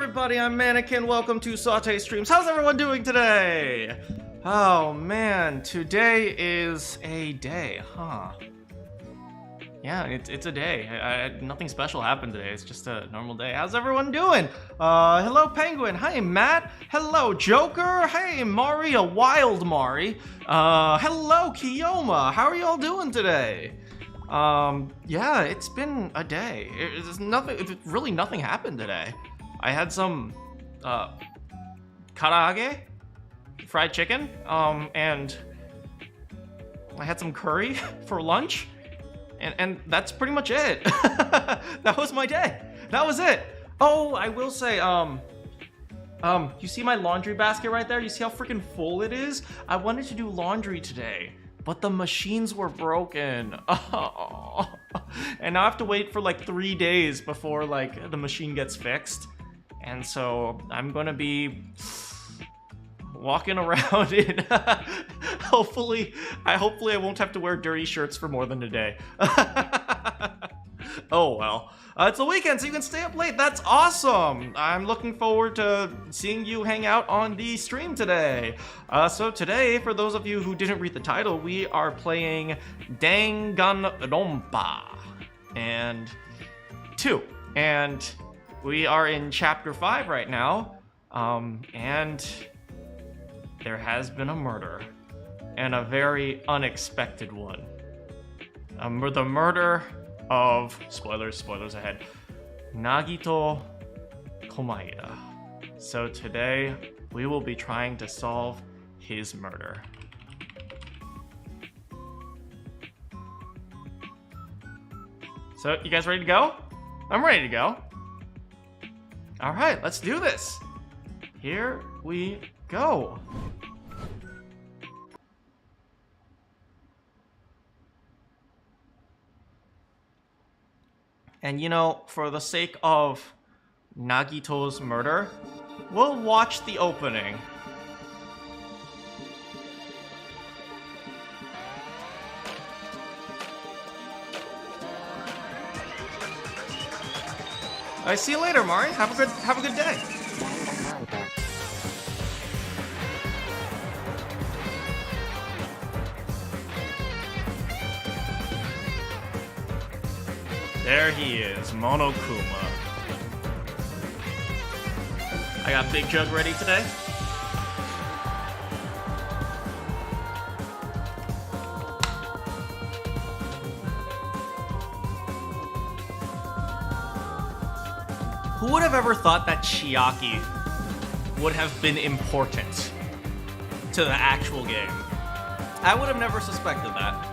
everybody, I'm Manakyn. Welcome to Saute Streams. How's everyone doing today? Oh man, today is a day, huh? Yeah, it's a day. Nothing special happened today. It's just a normal day. How's everyone doing? Hello Penguin. Hi Matt. Hello Joker. Hey Mari, Wild Mari. Hello Kiyoma. How are y'all doing today? Yeah, it's been a day. Really nothing happened today. I had some, karaage, fried chicken, and I had some curry for lunch, and that's pretty much it. That was my day. That was it. Oh, I will say, you see my laundry basket right there? You see how freaking full it is? I wanted to do laundry today, but the machines were broken. Oh. And now I have to wait for like 3 days before like the machine gets fixed. And so I'm gonna be walking around in hopefully I won't have to wear dirty shirts for more than a day. Oh well. It's a weekend, so you can stay up late. That's awesome. I'm looking forward to seeing you hang out on the stream today. So today, for those of you who didn't read the title, we are playing Danganronpa and 2. And we are in chapter 5 right now. And there has been a murder, and a very unexpected one. The murder of, spoilers ahead, Nagito Komaeda. So today we will be trying to solve his murder. So you guys ready to go? I'm ready to go. All right, let's do this. Here we go. And you know, for the sake of Nagito's murder, we'll watch the opening. I see you later, Mari. Have a good day. There he is, Monokuma. I got Big Jug ready today. Who would have ever thought that Chiaki would have been important to the actual game? I would have never suspected that.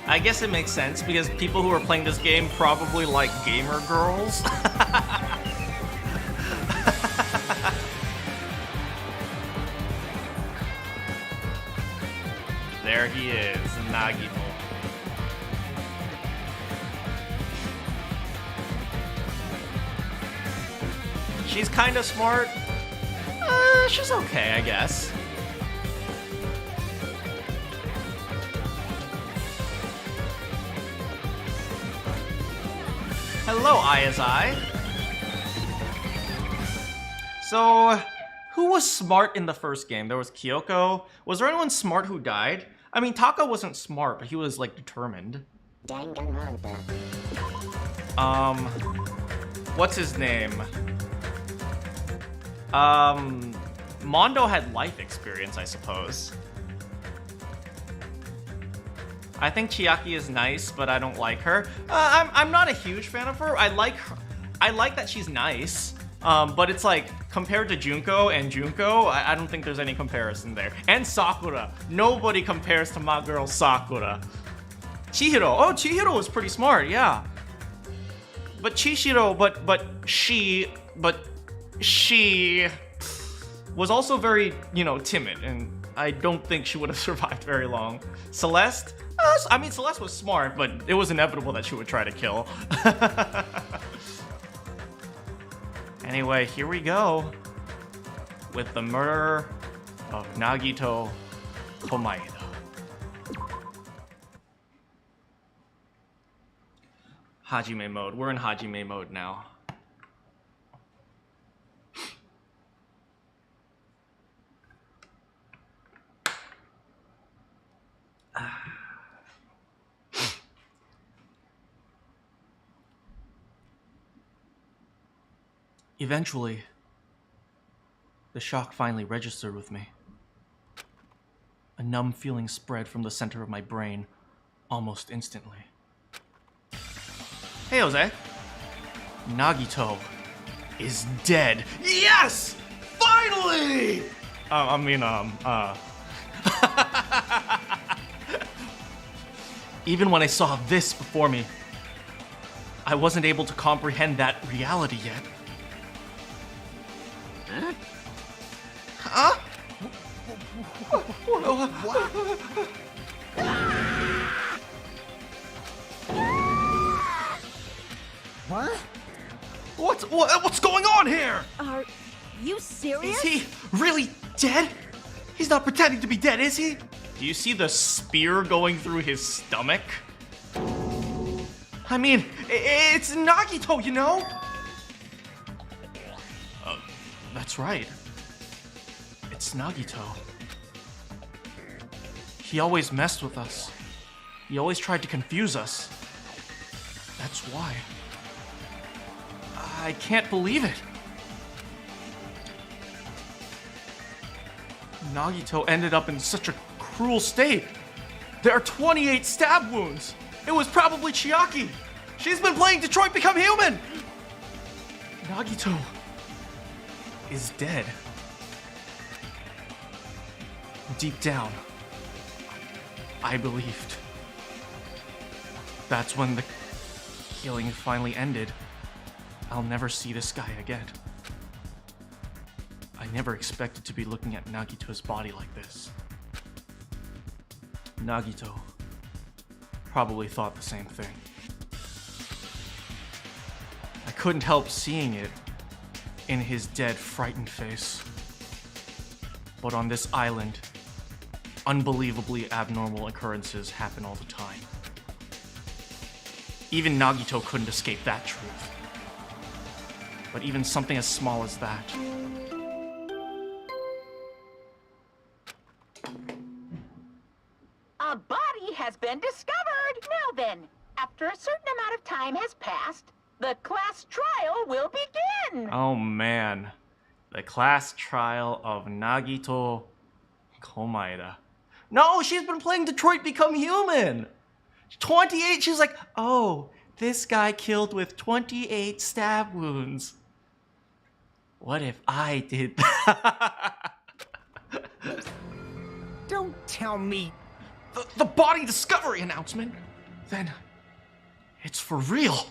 I guess it makes sense, because people who are playing this game probably like gamer girls. There he is, Nagito. She's kind of smart. She's okay, I guess. Hello, Ayazai. So, who was smart in the first game? There was Kyoko. Was there anyone smart who died? I mean, Taka wasn't smart, but he was, like, determined. Danganronpa. What's his name? Mondo had life experience, I suppose. I think Chiaki is nice, but I don't like her. I'm not a huge fan of her. I like that she's nice. But it's like, compared to Junko, I don't think there's any comparison there. And Sakura. Nobody compares to my girl Sakura. Chihiro. Oh, Chihiro was pretty smart, yeah. But Chihiro, but she was also very, you know, timid, and I don't think she would have survived very long. Celeste? I mean, Celeste was smart, but it was inevitable that she would try to kill. Anyway, here we go with the murder of Nagito Komaeda. Hajime mode. We're in Hajime mode now. Eventually, the shock finally registered with me. A numb feeling spread from the center of my brain almost instantly. Hey, Jose. Nagito is dead. Yes! Finally! Even when I saw this before me, I wasn't able to comprehend that reality yet. Huh? What? What's going on here? Are you serious? Is he really dead? He's not pretending to be dead, is he? Do you see the spear going through his stomach? I mean, it's Nagito, you know? That's right. It's Nagito. He always messed with us. He always tried to confuse us. That's why. I can't believe it. Nagito ended up in such a cruel state. There are 28 stab wounds. It was probably Chiaki. She's been playing Detroit Become Human. Nagito is dead. Deep down, I believed. That's when the healing finally ended. I'll never see this guy again. I never expected to be looking at Nagito's body like this. Nagito probably thought the same thing. I couldn't help seeing it in his dead, frightened face. But on this island, unbelievably abnormal occurrences happen all the time. Even Nagito couldn't escape that truth. But even something as small as that. A body has been discovered. Now then, after a certain amount of time has passed, the class trial will begin. Oh man. The class trial of Nagito Komaeda. No, she's been playing Detroit Become Human. 28, she's like, oh, this guy killed with 28 stab wounds. What if I did that? Don't tell me. The body discovery announcement? Then it's for real.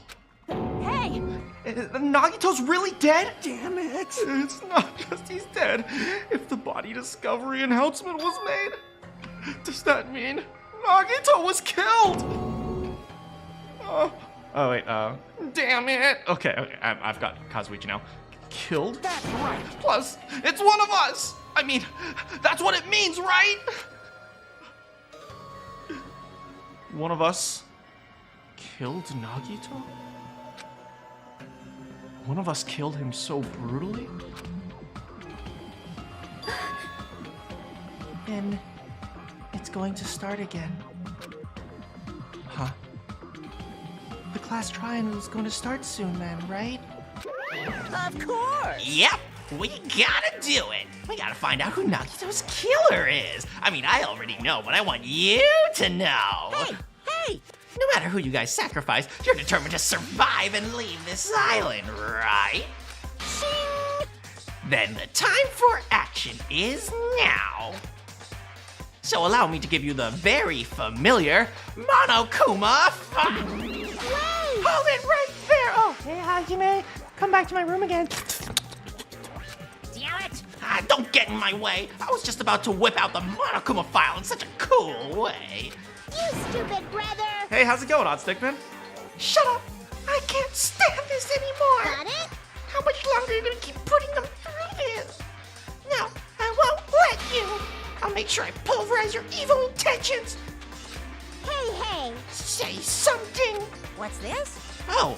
Hey! Nagito's really dead? Damn it. It's not just he's dead. If the body discovery announcement was made, does that mean Nagito was killed? Oh wait, damn it. Okay, I've got Kazuichi now. Killed? That's right. Plus, it's one of us. I mean, that's what it means, right? One of us killed Nagito? One of us killed him so brutally? Then it's going to start again. Huh? The class trial is going to start soon then, right? Of course! Yep, we gotta do it. We gotta find out who Nagito's killer is. I mean, I already know, but I want you to know. Hey! No matter who you guys sacrifice, you're determined to survive and leave this island, right? Shing! Then the time for action is now. So allow me to give you the very familiar Monokuma fight. Hold it right there. Oh, Hey, Hajime, come back to my room again. Damn it! don't get in my way. I was just about to whip out the Monokuma file in such a cool way. You stupid brother! Hey, how's it going, Odd Stickman? Shut up! I can't stand this anymore! Got it? How much longer are you gonna keep putting them through this? No, I won't let you! I'll make sure I pulverize your evil intentions! Hey! Say something! What's this? Oh,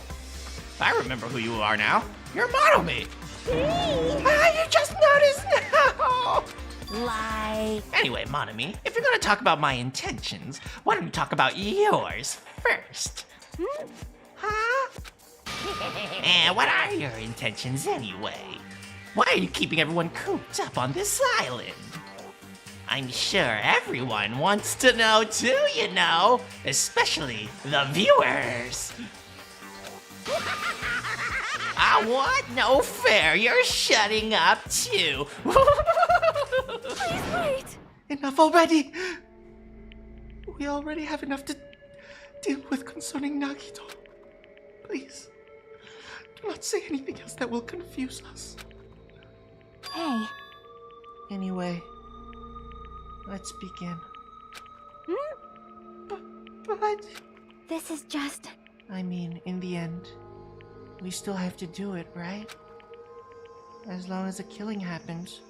I remember who you are now. You're Monomi! You just noticed now! Like... Anyway, Monomi, if you're gonna talk about my intentions, why don't you talk about yours first? Hmm? Huh? And what are your intentions anyway? Why are you keeping everyone cooped up on this island? I'm sure everyone wants to know too, you know, especially the viewers. I want no fair, you're shutting up too. Please wait. Enough already! We already have enough to deal with concerning Nagito. Please, do not say anything else that will confuse us. Hey. Anyway, let's begin. But This is just... I mean, in the end, we still have to do it, right? As long as a killing happens,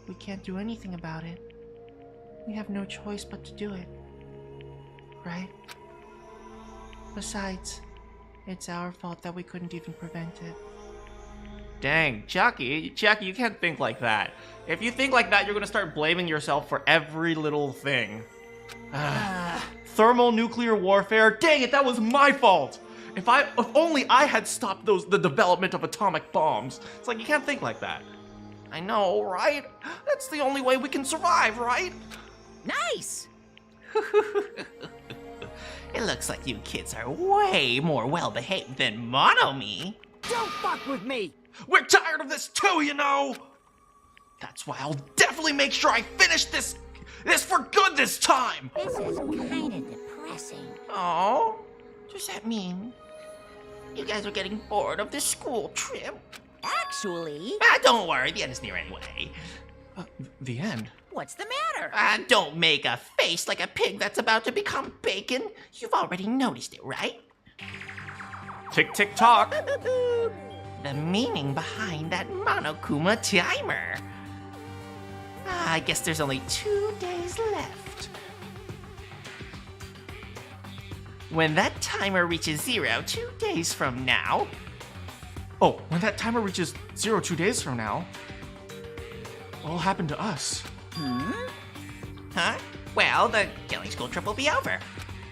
we can't do anything about it. We have no choice but to do it, right? Besides, it's our fault that we couldn't even prevent it. Dang, Jackie, you can't think like that. If you think like that, you're gonna start blaming yourself for every little thing. Thermonuclear warfare? Dang it, that was my fault! If only I had stopped the development of atomic bombs. It's like, you can't think like that. I know, right? That's the only way we can survive, right? Nice! It looks like you kids are way more well-behaved than Monomi. Don't fuck with me! We're tired of this too, you know! That's why I'll definitely make sure I finish this for good this time! This is kinda depressing. Oh, does that mean you guys are getting bored of this school trip? Actually, Don't worry, the end is near anyway. The end? what's the matter? Don't make a face like a pig that's about to become bacon. You've already noticed it, right? Tick, tick, tock. The meaning behind that Monokuma timer. I guess there's only 2 days left. When that timer reaches 0 2 days from now... Oh, when that timer reaches 0 2 days from now, what'll happen to us? Huh? Well, the killing school trip will be over.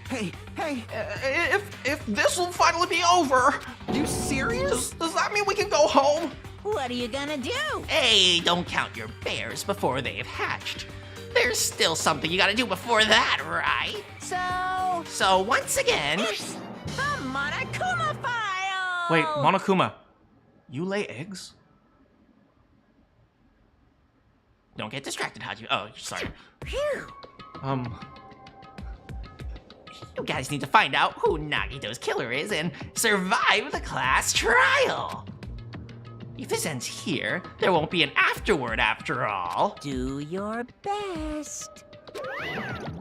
Hey, If this will finally be over, you serious? does that mean we can go home? What are you gonna do? Hey, don't count your bears before they've hatched. There's still something you gotta do before that, right? So once again... It's the Monokuma file! Wait, Monokuma, you lay eggs? Don't get distracted, Haji. Oh, sorry. Phew. You guys need to find out who Nagito's killer is and survive the class trial. If this ends here, there won't be an afterward after all. Do your best.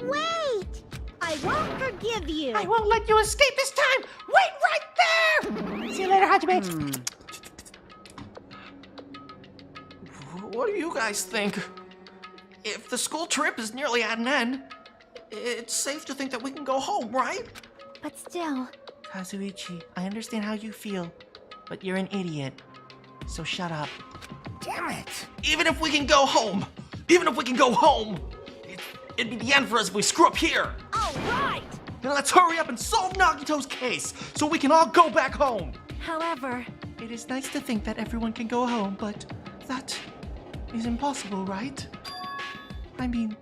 Wait! I won't forgive you. I won't let you escape this time. Wait right there! See you later, Hajime. What do you guys think? If the school trip is nearly at an end, it's safe to think that we can go home, right? But still... Kazuichi, I understand how you feel, but you're an idiot. So shut up. Damn it! Even if we can go home, it'd be the end for us if we screw up here. All right! Then let's hurry up and solve Nagito's case so we can all go back home. However... It is nice to think that everyone can go home, but that is impossible, right? I mean,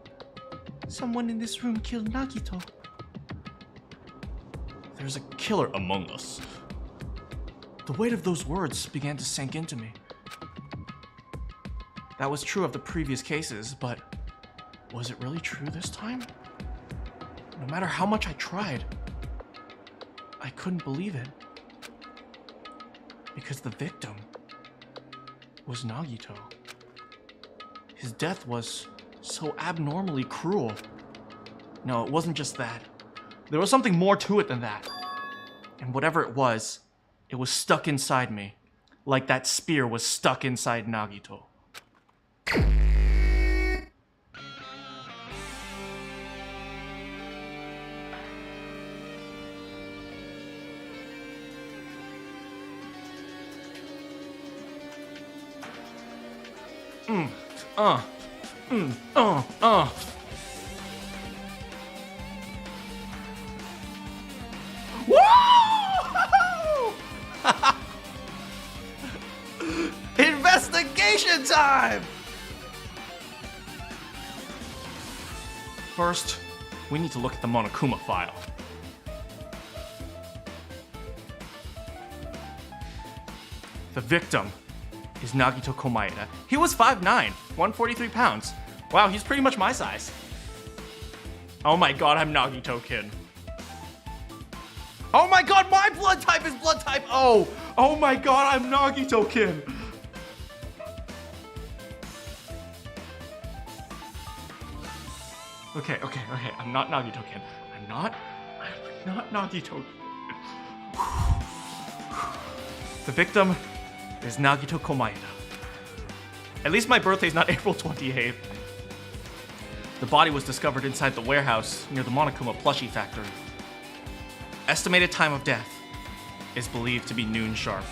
someone in this room killed Nagito. There's a killer among us. The weight of those words began to sink into me. That was true of the previous cases, but was it really true this time? No matter how much I tried, I couldn't believe it. Because the victim was Nagito. His death was so abnormally cruel. No, it wasn't just that. There was something more to it than that. And whatever it was stuck inside me, like that spear was stuck inside Nagito. Woo! reaction time! First, we need to look at the Monokuma file. The victim is Nagito Komaeda. He was 5'9", 143 pounds. Wow, he's pretty much my size. Oh my god, I'm Nagito Kin. Oh my god, my blood type is blood type O! Oh my god, I'm Nagito Kin. Okay, I'm not Nagito Kin. I'm not Nagito. The victim is Nagito Komaeda. At least my birthday's not April 28th. The body was discovered inside the warehouse near the Monokuma plushie factory. Estimated time of death is believed to be noon sharp.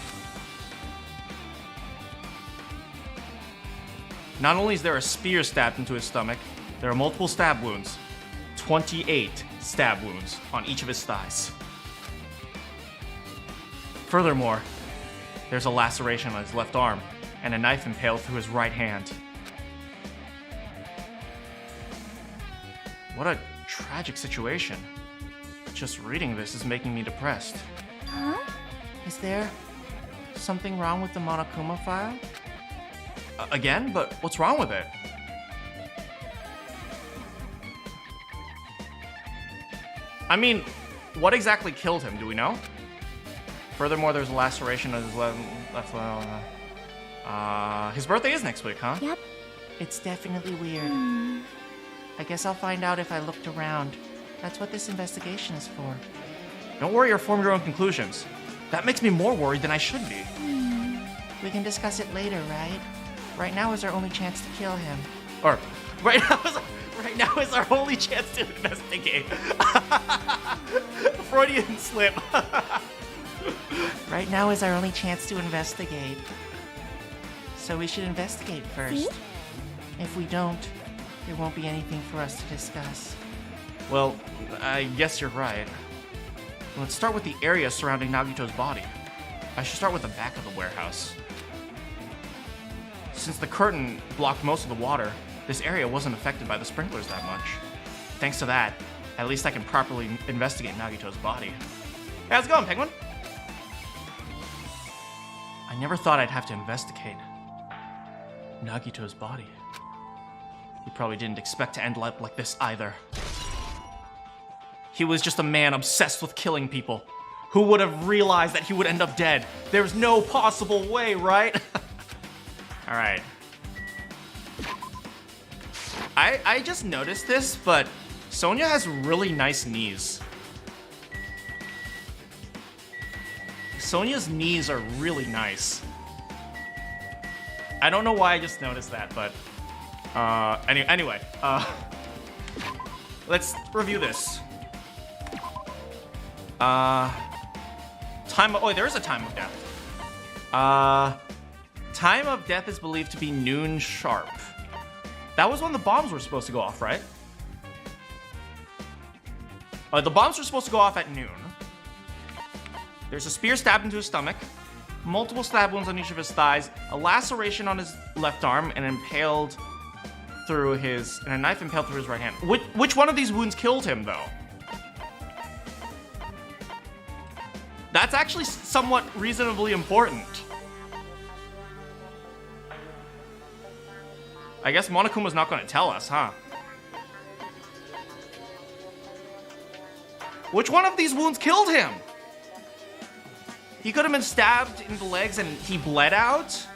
Not only is there a spear stabbed into his stomach, there are multiple stab wounds. 28 stab wounds on each of his thighs. Furthermore, there's a laceration on his left arm and a knife impaled through his right hand. What a tragic situation. Just reading this is making me depressed. Huh? Is there something wrong with the Monokuma file? Again? But what's wrong with it? I mean, what exactly killed him? Do we know? Furthermore, there's a laceration on his left. His birthday is next week, huh? Yep. It's definitely weird. I guess I'll find out if I looked around. That's what this investigation is for. Don't worry or form your own conclusions. That makes me more worried than I should be. We can discuss it later, right? Right now is our only chance to kill him. Or, right now is our only chance to investigate. Freudian slip. Right now is our only chance to investigate. So we should investigate first. See? If we don't, there won't be anything for us to discuss. Well, I guess you're right. Let's start with the area surrounding Nagito's body. I should start with the back of the warehouse. Since the curtain blocked most of the water, this area wasn't affected by the sprinklers that much. Thanks to that, at least I can properly investigate Nagito's body. Hey, how's it going, Penguin? I never thought I'd have to investigate Nagito's body. He probably didn't expect to end up like this either. He was just a man obsessed with killing people. Who would have realized that he would end up dead? There's no possible way, right? Alright. I just noticed this, but Sonia has really nice knees. Sonia's knees are really nice. I don't know why I just noticed that, but anyway, let's review this. There is a time of death. Time of death is believed to be noon sharp. That was when the bombs were supposed to go off, right? The bombs were supposed to go off at noon. There's a spear stabbed into his stomach, multiple stab wounds on each of his thighs, a laceration on his left arm, and a knife impaled through his right hand. Which one of these wounds killed him, though? That's actually somewhat reasonably important. I guess Monokuma's not going to tell us, huh? Which one of these wounds killed him? He could have been stabbed in the legs and he bled out.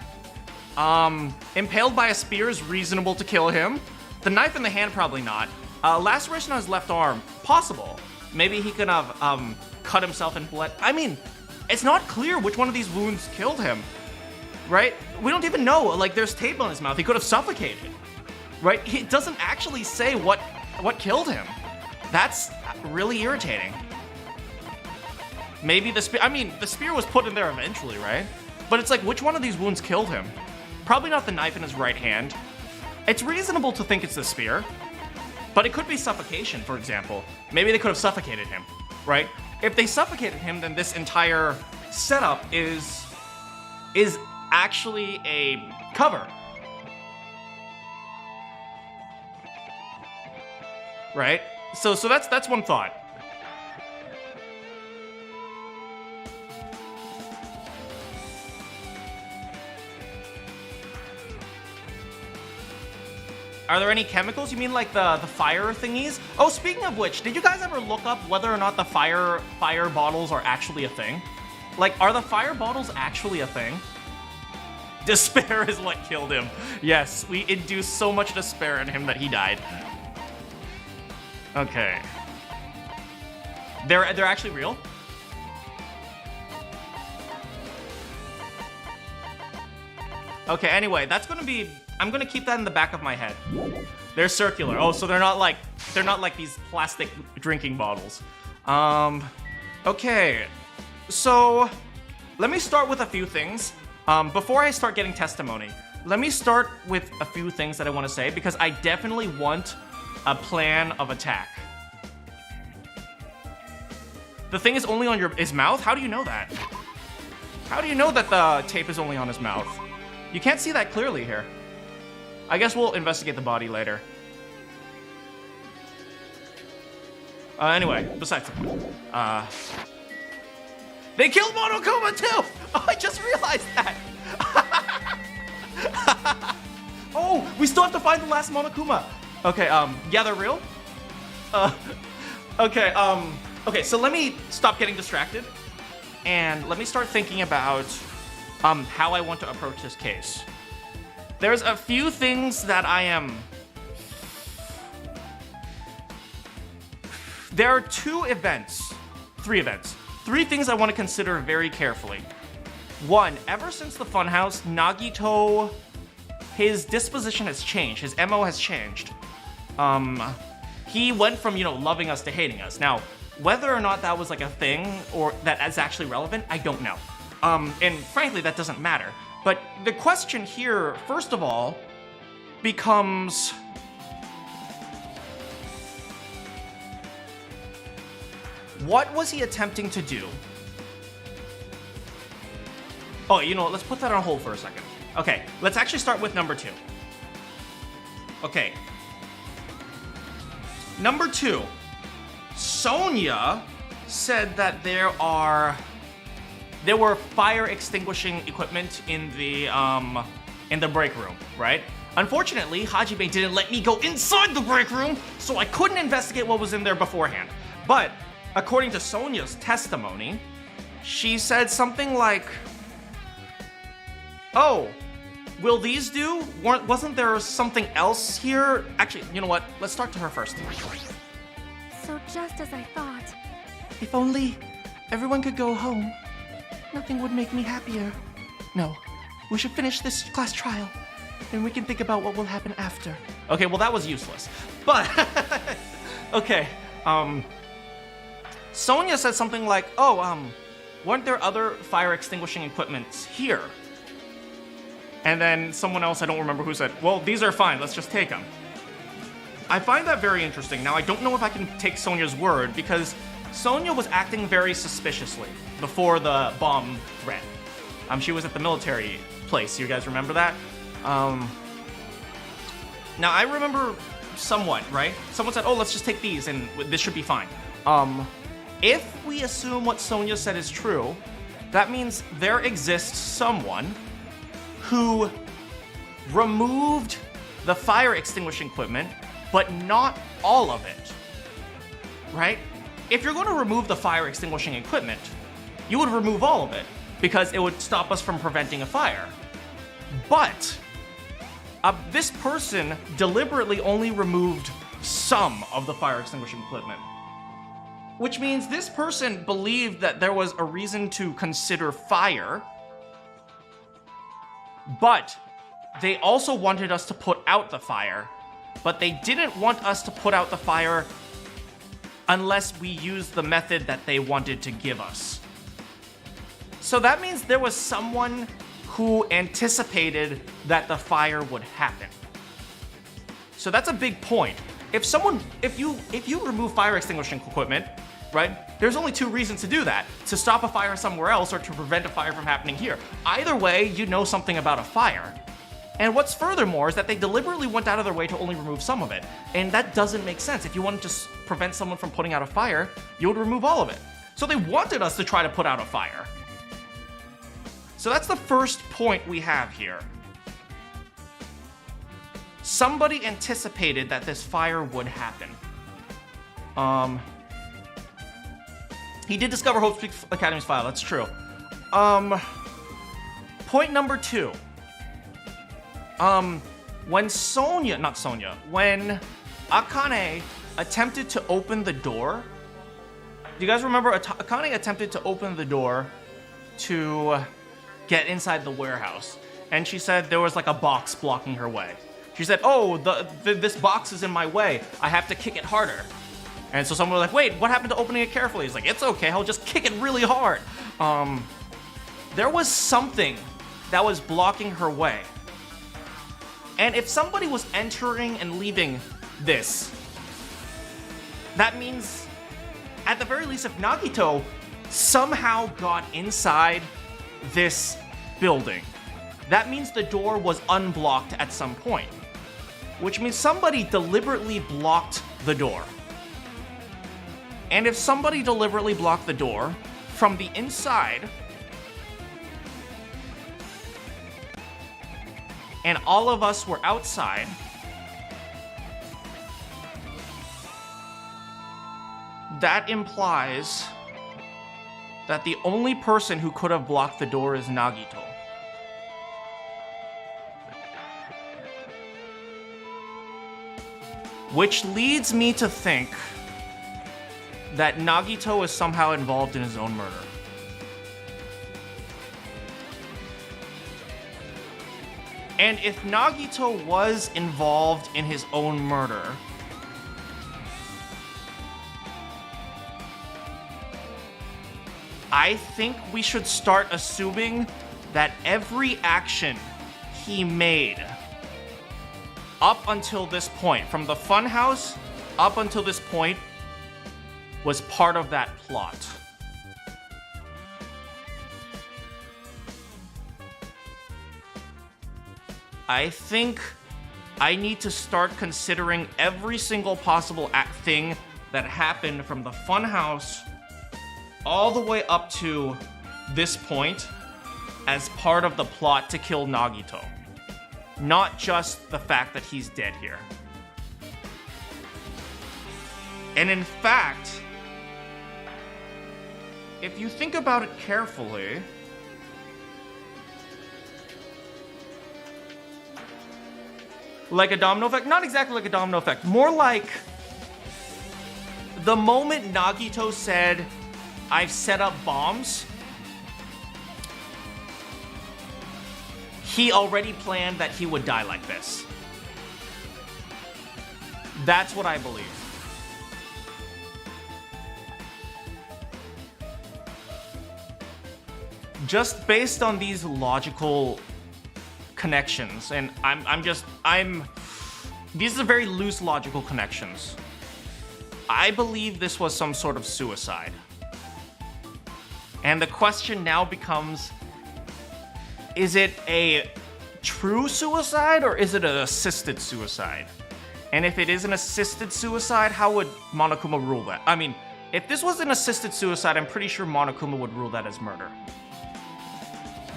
Impaled by a spear is reasonable to kill him. The knife in the hand, probably not. Laceration on his left arm, possible. Maybe he could have cut himself and bled. I mean, it's not clear which one of these wounds killed him, right? We don't even know. Like, there's tape on his mouth. He could have suffocated, right? It doesn't actually say what killed him. That's really irritating. Maybe the spear, the spear was put in there eventually, right? But it's like, which one of these wounds killed him? Probably not the knife in his right hand. It's reasonable to think it's the spear, but it could be suffocation, for example. Maybe they could have suffocated him, right? If they suffocated him, then this entire setup is actually a cover. right? So that's one thought. Are there any chemicals? You mean like the fire thingies? Oh, speaking of which, did you guys ever look up whether or not the fire bottles are actually a thing? Like, are the fire bottles actually a thing? Despair is what killed him. Yes, we induced so much despair in him that he died. Okay. They're actually real? Okay, anyway, that's gonna be... I'm gonna keep that in the back of my head. They're circular. Oh, so they're not like these plastic drinking bottles. Okay. So, let me start with a few things. Before I start getting testimony, let me start with a few things that I want to say, because I definitely want a plan of attack. The thing is only on his mouth? How do you know that? How do you know that the tape is only on his mouth? You can't see that clearly here. I guess we'll investigate the body later. Anyway, besides the point. They killed Monokuma too! Oh, I just realized that! Oh, we still have to find the last Monokuma. Okay, yeah, they're real? Okay, okay, so let me stop getting distracted. And let me start thinking about how I want to approach this case. There's a few things that I am... There are three events. Three things I want to consider very carefully. One, ever since the Funhouse, Nagito, his disposition has changed. His MO has changed. He went from, loving us to hating us. Now, whether or not that was like a thing or that is actually relevant, I don't know. And frankly, that doesn't matter. But the question here, first of all, becomes... What was he attempting to do? Oh, let's put that on hold for a second. Okay, let's actually start with number 2. Okay. Number 2. Sonia said that there were fire extinguishing equipment in the break room, right? Unfortunately, Hajime didn't let me go inside the break room, so I couldn't investigate what was in there beforehand. But according to Sonia's testimony, she said something like, "Oh, will these do? Wasn't there something else here?" Actually, you know what? Let's talk to her first. So just as I thought. If only everyone could go home. Nothing would make me happier. No, we should finish this class trial. Then we can think about what will happen after. Okay, well that was useless. But, okay, Sonia said something like, "Oh, weren't there other fire extinguishing equipments here?" And then someone else, I don't remember who, said, "Well, these are fine, let's just take them." I find that very interesting. Now, I don't know if I can take Sonia's word, because Sonia was acting very suspiciously before the bomb threat. She was at the military place, you guys remember that? Now, I remember somewhat, right? Someone said, "Oh, let's just take these, and this should be fine." If we assume what Sonia said is true, that means there exists someone who removed the fire extinguishing equipment, but not all of it, right? If you're going to remove the fire extinguishing equipment, you would remove all of it, because it would stop us from preventing a fire. But this person deliberately only removed some of the fire extinguishing equipment, which means this person believed that there was a reason to consider fire, but they also wanted us to put out the fire, but they didn't want us to put out the fire unless we used the method that they wanted to give us. So that means there was someone who anticipated that the fire would happen. So that's a big point. If you remove fire extinguishing equipment, right, there's only 2 reasons to do that: to stop a fire somewhere else or to prevent a fire from happening here. Either way, you know something about a fire. And what's furthermore is that they deliberately went out of their way to only remove some of it. And that doesn't make sense. If you wanted to prevent someone from putting out a fire, you would remove all of it. So they wanted us to try to put out a fire. So that's the first point we have here. Somebody anticipated that this fire would happen. He did discover Hope Peak Academy's file, that's true. Point number 2. When when Akane attempted to open the door, do you guys remember Akane attempted to open the door to get inside the warehouse, and she said there was like a box blocking her way. She said, oh, this box is in my way, I have to kick it harder. And so someone was like, wait, what happened to opening it carefully? He's like, it's okay, I'll just kick it really hard. There was something that was blocking her way. And if somebody was entering and leaving this, that means, at the very least, if Nagito somehow got inside this building, that means the door was unblocked at some point, which means somebody deliberately blocked the door. And if somebody deliberately blocked the door from the inside, and all of us were outside, that implies that the only person who could have blocked the door is Nagito. Which leads me to think that Nagito is somehow involved in his own murder. And if Nagito was involved in his own murder, I think we should start assuming that every action he made up until this point, from the funhouse up until this point, was part of that plot. I think I need to start considering every single possible thing that happened from the funhouse all the way up to this point as part of the plot to kill Nagito. Not just the fact that he's dead here. And in fact, if you think about it carefully, like a domino effect? Not exactly like a domino effect. More like the moment Nagito said, I've set up bombs, he already planned that he would die like this. That's what I believe. Just based on these logical connections, and these are very loose logical connections. I believe this was some sort of suicide. And the question now becomes, is it a true suicide or is it an assisted suicide? And if it is an assisted suicide, how would Monokuma rule that? I mean, if this was an assisted suicide, I'm pretty sure Monokuma would rule that as murder.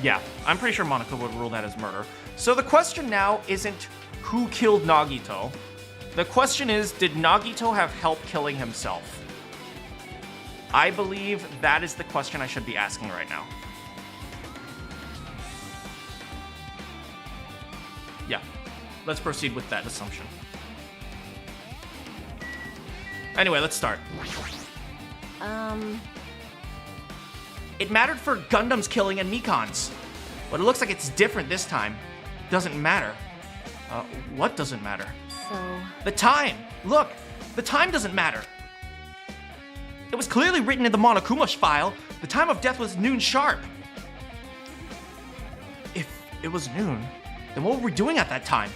Yeah, I'm pretty sure Monokuma would rule that as murder. So the question now isn't who killed Nagito. The question is, did Nagito have help killing himself? I believe that is the question I should be asking right now. Yeah, let's proceed with that assumption. Anyway, let's start. It mattered for Gundam's killing and Mikan's, but it looks like it's different this time. Doesn't matter. What doesn't matter? So... The time! Look! The time doesn't matter! It was clearly written in the Monokuma file. The time of death was noon sharp. If it was noon, then what were we doing at that time?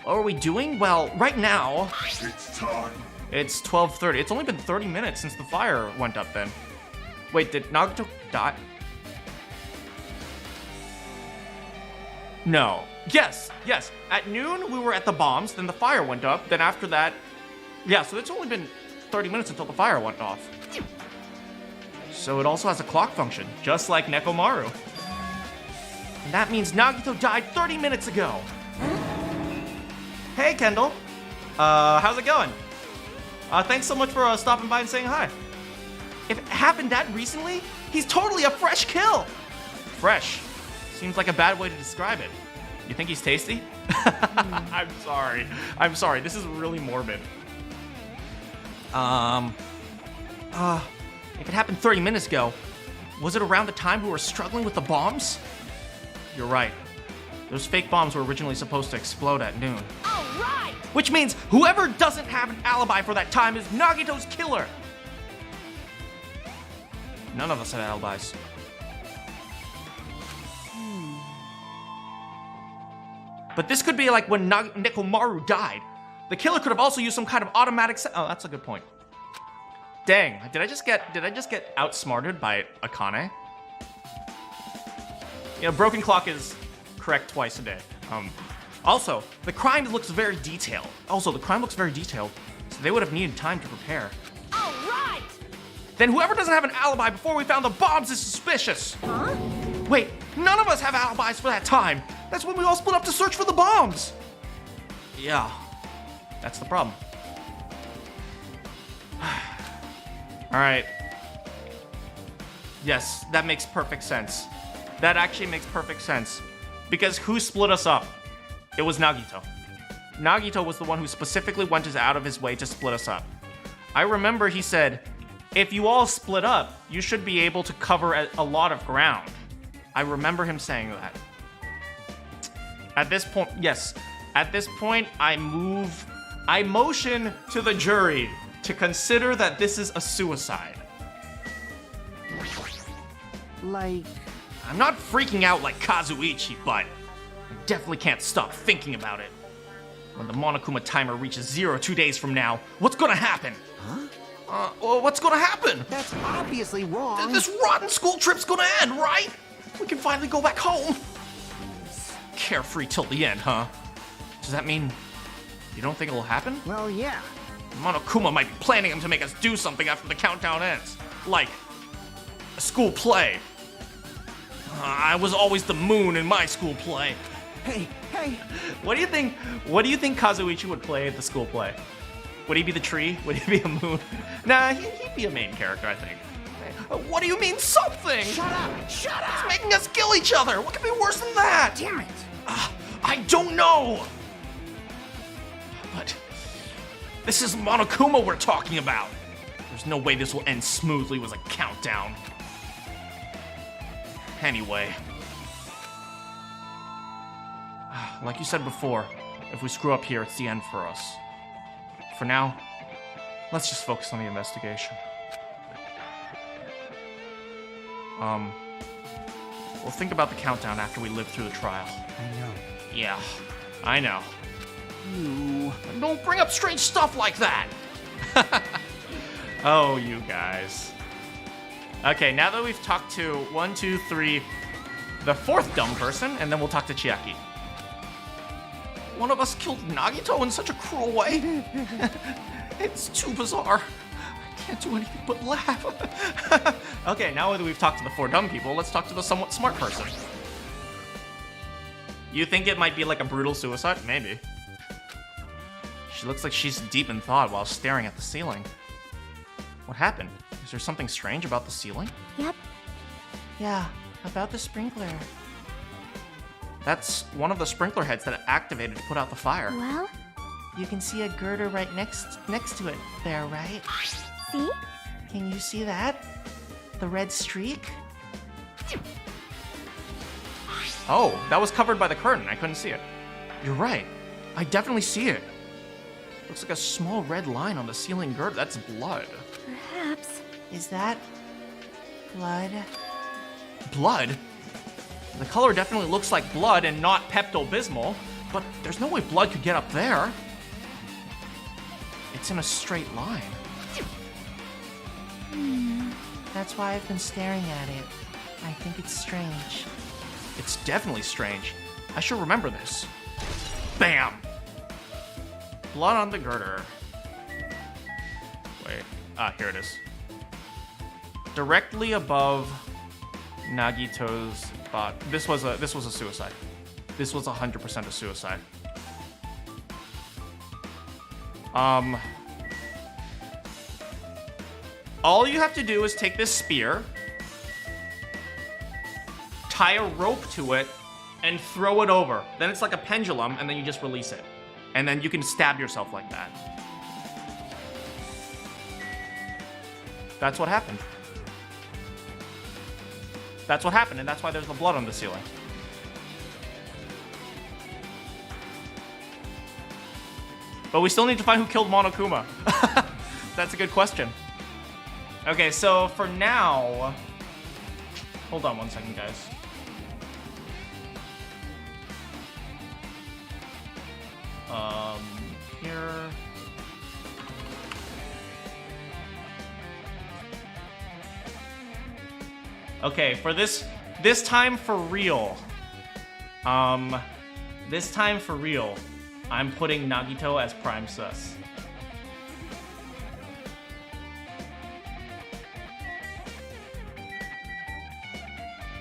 What were we doing? Well, right now... It's time. It's 12:30. It's only been 30 minutes since the fire went up then. Wait, did Nagito die? No. Yes. At noon, we were at the bombs, then the fire went up, then after that... Yeah, so it's only been 30 minutes until the fire went off. So it also has a clock function, just like Nekomaru. And that means Nagito died 30 minutes ago. Hey, Kendall. How's it going? Thanks so much for stopping by and saying hi. If it happened that recently, he's totally a fresh kill. Fresh. Seems like a bad way to describe it. You think he's tasty? I'm sorry. This is really morbid. If it happened 30 minutes ago, was it around the time we were struggling with the bombs? You're right. Those fake bombs were originally supposed to explode at noon. All right! Which means whoever doesn't have an alibi for that time is Nagito's killer. None of us had alibis. But this could be like when Nekomaru died. The killer could have also used some kind of automatic oh, that's a good point. Dang, did I just get outsmarted by Akane? You know, broken clock is correct twice a day. Also, the crime looks very detailed. So they would have needed time to prepare. All right! Then whoever doesn't have an alibi before we found the bombs is suspicious. Huh? Wait, none of us have alibis for that time. That's when we all split up to search for the bombs. Yeah, that's the problem. All right. Yes, that makes perfect sense. That actually makes perfect sense. Because who split us up? It was Nagito. Nagito was the one who specifically went out of his way to split us up. I remember he said, if you all split up, you should be able to cover a lot of ground. I remember him saying that. At this point, yes. At this point, I motion to the jury to consider that this is a suicide. Like... I'm not freaking out like Kazuichi, but I definitely can't stop thinking about it. When the Monokuma timer reaches 0 2 days from now, what's gonna happen? Huh? Well, what's gonna happen? That's obviously wrong. This rotten school trip's gonna end, right? We can finally go back home. Carefree till the end, huh? Does that mean you don't think it'll happen? Well, yeah. Monokuma might be planning him to make us do something after the countdown ends. Like a school play. I was always the moon in my school play. Hey! What do you think Kazuichi would play at the school play? Would he be the tree? Would he be a moon? Nah, he'd be a main character, I think. What do you mean something? Shut up! It's making us kill each other. What could be worse than that? Damn it! I don't know. But this is Monokuma we're talking about. There's no way this will end smoothly with a countdown. Anyway. Like you said before, if we screw up here, it's the end for us. For now, let's just focus on the investigation. We'll think about the countdown after we live through the trial. I know. Yeah, I know. You... Don't bring up strange stuff like that! Oh, you guys. Okay, now that we've talked to 1, 2, 3, the fourth dumb person, and then we'll talk to Chiaki. One of us killed Nagito in such a cruel way. It's too bizarre. I can't do anything but laugh. Okay, now that we've talked to the 4 dumb people, let's talk to the somewhat smart person. You think it might be like a brutal suicide? Maybe. She looks like she's deep in thought while staring at the ceiling. What happened? Is there something strange about the ceiling? Yep. Yeah, about the sprinkler. That's one of the sprinkler heads that activated to put out the fire. Well, You can see a girder right next to it there, right? see? Can you see that? The red streak? Oh, that was covered by the curtain. I couldn't see it. You're right. I definitely see it. Looks like a small red line on the ceiling girder. That's blood. Perhaps. Is that blood? Blood? The color definitely looks like blood and not Pepto-Bismol, but there's no way blood could get up there. It's in a straight line. That's why I've been staring at it. I think it's strange. It's definitely strange. I should remember this. Bam! Blood on the girder. Wait, here it is. Directly above Nagito's body. This was a suicide. This was 100% a suicide. All you have to do is take this spear, tie a rope to it, and throw it over. Then it's like a pendulum, and then you just release it. And then you can stab yourself like that. That's what happened. That's what happened, and that's why there's the blood on the ceiling. But we still need to find who killed Monokuma. That's a good question. Okay, so for now... Hold on one second, guys. Here... Okay, for this time for real. This time for real, I'm putting Nagito as prime sus.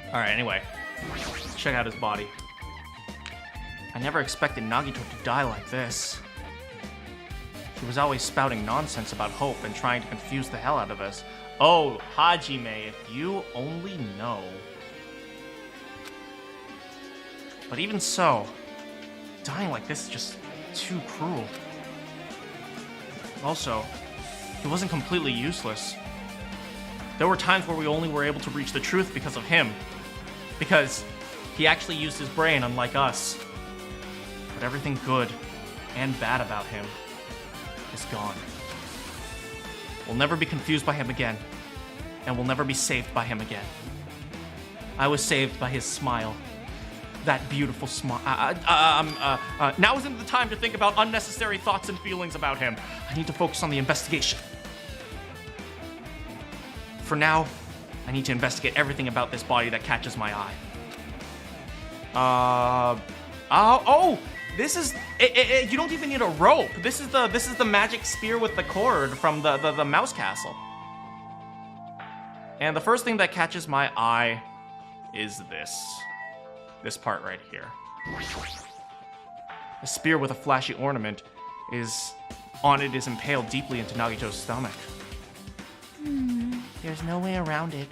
Alright, anyway. Check out his body. I never expected Nagito to die like this. He was always spouting nonsense about hope and trying to confuse the hell out of us. Oh, Hajime, if you only know. But even so, dying like this is just too cruel. Also, he wasn't completely useless. There were times where we only were able to reach the truth because of him. Because he actually used his brain, unlike us. But everything good and bad about him is gone. We'll never be confused by him again. And we'll never be saved by him again. I was saved by his smile. That beautiful smile. Now isn't the time to think about unnecessary thoughts and feelings about him. I need to focus on the investigation. For now, I need to investigate everything about this body that catches my eye. This is you don't even need a rope. This is the magic spear with the cord from the mouse castle. And the first thing that catches my eye is this part right here. A spear with a flashy ornament is impaled deeply into Nagito's stomach. There's no way around it.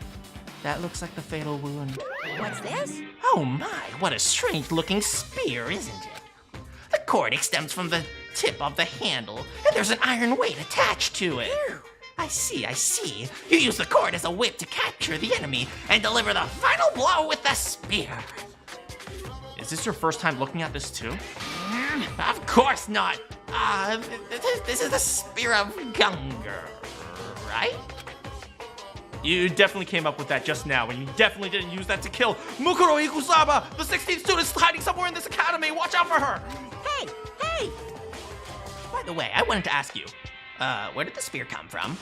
That looks like the fatal wound. What's this? Oh my, what a strange looking spear, isn't it? The cord extends from the tip of the handle, and there's an iron weight attached to it. I see. You use the cord as a whip to capture the enemy and deliver the final blow with the spear. Is this your first time looking at this too? Of course not. This is the spear of Gungar, right? You definitely came up with that just now, and you definitely didn't use that to kill Mukuro Ikusaba, the 16th student hiding somewhere in this academy. Watch out for her! Hey! By the way, I wanted to ask you, where did the spear come from?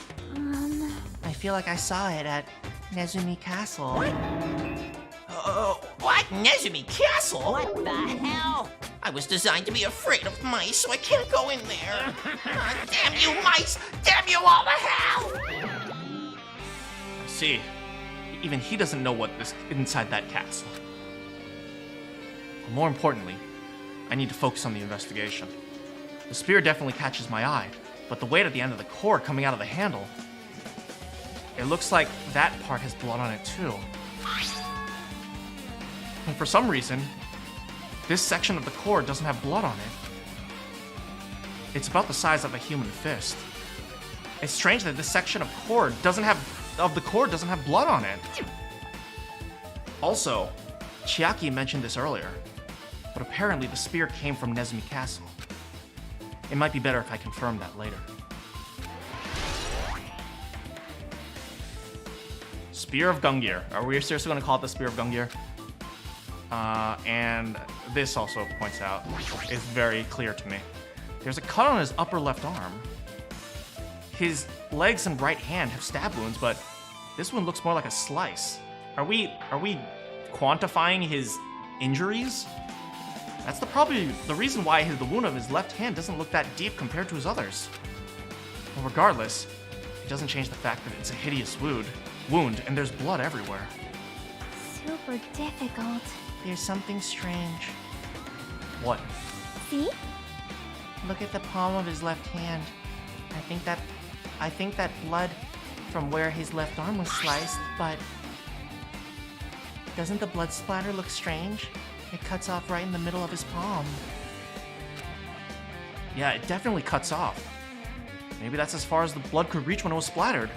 I feel like I saw it at Nezumi Castle. What? Nezumi Castle? What the hell? I was designed to be afraid of mice, so I can't go in there. Damn you mice! Damn you all to hell! See, even he doesn't know what is inside that castle. But more importantly, I need to focus on the investigation. The spear definitely catches my eye, but the weight at the end of the cord coming out of the handle, it looks like that part has blood on it too. And for some reason, this section of the cord doesn't have blood on it. It's about the size of a human fist. It's strange that this section of the cord doesn't have blood on it. Also, Chiaki mentioned this earlier, but apparently the spear came from Nezumi Castle. It might be better if I confirm that later. Spear of Gungnir. Are we seriously going to call it the Spear of Gungnir? And this also points out, is very clear to me. There's a cut on his upper left arm. His legs and right hand have stab wounds, but this one looks more like a slice. Are we quantifying his injuries? That's probably the reason why the wound of his left hand doesn't look that deep compared to his others. Well, regardless, it doesn't change the fact that it's a hideous wound, and there's blood everywhere. Super difficult. There's something strange. What? See? Look at the palm of his left hand. I think that blood from where his left arm was sliced, but doesn't the blood splatter look strange? It cuts off right in the middle of his palm. Yeah, it definitely cuts off. Maybe that's as far as the blood could reach when it was splattered.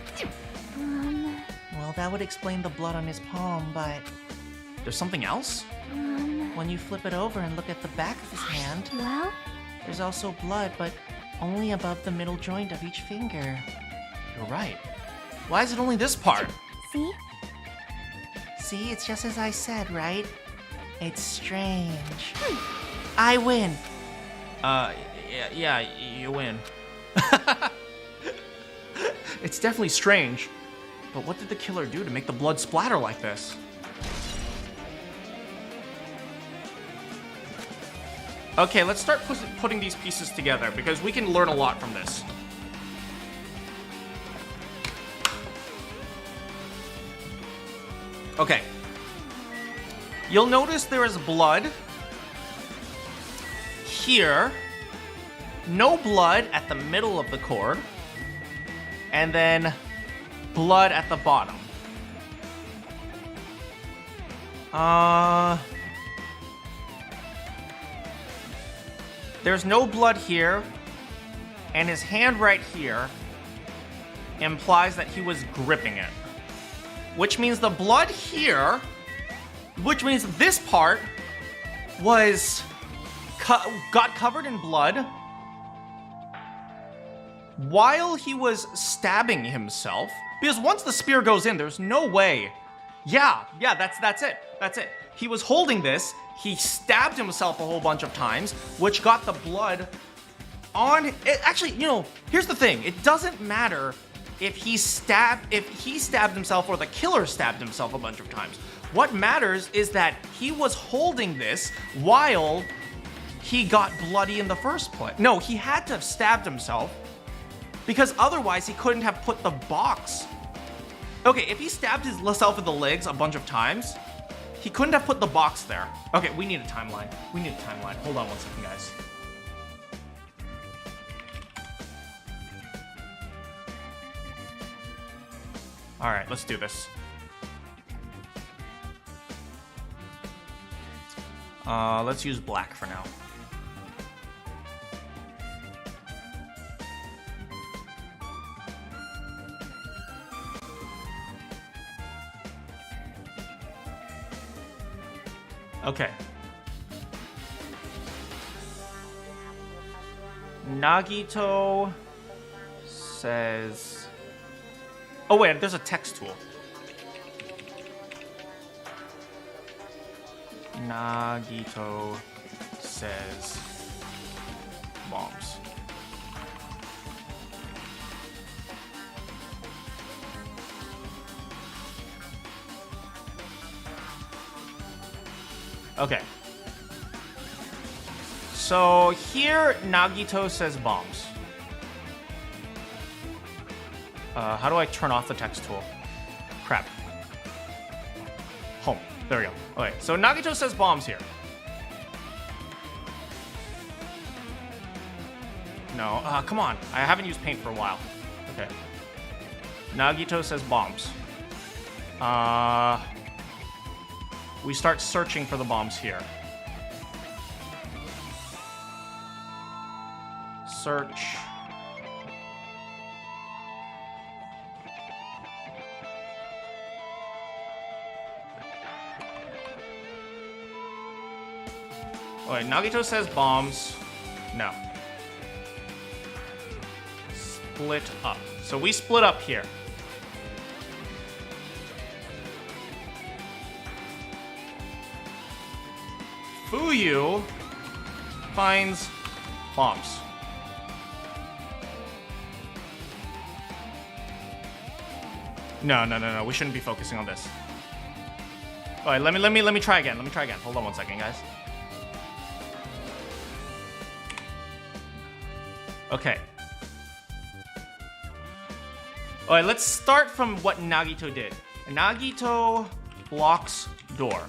Well, that would explain the blood on his palm, but There's something else? when you flip it over and look at the back of his hand, Well, there's also blood, but only above the middle joint of each finger. You're right. Why is it only this part? see? See, it's just as I said, right? It's strange. I win. Yeah, you win. It's definitely strange. But what did the killer do to make the blood splatter like this? Okay, let's start putting these pieces together because we can learn a lot from this. Okay. You'll notice there is blood here, no blood at the middle of the cord, and then blood at the bottom. There's no blood here, and his hand right here implies that he was gripping it. Which means the blood here, which means this part was got covered in blood while he was stabbing himself. Because once the spear goes in, there's no way. Yeah, that's it. That's it. He was holding this. He stabbed himself a whole bunch of times, which got the blood on it. Actually, here's the thing. It doesn't matter if he stabbed himself or the killer stabbed himself a bunch of times. What matters is that he was holding this while he got bloody in the first place. No, he had to have stabbed himself because otherwise he couldn't have put the box. Okay, if he stabbed himself in the legs a bunch of times, he couldn't have put the box there. Okay, we need a timeline. Hold on one second, guys. All right, let's do this. Let's use black for now. Okay. Nagito says... Oh wait, there's a text tool. Nagito says bombs. Okay. So here, Nagito says bombs. How do I turn off the text tool? Crap. Home. There we go. Okay, so Nagito says bombs here. No, come on. I haven't used paint for a while. Okay. Nagito says bombs. We start searching for the bombs here. Search. Wait, Nagito says bombs. No. Split up. So we split up here. Fuyu finds bombs. No. We shouldn't be focusing on this. All right, let me try again. Hold on one second, guys. Okay. Alright, let's start from what Nagito did. Nagito blocks door.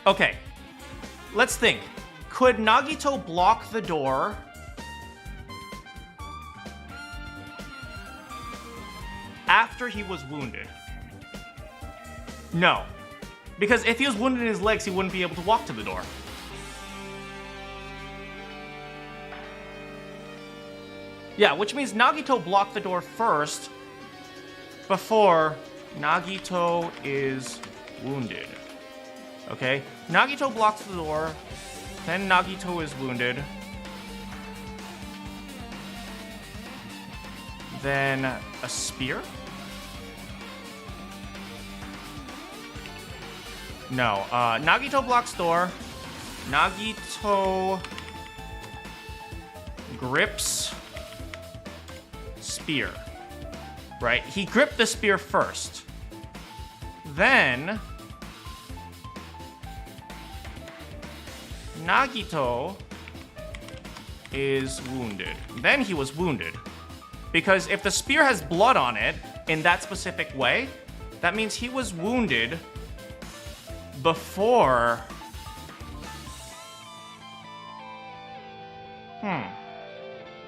Okay. Let's think. Could Nagito block the door after he was wounded? No. Because if he was wounded in his legs, he wouldn't be able to walk to the door. Yeah, which means Nagito blocked the door first before Nagito is wounded. Okay? Nagito blocks the door, then Nagito is wounded. Then a spear? No, Nagito blocks door. Nagito grips spear. Right? He gripped the spear first. Then Nagito is wounded. Then he was wounded. Because if the spear has blood on it in that specific way, that means he was wounded before...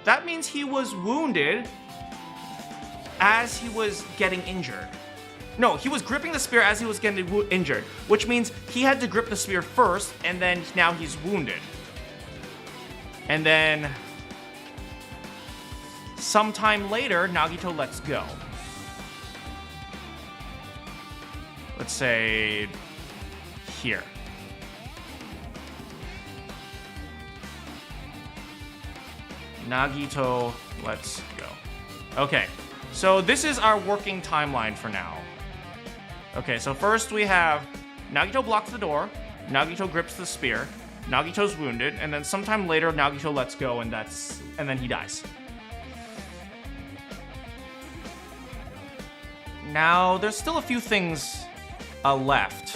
That means he was wounded as he was getting injured. No, he was gripping the spear as he was getting injured, which means he had to grip the spear first, and then now he's wounded. And then sometime later, Nagito lets go. Let's say here. Nagito lets go. Okay, so this is our working timeline for now. Okay, so first we have Nagito blocks the door, Nagito grips the spear, Nagito's wounded, and then sometime later Nagito lets go, and then he dies. Now, there's still a few things left,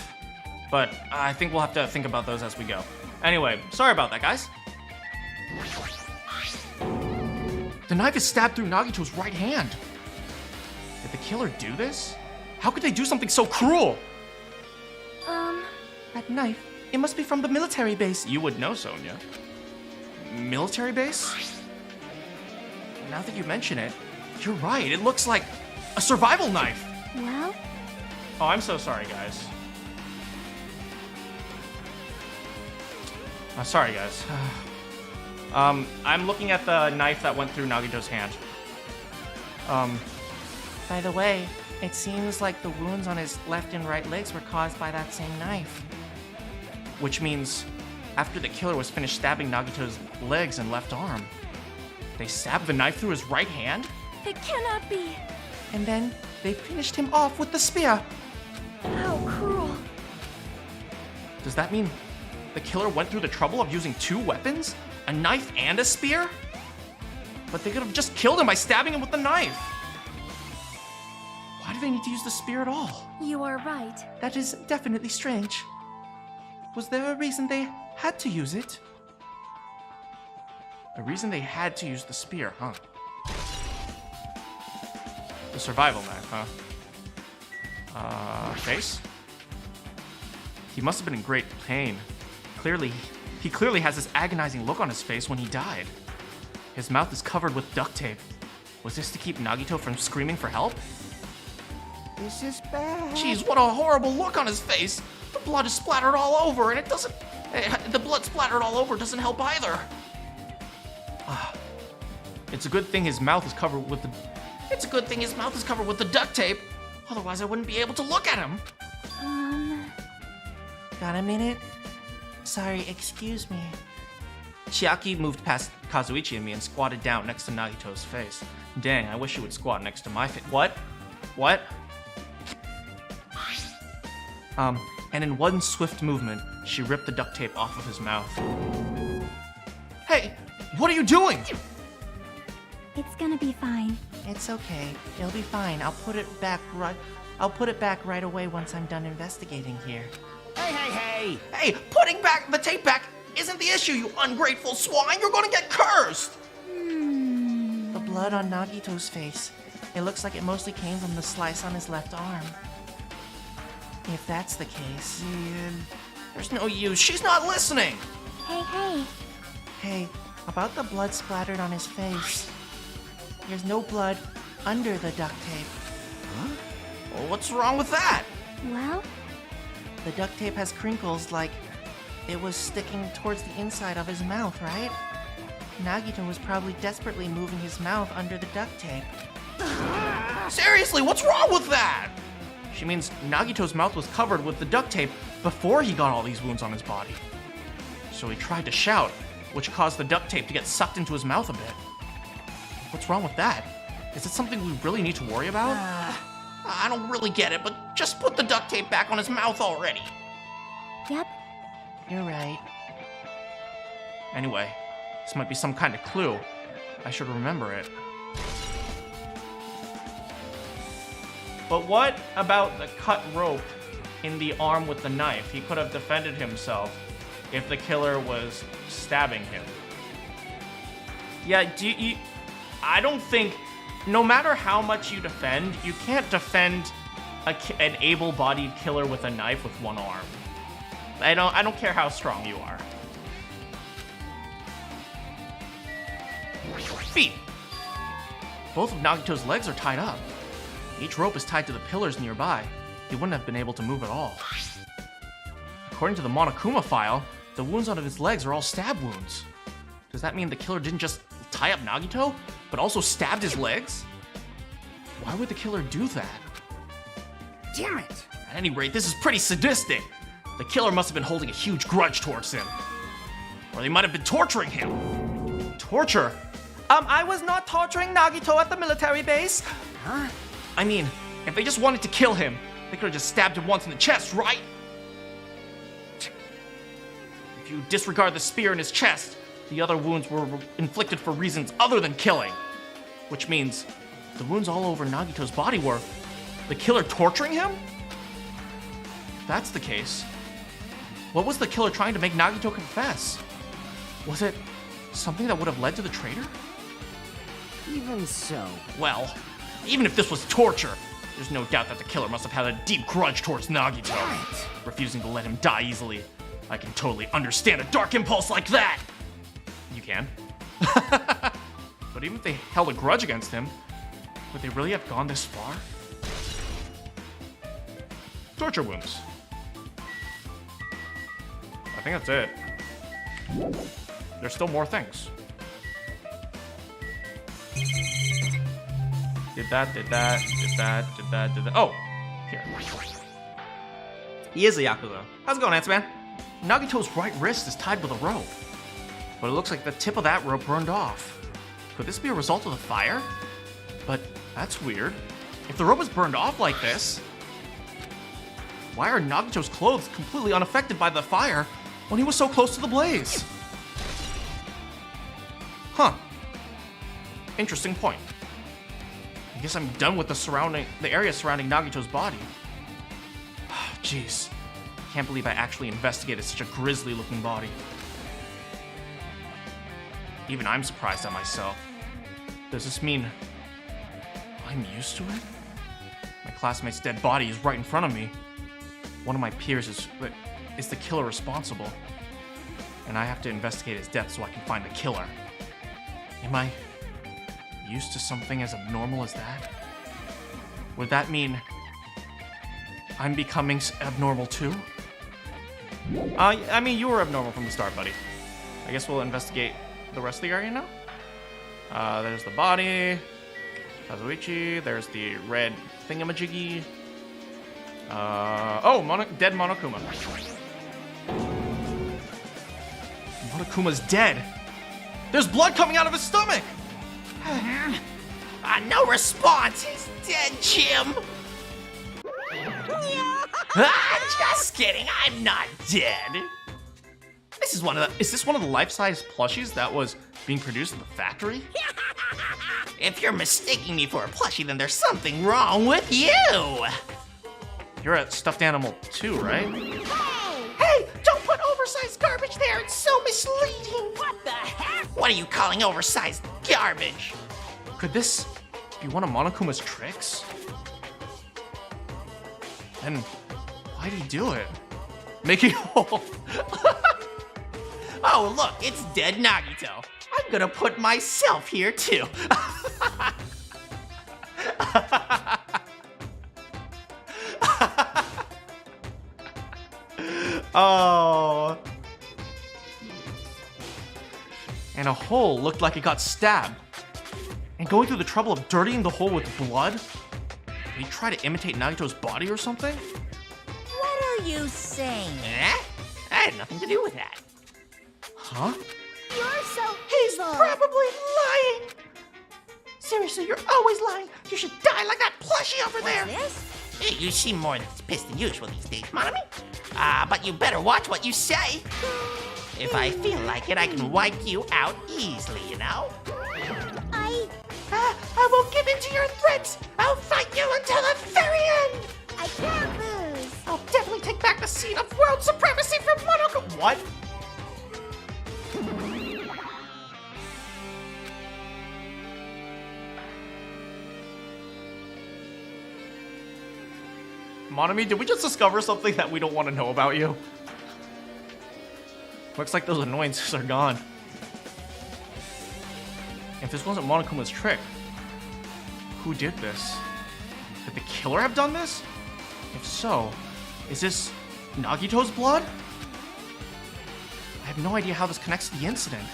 but I think we'll have to think about those as we go. Anyway, sorry about that, guys. The knife is stabbed through Nagito's right hand. Did the killer do this? How could they do something so cruel? That knife, it must be from the military base. You would know, Sonia. Military base? Now that you mention it, you're right. It looks like a survival knife. Well? Oh, I'm so sorry, guys. Sorry, guys. I'm looking at the knife that went through Nagito's hand. By the way, it seems like the wounds on his left and right legs were caused by that same knife. Which means, after the killer was finished stabbing Nagito's legs and left arm, they stabbed the knife through his right hand? It cannot be. And then they finished him off with the spear. How cruel. Does that mean the killer went through the trouble of using two weapons? A knife and a spear? But they could have just killed him by stabbing him with the knife. Why do they need to use the spear at all? You are right. That is definitely strange. Was there a reason they had to use it? A reason they had to use the spear, huh? The survival knife, huh? Face? He must have been in great pain. He clearly has this agonizing look on his face when he died. His mouth is covered with duct tape. Was this to keep Nagito from screaming for help? This is bad. Jeez, what a horrible look on his face! The blood is splattered all over, and it doesn't... The blood splattered all over doesn't help either. It's a good thing his mouth is covered with the... It's a good thing his mouth is covered with the duct tape. Otherwise, I wouldn't be able to look at him. Got a minute? Sorry, excuse me. Chiaki moved past Kazuichi and me and squatted down next to Nagito's face. Dang, I wish you would squat next to my face. What? What? And in one swift movement, she ripped the duct tape off of his mouth. Hey, what are you doing? It's gonna be fine. It's okay. It'll be fine. I'll put it back right away once I'm done investigating here. Hey! Hey, putting back the tape back! isn't the issue, you ungrateful swine. You're gonna get cursed. The blood on Nagito's face. It looks like it mostly came from the slice on his left arm. If that's the case, there's no use. She's not listening. Hey. Hey, about the blood splattered on his face. There's no blood under the duct tape. Huh? Well, what's wrong with that? Well, The duct tape has crinkles like it was sticking towards the inside of his mouth, right? Nagito was probably desperately moving his mouth under the duct tape. Seriously, what's wrong with that? She means Nagito's mouth was covered with the duct tape before he got all these wounds on his body. So he tried to shout, which caused the duct tape to get sucked into his mouth a bit. What's wrong with that? Is it something we really need to worry about? I don't really get it, but just put the duct tape back on his mouth already. yep. You're right. Anyway, this might be some kind of clue. I should remember it. But what about the cut rope in the arm with the knife? He could have defended himself if the killer was stabbing him. Yeah, I don't think, no matter how much you defend, you can't defend an able-bodied killer with a knife with one arm. I don't care how strong you are. Feet. Both of Nagito's legs are tied up. Each rope is tied to the pillars nearby. He wouldn't have been able to move at all. According to the Monokuma file, the wounds on his legs are all stab wounds. Does that mean the killer didn't just tie up Nagito, but also stabbed his legs? Why would the killer do that? Damn it! At any rate, this is pretty sadistic. The killer must have been holding a huge grudge towards him. Or they might have been torturing him. Torture? I was not torturing Nagito at the military base. Huh? I mean, if they just wanted to kill him, they could have just stabbed him once in the chest, right? If you disregard the spear in his chest, the other wounds were inflicted for reasons other than killing. Which means the wounds all over Nagito's body were the killer torturing him? If that's the case, what was the killer trying to make Nagito confess? Was it something that would have led to the traitor? Even so. Well, even if this was torture, there's no doubt that the killer must have had a deep grudge towards Nagito, refusing to let him die easily. I can totally understand a dark impulse like that! You can. But even if they held a grudge against him, would they really have gone this far? Torture wounds. I think that's it. There's still more things. Did that. Oh, here. He is a Yakuza. How's it going, Ants Man? Nagito's right wrist is tied with a rope, but it looks like the tip of that rope burned off. Could this be a result of the fire? But that's weird. If the rope is burned off like this, why are Nagito's clothes completely unaffected by the fire when he was so close to the blaze? Huh. Interesting point. I guess I'm done with the area surrounding Nagito's body. Jeez. Can't believe I actually investigated such a grisly-looking body. Even I'm surprised at myself. Does this mean I'm used to it? My classmate's dead body is right in front of me. One of my peers is the killer responsible. And I have to investigate his death so I can find the killer. Am I used to something as abnormal as that? Would that mean I'm becoming abnormal too? I mean, you were abnormal from the start, buddy. I guess we'll investigate the rest of the area now. There's the body, Kazuichi, there's the red thingamajiggy. Dead Monokuma. Monokuma's dead. There's blood coming out of his stomach. No response. He's dead, Jim. Just kidding. I'm not dead. Is this one of the life-size plushies that was being produced at the factory? If you're mistaking me for a plushie, then there's something wrong with you. You're a stuffed animal too, right? Hey, don't put oversized garbage there. It's so misleading. What the heck? What are you calling oversized garbage? Could this be one of Monokuma's tricks? Then why'd he do it? Making whole. Oh, look, it's dead Nagito. I'm gonna put myself here too. Oh. And a hole looked like it got stabbed. And going through the trouble of dirtying the hole with blood? Did he try to imitate Nagito's body or something? What are you saying? Eh? I had nothing to do with that. Huh? You're so He's evil. probably lying. Seriously, you're always lying. You should die like that plushie over there. What's this? Hey, you seem more pissed than usual these days, Monami. But you better watch what you say. If I feel like it, I can wipe you out easily, you know? I won't give in to your threats. I'll fight you until the very end. I can't lose. I'll definitely take back the seat of world supremacy from Monokuma. What? Monami, did we just discover something that we don't want to know about you? Looks like those annoyances are gone. If this wasn't Monokuma's trick, who did this? Did the killer have done this? If so, is this Nagito's blood? I have no idea how this connects to the incident.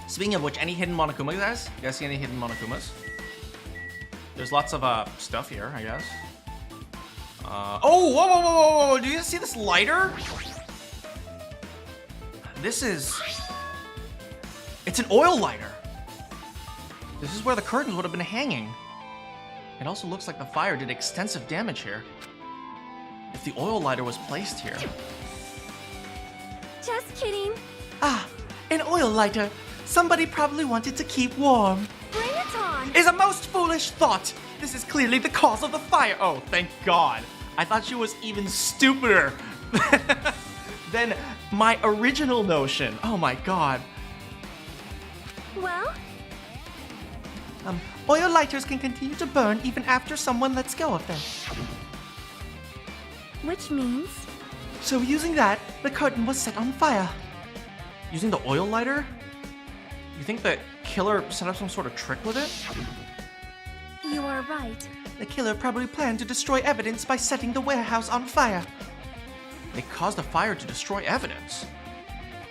Speaking of which, any hidden Monokuma, guys? You guys see any hidden Monokumas? There's lots of stuff here, I guess. Oh, whoa, whoa, whoa, whoa, whoa! Do you see this lighter? This is... It's an oil lighter. This is where the curtains would have been hanging. It also looks like the fire did extensive damage here. If the oil lighter was placed here. Just kidding. Ah, an oil lighter. Somebody probably wanted to keep warm. Bring it on. Is a most foolish thought. This is clearly the cause of the fire. Oh, thank God. I thought she was even stupider than my original notion. Oh my God. Well, Oil lighters can continue to burn even after someone lets go of them. which means So using that, the curtain was set on fire. Using the oil lighter? You think the killer set up some sort of trick with it? you are right. The killer probably planned to destroy evidence by setting the warehouse on fire. They caused a fire to destroy evidence.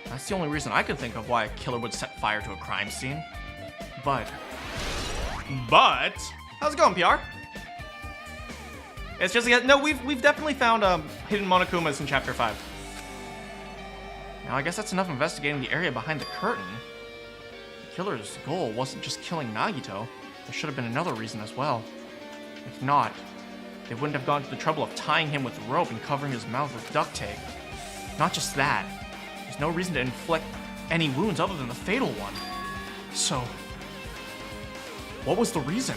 That's the only reason I can think of why a killer would set fire to a crime scene. But... How's it going, PR? It's just, no, we've definitely found hidden Monokumas in Chapter 5. Now, I guess that's enough investigating the area behind the curtain. The killer's goal wasn't just killing Nagito. There should have been another reason as well. If not, they wouldn't have gone to the trouble of tying him with rope and covering his mouth with duct tape. Not just that, there's no reason to inflict any wounds other than the fatal one. So, what was the reason?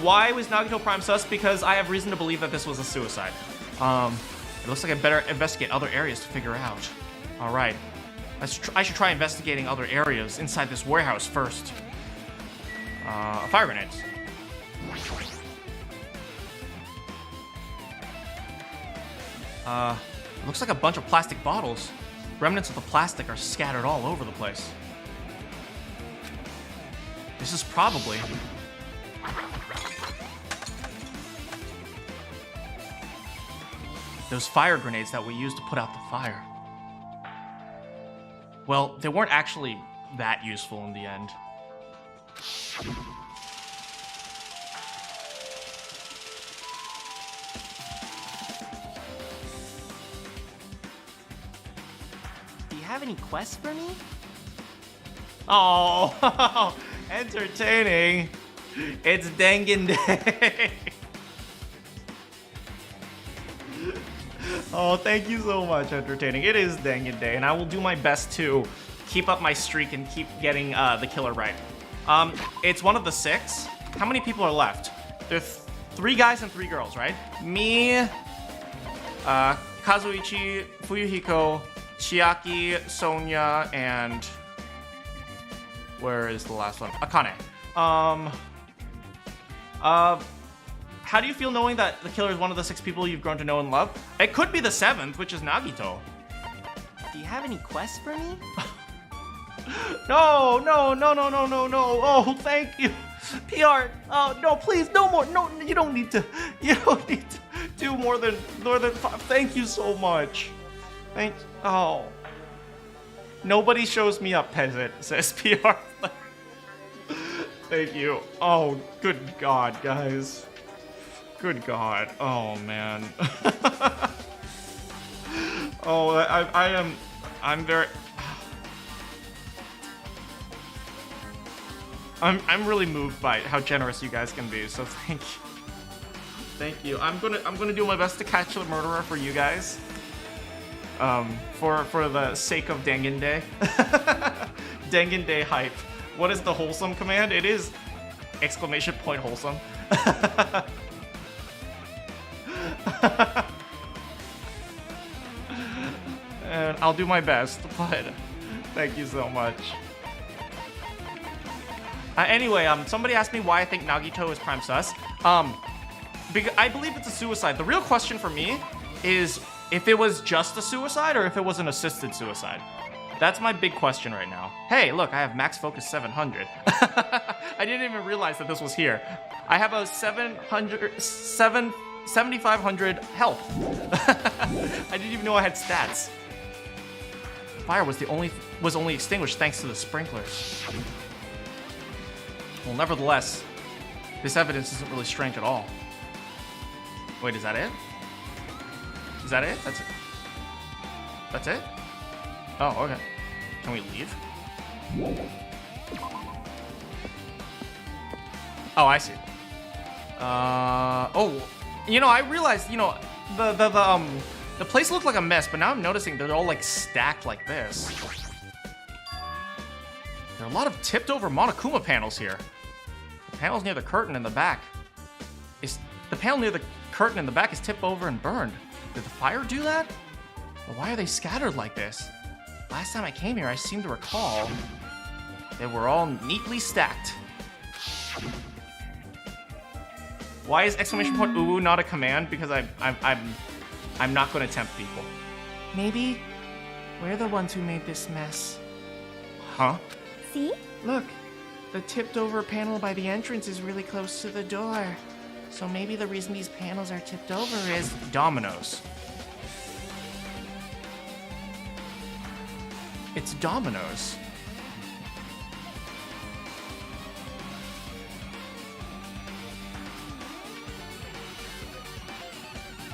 Why was Nagito prime sus? Because I have reason to believe that this was a suicide. It looks like I better investigate other areas to figure out. All right, I should try investigating other areas inside this warehouse first. Fire grenades. It looks like a bunch of plastic bottles. Remnants of the plastic are scattered all over the place. This is probably... those fire grenades that we used to put out the fire. Well, they weren't actually that useful in the end. Do you have any quests for me? Oh, entertaining. It's Dangan Day. Oh, thank you so much, entertaining. It is Dangan Day, and I will do my best to keep up my streak and keep getting the killer right. It's one of the 6. How many people are left? There's 3 guys and 3 girls, right? Me, Kazuichi, Fuyuhiko, Chiaki, Sonia, and where is the last one? Akane. How do you feel knowing that the killer is one of the 6 people you've grown to know and love? It could be the 7th, which is Nagito. Do you have any quests for me? No. Oh, thank you. PR. Oh, no, please, no more. No, you don't need to do more than 5. Thank you so much. Oh. Nobody shows me up, peasant, says PR. Thank you. Oh, good God, guys. Good God. Oh, man. Oh, I'm very... I'm really moved by how generous you guys can be, so thank you. Thank you. I'm gonna do my best to catch the murderer for you guys. For the sake of Dangan Day. Dangan Day hype. What is the wholesome command? It is exclamation point wholesome. And I'll do my best, but thank you so much. Anyway, somebody asked me why I think Nagito is prime sus. Because I believe it's a suicide. The real question for me is if it was just a suicide or if it was an assisted suicide. That's my big question right now. Hey, look, I have max focus 700. I didn't even realize that this was here. I have a 7,500 health. I didn't even know I had stats. Fire was only extinguished thanks to the sprinklers. Well, nevertheless, this evidence isn't really strange at all. Wait, is that it? Is that it? That's it. That's it? Oh, okay. Can we leave? Oh, I see. Oh, you know, I realized, you know, the place looked like a mess, but now I'm noticing they're all like stacked like this. There are a lot of tipped over Monokuma panels here. The panels near the curtain in the back the panel near the curtain in the back is tipped over and burned. Did the fire do that? Well, why are they scattered like this? Last time I came here, I seem to recall they were all neatly stacked. Why is exclamation point ooh not a command? Because I'm not going to tempt people. Maybe we're the ones who made this mess. Huh? See? Look, the tipped over panel by the entrance is really close to the door. So maybe the reason these panels are tipped over is... Dominoes. It's dominoes.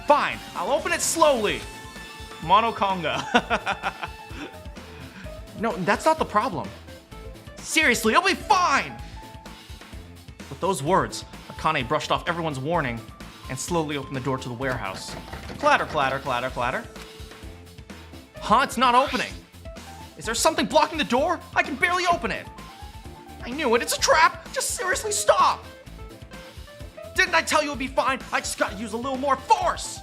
Fine, I'll open it slowly. Monokonga. No, that's not the problem. Seriously, it'll be fine! With those words, Akane brushed off everyone's warning and slowly opened the door to the warehouse. Clatter, clatter, clatter, clatter. Huh? It's not opening. Is there something blocking the door? I can barely open it. I knew it. It's a trap. Just seriously stop. Didn't I tell you it'd be fine? I just gotta use a little more force.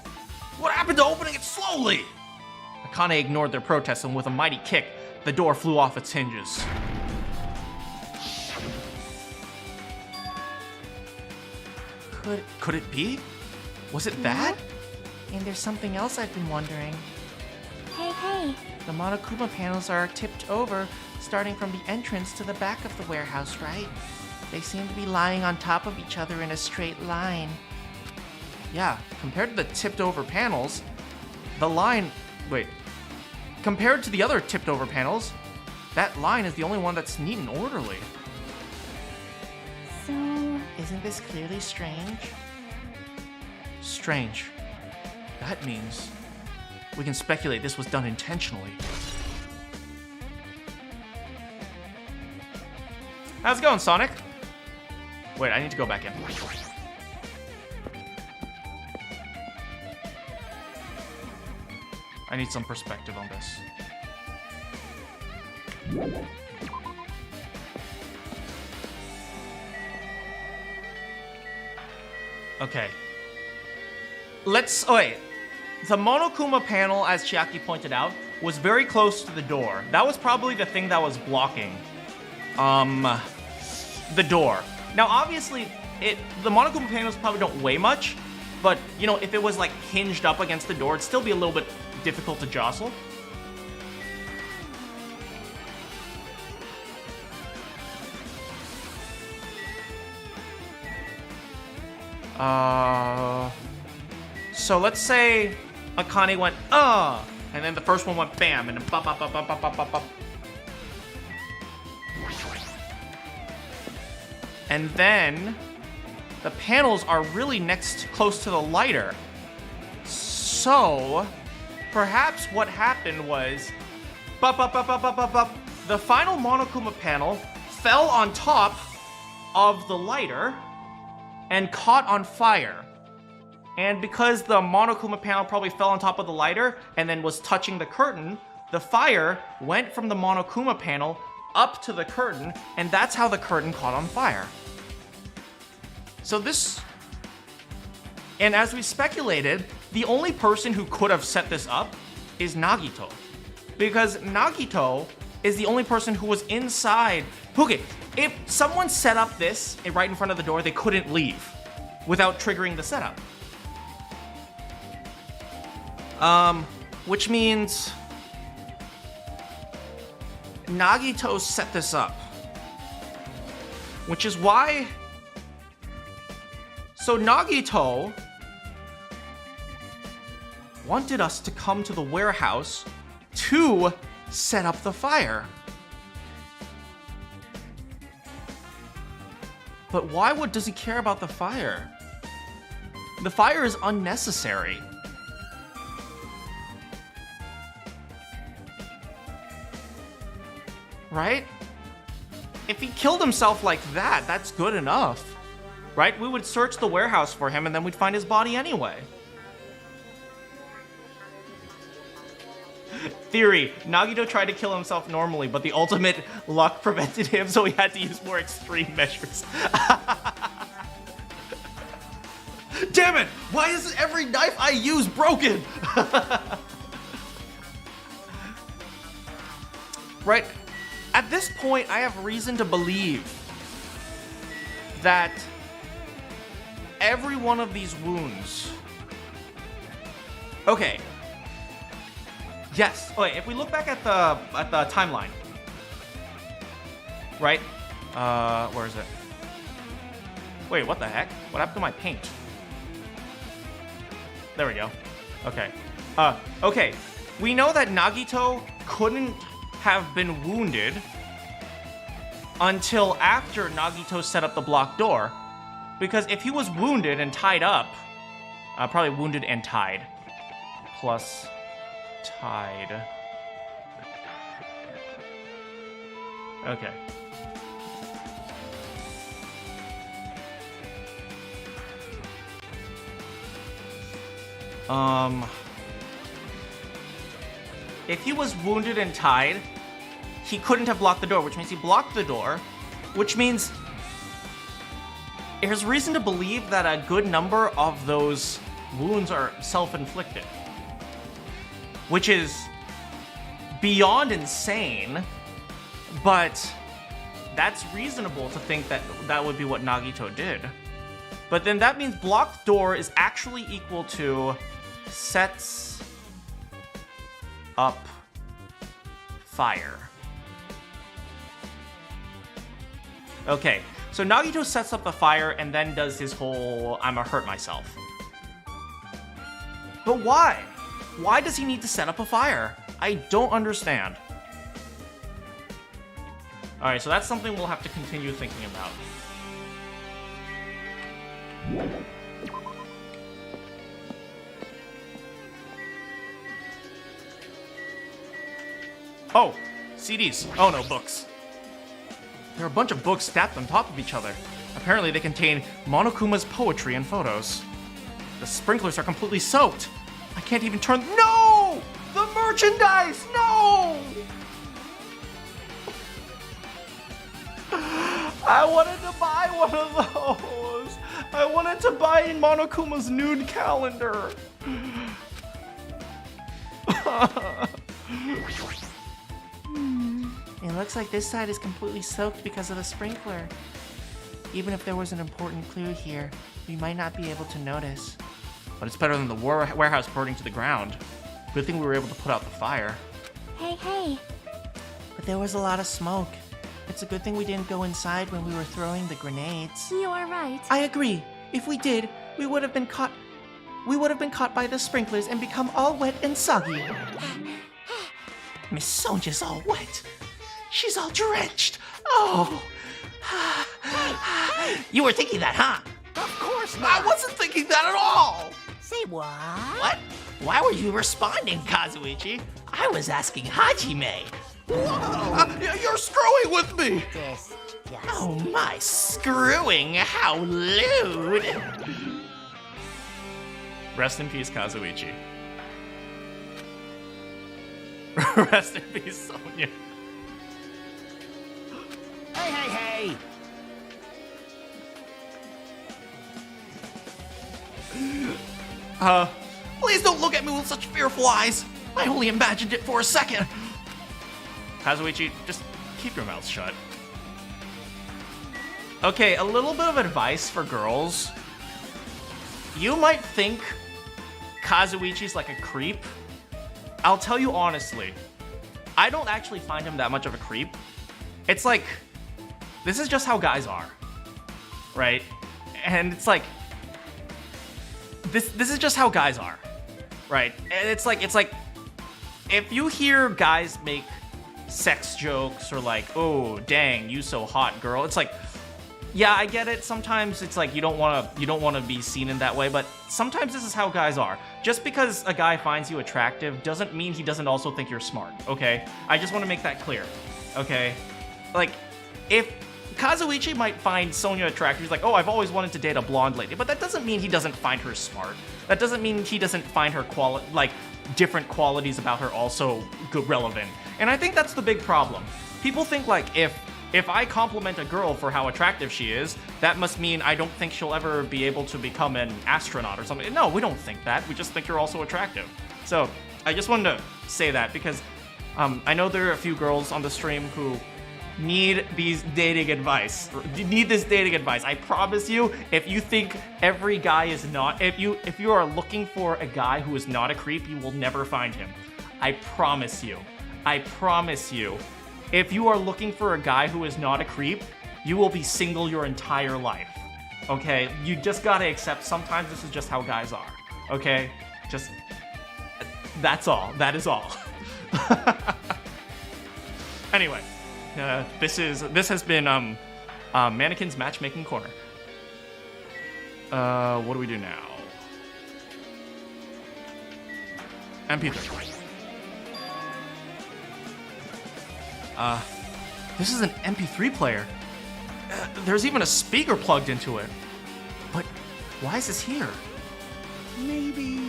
What happened to opening it slowly? Akane ignored their protests and with a mighty kick, the door flew off its hinges. Could it be? Was it that? And there's something else I've been wondering. Hey. The Monokuma panels are tipped over, starting from the entrance to the back of the warehouse, right? They seem to be lying on top of each other in a straight line. Yeah, compared to the tipped over panels, the line... Wait. Compared to the other tipped over panels, that line is the only one that's neat and orderly. So... Isn't this clearly strange? Strange. That means we can speculate this was done intentionally. How's it going, Sonic? Wait, I need to go back in. I need some perspective on this. Okay. Let's... Oh, wait. The Monokuma panel, as Chiaki pointed out, was very close to the door. That was probably the thing that was blocking the door. Now, obviously, the Monokuma panels probably don't weigh much, but, you know, if it was, like, hinged up against the door, it'd still be a little bit difficult to jostle. So let's say Akane went, and then the first one went bam, and then bop, bop, bop, bop, bop, bop, bop, bop. And then the panels are really close to the lighter. So perhaps what happened was, bop, bop, bop, bop, bop, bop, bop. The final Monokuma panel fell on top of the lighter and caught on fire. And because the Monokuma panel probably fell on top of the lighter and then was touching the curtain, the fire went from the Monokuma panel up to the curtain, and that's how the curtain caught on fire. So this... And as we speculated, the only person who could have set this up is Nagito. Because Nagito is the only person who was inside... Okay, if someone set up this right in front of the door, they couldn't leave without triggering the setup. Which means Nagito set this up. Which is why... So Nagito wanted us to come to the warehouse to set up the fire. But why does he care about the fire? The fire is unnecessary. Right? If he killed himself like that, that's good enough. Right? We would search the warehouse for him and then we'd find his body anyway. Theory, Nagito tried to kill himself normally, but the ultimate luck prevented him, so he had to use more extreme measures. Damn it! Why is every knife I use broken? Right? At this point, I have reason to believe that every one of these wounds... Okay. Yes. Okay, if we look back at the timeline, right? Where is it? Wait, what the heck? What happened to my paint? There we go. Okay. Okay. We know that Nagito couldn't have been wounded until after Nagito set up the blocked door, because if he was wounded and tied up, probably wounded and tied, plus tied. Okay. If he was wounded and tied, he couldn't have blocked the door, which means he blocked the door, which means there's reason to believe that a good number of those wounds are self-inflicted, which is beyond insane, but that's reasonable to think that that would be what Nagito did. But then that means blocked door is actually equal to sets up fire. Okay, so Nagito sets up the fire and then does his whole I'ma hurt myself. But why? Why does he need to set up a fire? I don't understand. Alright, so that's something we'll have to continue thinking about. Oh, CDs. Oh no, books. There are a bunch of books stacked on top of each other. Apparently they contain Monokuma's poetry and photos. The sprinklers are completely soaked. I can't even turn... No! The merchandise! No! I wanted to buy one of those. I wanted to buy Monokuma's nude calendar. It looks like this side is completely soaked because of the sprinkler. Even if there was an important clue here, we might not be able to notice. But it's better than the warehouse burning to the ground. Good thing we were able to put out the fire. Hey. But there was a lot of smoke. It's a good thing we didn't go inside when we were throwing the grenades. You are right. I agree. If we did, we would have been caught. We would have been caught by the sprinklers and become all wet and soggy. Miss Sonia's all wet. She's all drenched. Oh. You were thinking that, huh? Of course not. I wasn't thinking that at all. Say what? What? Why were you responding, Kazuichi? I was asking Hajime. You're screwing with me! Oh my, screwing, how lewd! Rest in peace, Kazuichi. Rest in peace, Sonia. Hey. Please don't look at me with such fearful eyes. I only imagined it for a second. Kazuichi, just keep your mouth shut. Okay, a little bit of advice for girls. You might think Kazuichi's like a creep. I'll tell you honestly, I don't actually find him that much of a creep. It's like, this is just how guys are, right? And it's like, this is just how guys are, right? And it's like, if you hear guys make sex jokes or like, oh dang, you so hot, girl, it's like, yeah, I get it. Sometimes it's like you don't want to be seen in that way, but sometimes this is how guys are. Just because a guy finds you attractive doesn't mean he doesn't also think you're smart, okay? I just want to make that clear, okay? Like, if Kazuichi might find Sonia attractive, he's like, oh, I've always wanted to date a blonde lady, but that doesn't mean he doesn't find her smart. That doesn't mean he doesn't find her different qualities about her also good, relevant. And I think that's the big problem. People think like, if I compliment a girl for how attractive she is, that must mean I don't think she'll ever be able to become an astronaut or something. No, we don't think that. We just think you're also attractive. So I just wanted to say that because I know there are a few girls on the stream who need this dating advice. I promise you, if you think every guy is not, if you are looking for a guy who is not a creep, you will never find him. I promise you. If you are looking for a guy who is not a creep, you will be single your entire life. Okay? You just gotta accept sometimes this is just how guys are. Okay? Just, that's all. That is all. Anyway, this has been Manakyn's Matchmaking Corner. What do we do now? MP3. This is an MP3 player. There's even a speaker plugged into it. But why is this here? Maybe.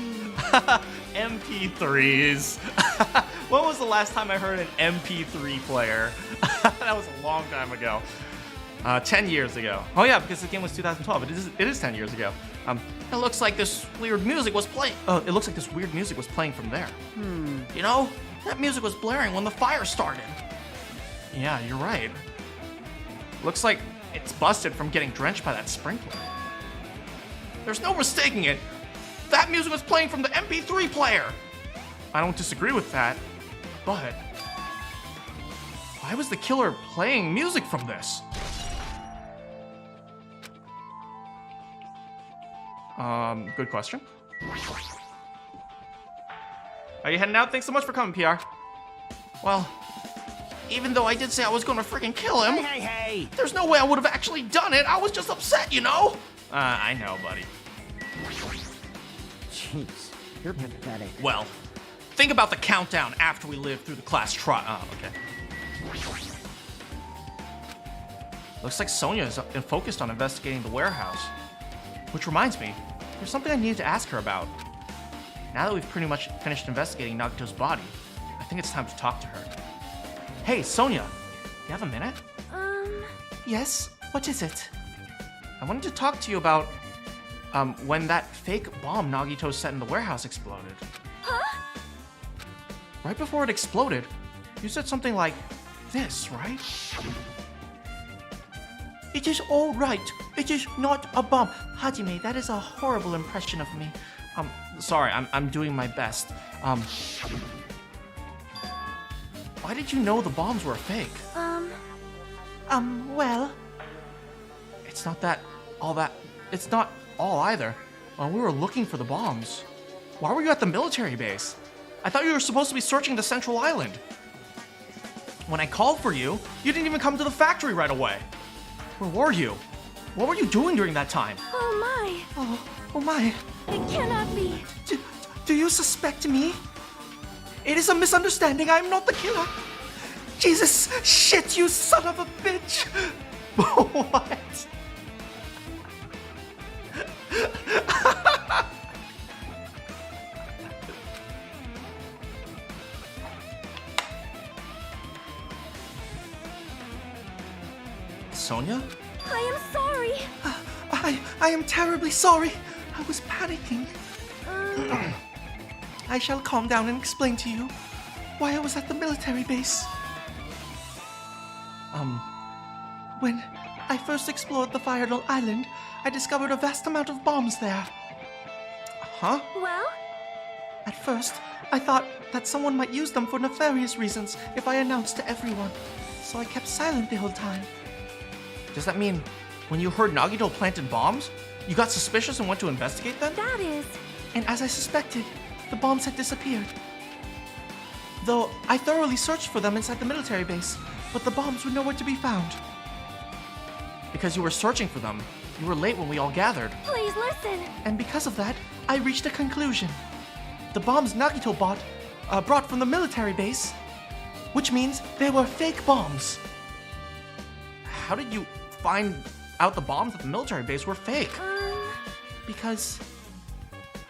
MP3s. When was the last time I heard an MP3 player? That was a long time ago. 10 years ago. Oh yeah, because the game was 2012. It is 10 years ago. It looks like this weird music was playing. It looks like this weird music was playing from there. You know, that music was blaring when the fire started. Yeah, you're right. Looks like it's busted from getting drenched by that sprinkler. There's no mistaking it. That music was playing from the MP3 player. I don't disagree with that, but why was the killer playing music from this? Good question. Are you heading out? Thanks so much for coming, PR. Well, even though I did say I was gonna freaking kill him, Hey. there's no way I would have actually done it. I was just upset, you know? I know, buddy. Jeez, you're pathetic. Well, think about the countdown after we live through the class trial. Oh, okay. Looks like Sonia is focused on investigating the warehouse. Which reminds me, there's something I needed to ask her about. Now that we've pretty much finished investigating Nagito's body, I think it's time to talk to her. Hey, Sonia, you have a minute? Um, Yes? What is it? I wanted to talk to you about, when that fake bomb Nagito set in the warehouse exploded. Huh? Right before it exploded, you said something like this, right? It is all right. It is not a bomb. Hajime, that is a horrible impression of me. Sorry, I'm doing my best. Why did you know the bombs were fake? Well... It's not it's not all either. We were looking for the bombs. Why were you at the military base? I thought you were supposed to be searching the central island. When I called for you, you didn't even come to the factory right away. Where were you? What were you doing during that time? Oh my. Oh my. It cannot be. Do you suspect me? It is a misunderstanding. I'm not the killer. Jesus, shit, you son of a bitch. What? Sonia? I am sorry. I am terribly sorry. I was panicking. I shall calm down and explain to you why I was at the military base. When I first explored the Firedal Island, I discovered a vast amount of bombs there. Huh? Well? At first, I thought that someone might use them for nefarious reasons if I announced to everyone, so I kept silent the whole time. Does that mean when you heard Nagito planted bombs, you got suspicious and went to investigate them? That is... And as I suspected, the bombs had disappeared. Though I thoroughly searched for them inside the military base, but the bombs were nowhere to be found. Because you were searching for them, you were late when we all gathered. Please listen. And because of that, I reached a conclusion. The bombs Nagito brought from the military base, which means they were fake bombs. How did you find out the bombs at the military base were fake? Because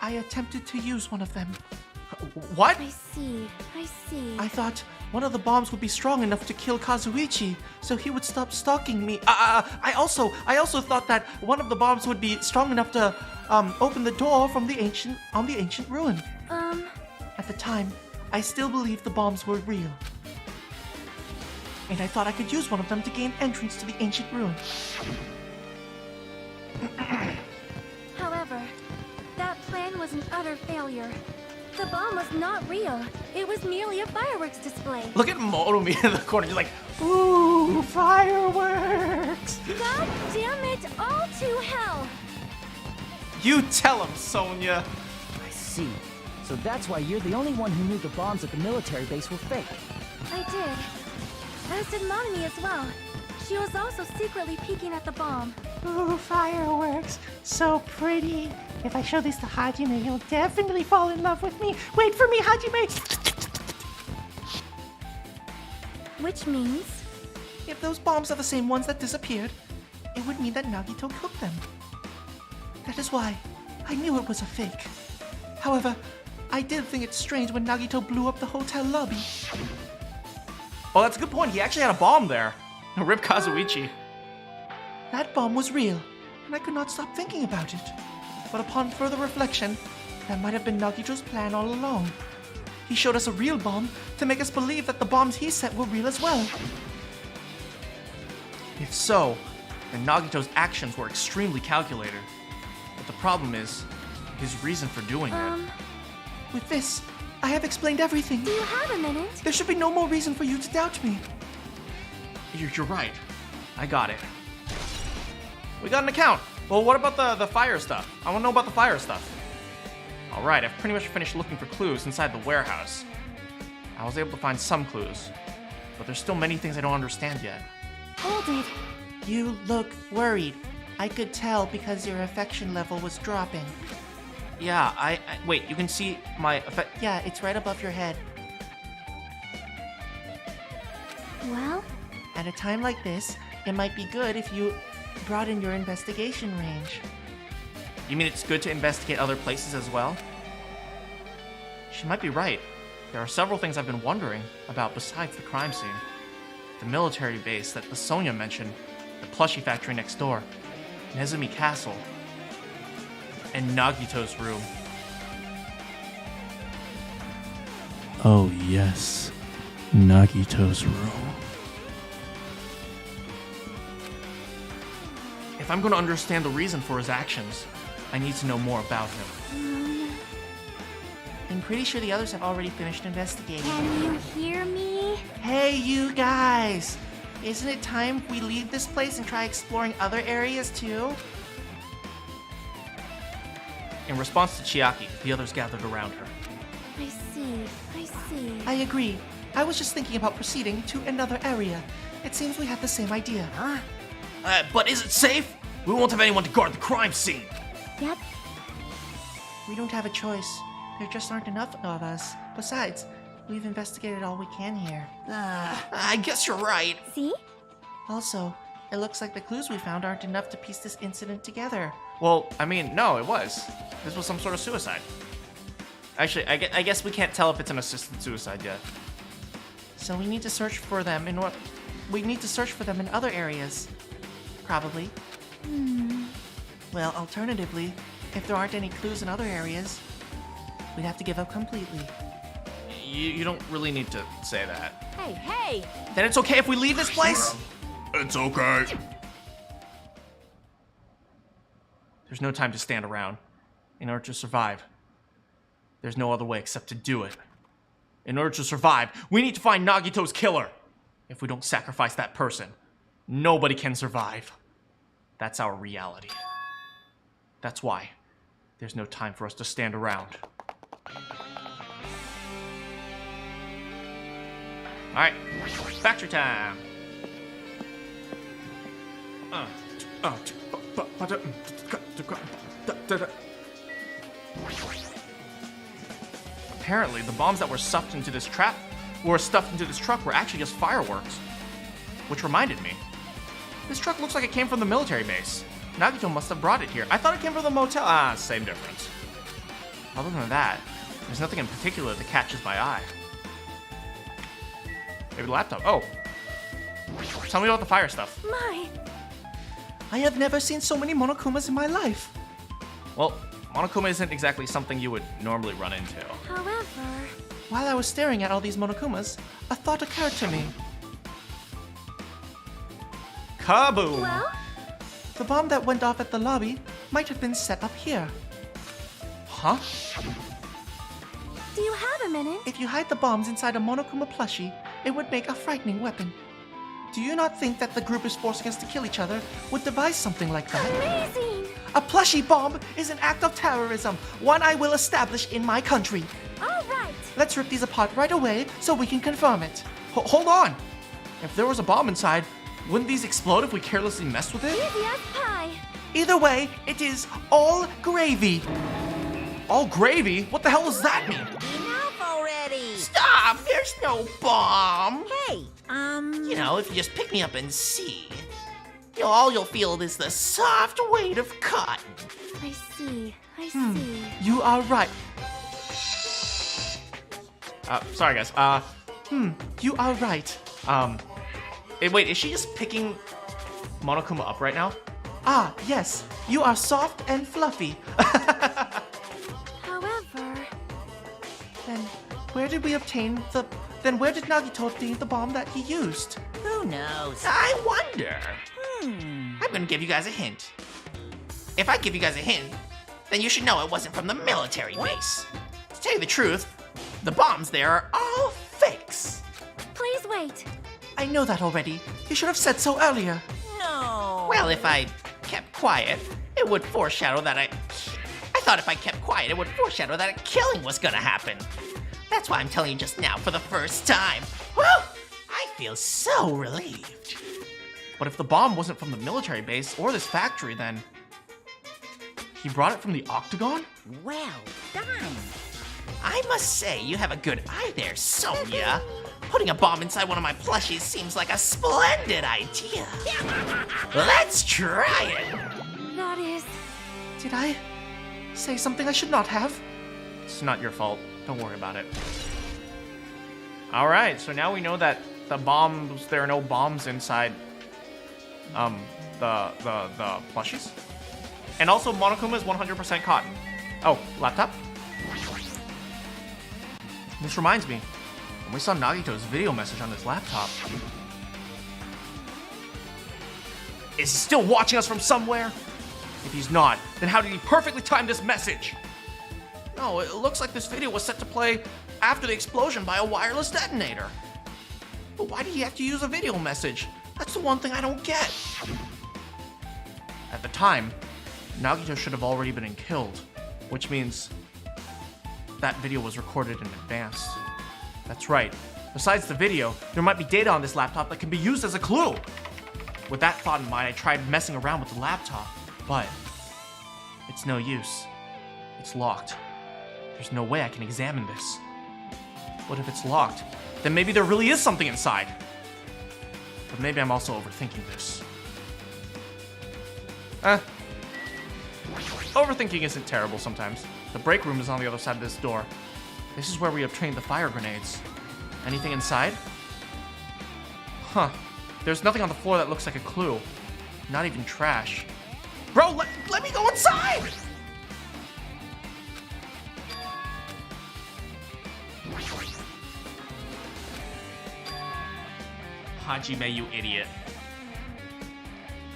I attempted to use one of them. What? I see. I thought one of the bombs would be strong enough to kill Kazuichi, so he would stop stalking me. I also thought that one of the bombs would be strong enough to open the door from the ancient ruin. At the time, I still believed the bombs were real. And I thought I could use one of them to gain entrance to the ancient ruin. However, that plan was an utter failure. The bomb was not real. It was merely a fireworks display. Look at Motomi in the corner, just like, ooh, fireworks! God damn it, all to hell! You tell him, Sonia. I see. So that's why you're the only one who knew the bombs at the military base were fake. I did. As did Monami as well. She was also secretly peeking at the bomb. Ooh, fireworks. So pretty. If I show this to Hajime, he'll definitely fall in love with me. Wait for me, Hajime! Which means... If those bombs are the same ones that disappeared, it would mean that Nagito cooked them. That is why I knew it was a fake. However, I did think it's strange when Nagito blew up the hotel lobby. Oh, that's a good point. He actually had a bomb there. Rip Kazuichi. That bomb was real, and I could not stop thinking about it. But upon further reflection, that might have been Nagito's plan all along. He showed us a real bomb to make us believe that the bombs he set were real as well. If so, then Nagito's actions were extremely calculated. But the problem is, his reason for doing it. With this, I have explained everything. Do you have a minute? There should be no more reason for you to doubt me. You're right. I got it. We got an account. Well, what about the fire stuff? I want to know about the fire stuff. Alright, I've pretty much finished looking for clues inside the warehouse. I was able to find some clues, but there's still many things I don't understand yet. Hold it. You look worried. I could tell because your affection level was dropping. Yeah, I wait, you can see my Yeah, it's right above your head. Well? At a time like this, it might be good if you broaden your investigation range. You mean it's good to investigate other places as well? She might be right. There are several things I've been wondering about besides the crime scene. The military base that the Sonia mentioned the plushie factory next door, Nezumi Castle, and Nagito's room. Oh, yes. Nagito's room. If I'm going to understand the reason for his actions, I need to know more about him. I'm pretty sure the others have already finished investigating. Can you hear me? Hey, you guys! Isn't it time we leave this place and try exploring other areas too? In response to Chiaki, the others gathered around her. I see. I agree. I was just thinking about proceeding to another area. It seems we have the same idea. Huh? But is it safe? We won't have anyone to guard the crime scene. Yep. We don't have a choice. There just aren't enough of us. Besides, we've investigated all we can here. I guess you're right. See? Also, it looks like the clues we found aren't enough to piece this incident together. Well, I mean, no, it was. This was some sort of suicide. Actually, I guess we can't tell if it's an assisted suicide yet. So we need to search for them in other areas. Probably. Well, alternatively, if there aren't any clues in other areas, we'd have to give up completely. You don't really need to say that. Hey! Then it's okay if we leave this place? It's okay. There's no time to stand around. In order to survive, there's no other way except to do it. In order to survive, we need to find Nagito's killer. If we don't sacrifice that person, nobody can survive. That's our reality. That's why there's no time for us to stand around. Alright, factory time. Apparently, the bombs that were stuffed into this truck were actually just fireworks. Which reminded me, this truck looks like it came from the military base. Nagito must have brought it here. I thought it came from the motel. Same difference. Other than that, there's nothing in particular that catches my eye. Maybe the laptop. Oh. Tell me about the fire stuff. My! I have never seen so many Monokumas in my life. Well, Monokuma isn't exactly something you would normally run into. However... While I was staring at all these Monokumas, a thought occurred to me. Kaboom! Well? The bomb that went off at the lobby might have been set up here. Huh? Do you have a minute? If you hide the bombs inside a Monokuma plushie, it would make a frightening weapon. Do you not think that the group is forcing us to kill each other would devise something like that? Amazing! A plushie bomb is an act of terrorism, one I will establish in my country. All right! Let's rip these apart right away so we can confirm it. Hold on! If there was a bomb inside, wouldn't these explode if we carelessly messed with it? Easy as pie! Either way, it is all gravy. All gravy? What the hell does that mean? Enough already! Stop! There's no bomb! Hey, You know, if you just pick me up and see, all you'll feel is the soft weight of cotton. I see. You are right. Sorry guys. You are right. Wait, is she just picking Monokuma up right now? Ah, yes. You are soft and fluffy. However... Then where did Nagito obtain the bomb that he used? who knows? I wonder. I'm gonna give you guys a hint. If I give you guys a hint, then you should know it wasn't from the military base. To tell you the truth, the bombs there are all fakes. Please wait. I know that already. You should have said so earlier. No. Well, if I kept quiet, it would foreshadow that I thought if I kept quiet, it would foreshadow that a killing was gonna happen. That's why I'm telling you just now for the first time. Woo! I feel so relieved. But if the bomb wasn't from the military base or this factory, then he brought it from the Octagon? Well done. I must say, you have a good eye there, Sonia. Putting a bomb inside one of my plushies seems like a splendid idea. Let's try it. That is... Did I say something I should not have? It's not your fault. Don't worry about it. Alright, so now we know that there are no bombs inside the plushies. And also, Monokuma is 100% cotton. Oh, laptop? This reminds me, when we saw Nagito's video message on his laptop. Is he still watching us from somewhere? If he's not, then how did he perfectly time this message? No, it looks like this video was set to play after the explosion by a wireless detonator. But why did he have to use a video message? That's the one thing I don't get. At the time, Nagito should have already been killed, which means that video was recorded in advance. That's right. Besides the video, there might be data on this laptop that can be used as a clue. With that thought in mind, I tried messing around with the laptop, but it's no use. It's locked. There's no way I can examine this. What if it's locked? Then maybe there really is something inside. But maybe I'm also overthinking this. Overthinking isn't terrible sometimes. The break room is on the other side of this door. This is where we obtained the fire grenades. Anything inside? Huh. There's nothing on the floor that looks like a clue. Not even trash. Bro, let me go inside! Hajime, you idiot.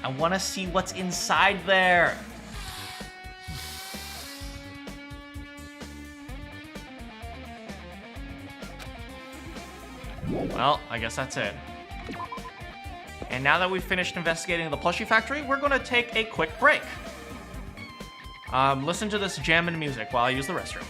I want to see what's inside there. Well, I guess that's it. And now that we've finished investigating the plushie factory, we're gonna take a quick break. Listen to this jamming music while I use the restroom.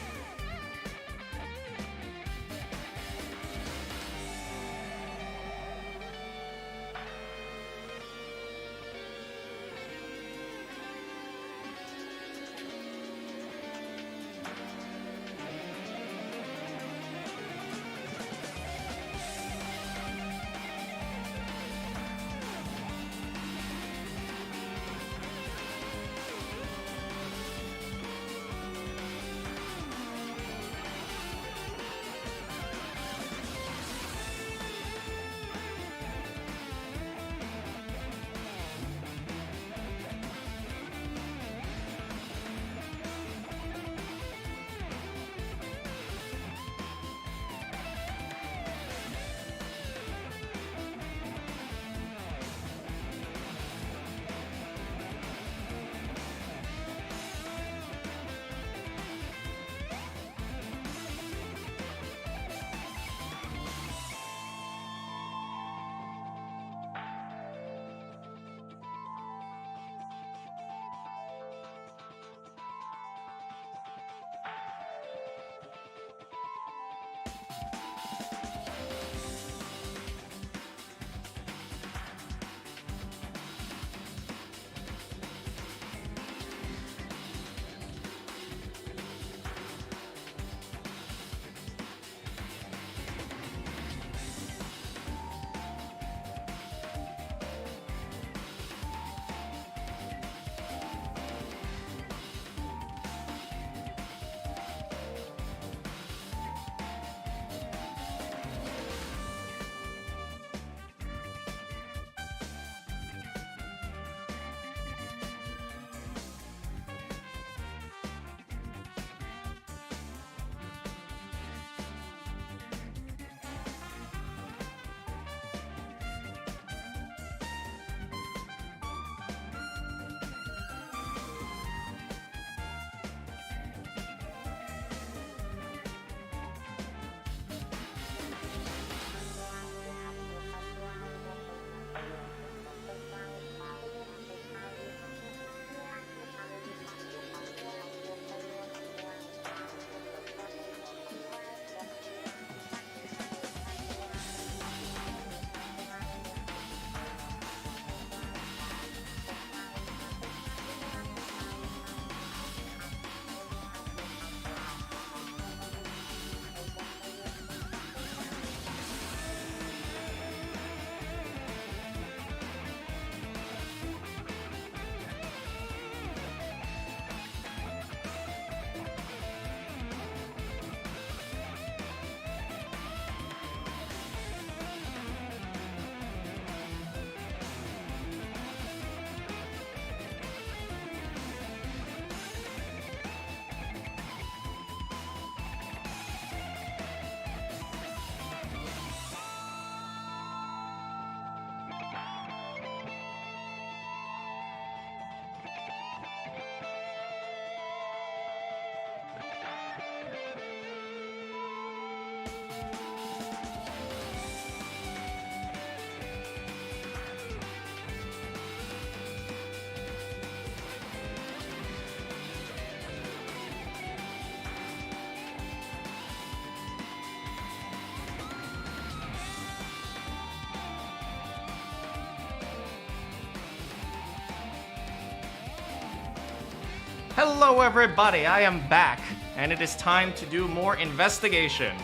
Hello everybody, I am back, and it is time to do more investigation.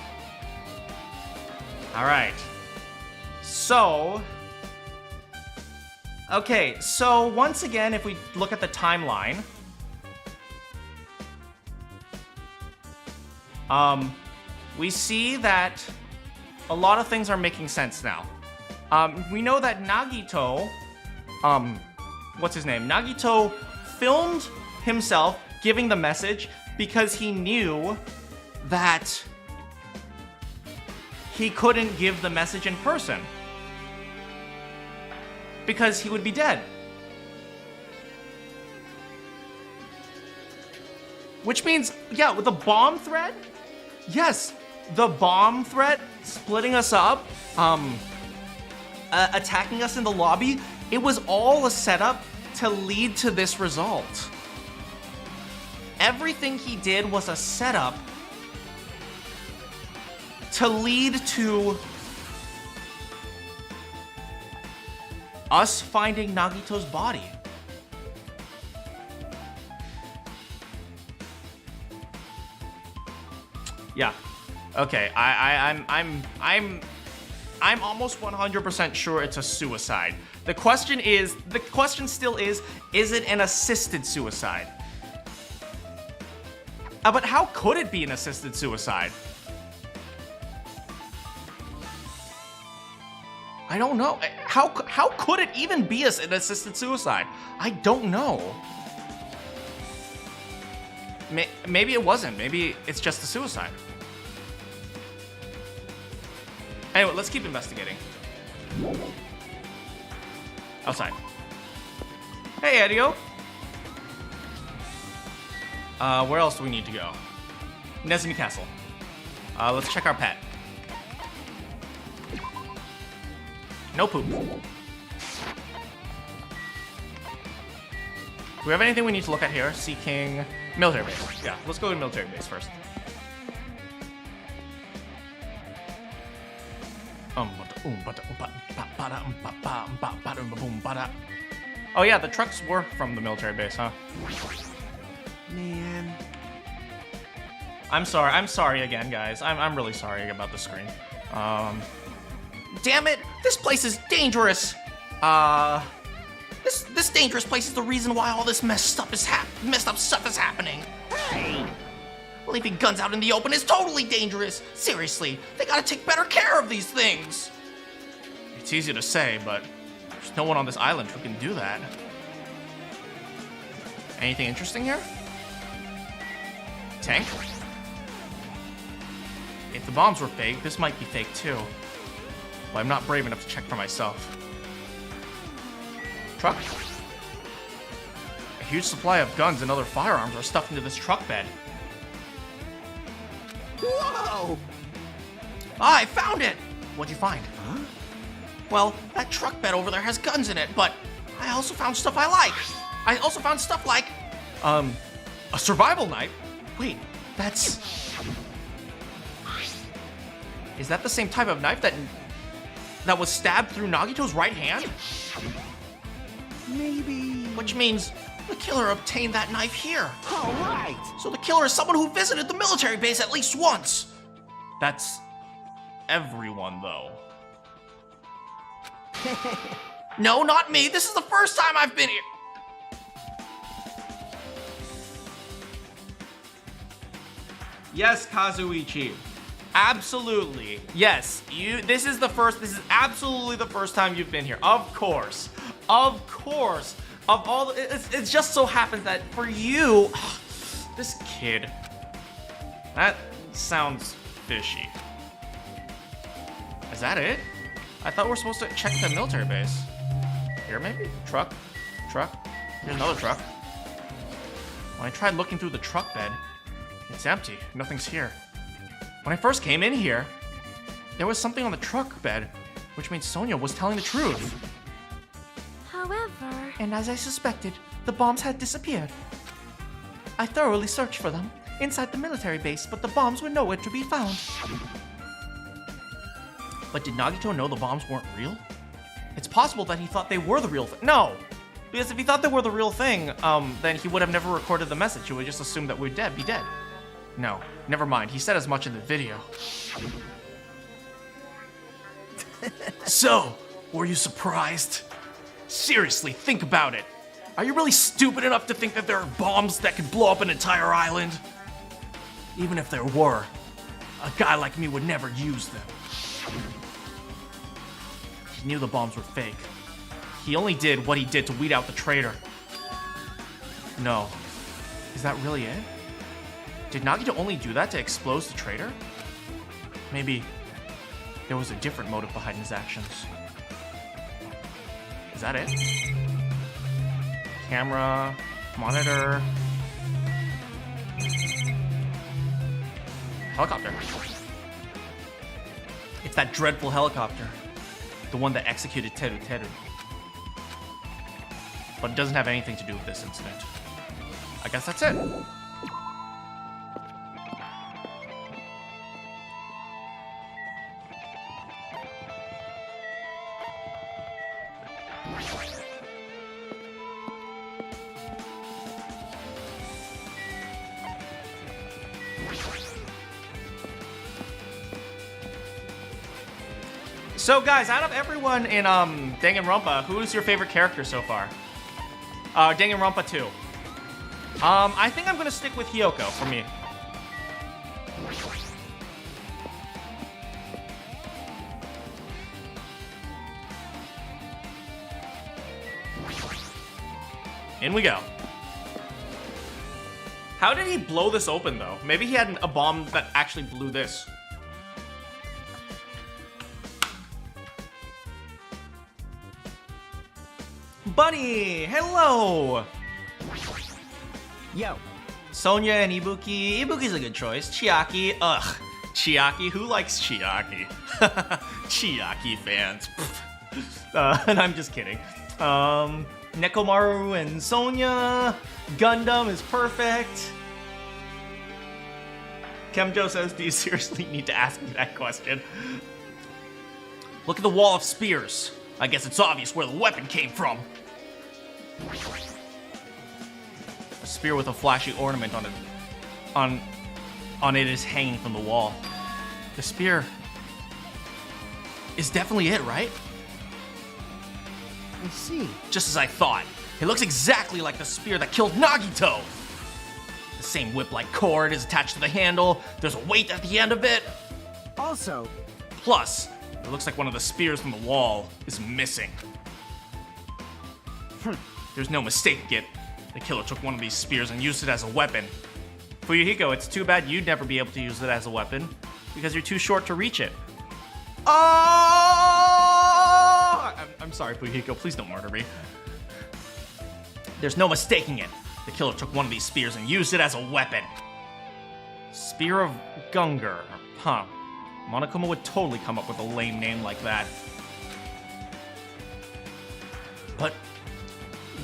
Alright. So... Okay, so once again, if we look at the timeline... we see that a lot of things are making sense now. We know that Nagito... what's his name? Nagito filmed himself giving the message because he knew that he couldn't give the message in person because he would be dead. Which means, yeah, with the bomb threat, yes, the bomb threat splitting us up, attacking us in the lobby, it was all a setup to lead to this result. Everything he did was a setup to lead to us finding Nagito's body. Yeah. Okay. I'm almost 100% sure it's a suicide. The question still is it an assisted suicide? But how could it be an assisted suicide? I don't know. How could it even be an assisted suicide? I don't know. Maybe it wasn't. Maybe it's just a suicide. Anyway, let's keep investigating. Outside. Hey, Edio. Where else do we need to go? Nezumi Castle. Let's check our pet. No poop. Do we have anything we need to look at here? Seeking military base. Yeah, let's go to military base first. Oh yeah, the trucks were from the military base, huh? Man. I'm sorry again, guys. I'm really sorry about the screen. Damn it! This place is dangerous! This dangerous place is the reason why all this messed up stuff is happening. Hey! Leaving guns out in the open is totally dangerous! Seriously, they gotta take better care of these things! It's easy to say, but there's no one on this island who can do that. Anything interesting here? Tank? If the bombs were fake, this might be fake too. But I'm not brave enough to check for myself. Truck? A huge supply of guns and other firearms are stuffed into this truck bed. Whoa! Ah, I found it! What'd you find? Huh? Well, that truck bed over there has guns in it, but I also found stuff I like. I also found stuff like, a survival knife? Wait, that's... Is that the same type of knife that was stabbed through Nagito's right hand? Maybe... Which means the killer obtained that knife here. All right. So the killer is someone who visited the military base at least once. That's everyone, though. No, not me. This is the first time I've been here. Yes, Kazuichi. Absolutely. Yes, this is absolutely the first time you've been here. Of course. Of course. Of all it just so happens that for you, this kid, that sounds fishy. Is that it? I thought we were supposed to check the military base. Here, maybe? Truck? Here's another truck. When I tried looking through the truck bed, it's empty. Nothing's here. When I first came in here, there was something on the truck bed, which means Sonia was telling the truth. However... And as I suspected, the bombs had disappeared. I thoroughly searched for them inside the military base, but the bombs were nowhere to be found. But did Nagito know the bombs weren't real? It's possible that he thought they were the real thing. No! Because if he thought they were the real thing, then he would have never recorded the message. He would just assume that we'd be dead. No, never mind. He said as much in the video. So, were you surprised? Seriously, think about it. Are you really stupid enough to think that there are bombs that could blow up an entire island? Even if there were, a guy like me would never use them. He knew the bombs were fake. He only did what he did to weed out the traitor. No. Is that really it? Did Nagito only do that to expose the traitor? Maybe there was a different motive behind his actions. Is that it? Camera, monitor, helicopter. It's that dreadful helicopter. The one that executed Teru Teru. But it doesn't have anything to do with this incident. I guess that's it. So guys, out of everyone in Danganronpa, who's your favorite character so far? Danganronpa 2. I think I'm gonna stick with Hiyoko for me. In we go. How did he blow this open though? Maybe he had a bomb that actually blew this. Bunny, hello! Yo. Sonia and Ibuki. Ibuki's a good choice. Chiaki, ugh. Chiaki, who likes Chiaki? Chiaki fans. And I'm just kidding. Nekomaru and Sonia. Gundam is perfect. Kemjo says, do you seriously need to ask me that question? Look at the wall of spears. I guess it's obvious where the weapon came from. A spear with a flashy ornament on it. On it is hanging from the wall. The spear is definitely it, right? I see. Just as I thought. It looks exactly like the spear that killed Nagito. The same whip-like cord is attached to the handle. There's a weight at the end of it. Also, Plus, it looks like one of the spears from the wall is missing. There's no mistaking it. The killer took one of these spears and used it as a weapon. Fuyuhiko, it's too bad you'd never be able to use it as a weapon because you're too short to reach it. Oh! I'm sorry, Fuyuhiko. Please don't murder me. There's no mistaking it. The killer took one of these spears and used it as a weapon. Spear of Gungar. Huh. Monokuma would totally come up with a lame name like that. But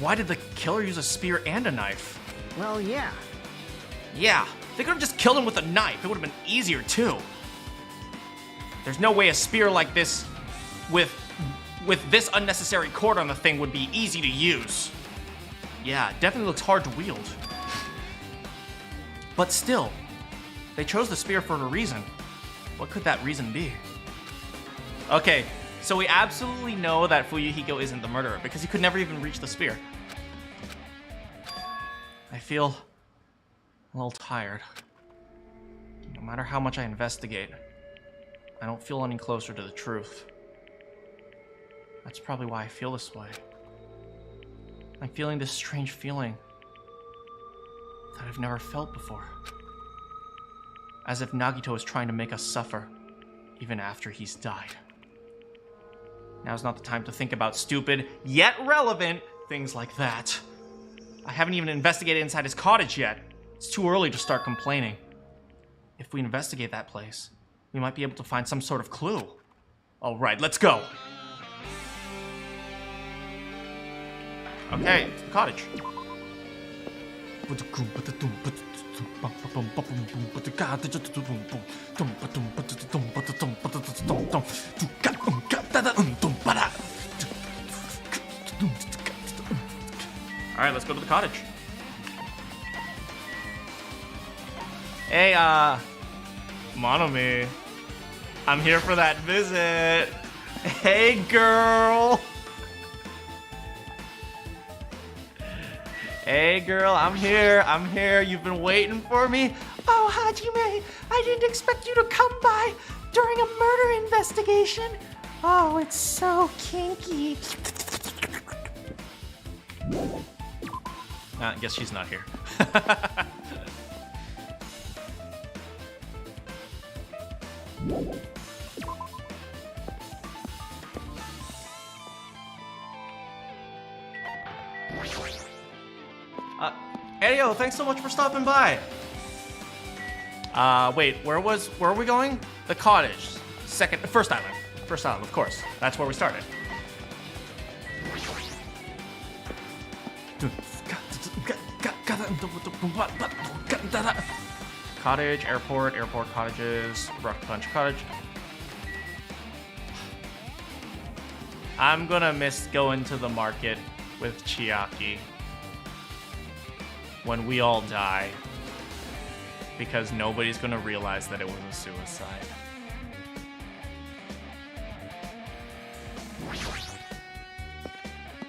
why did the killer use a spear and a knife? well, yeah. Yeah, they could have just killed him with a knife. It would have been easier too. There's no way a spear like this, with this unnecessary cord on the thing, would be easy to use. Yeah, it definitely looks hard to wield. But still, they chose the spear for a reason. What could that reason be? Okay, so we absolutely know that Fuyuhiko isn't the murderer because he could never even reach the spear. I feel a little tired. No matter how much I investigate, I don't feel any closer to the truth. That's probably why I feel this way. I'm feeling this strange feeling that I've never felt before. As if Nagito is trying to make us suffer, even after he's died. Now's not the time to think about stupid, yet relevant, things like that. I haven't even investigated inside his cottage yet. It's too early to start complaining. If we investigate that place, we might be able to find some sort of clue. All right, let's go. Okay, cottage. All right, let's go to the cottage. Hey, Monomi. I'm here for that visit. Hey, girl. Hey, girl, I'm here. I'm here. You've been waiting for me. Oh, Hajime, I didn't expect you to come by during a murder investigation. Oh, it's so kinky. I guess she's not here. Ayo, thanks so much for stopping by. Wait, where are we going? The cottage. First island. First island, of course. That's where we started. Cottage, airport, cottages, rock punch cottage. I'm gonna miss going to the market with Chiaki when we all die, because nobody's gonna realize that it was a suicide.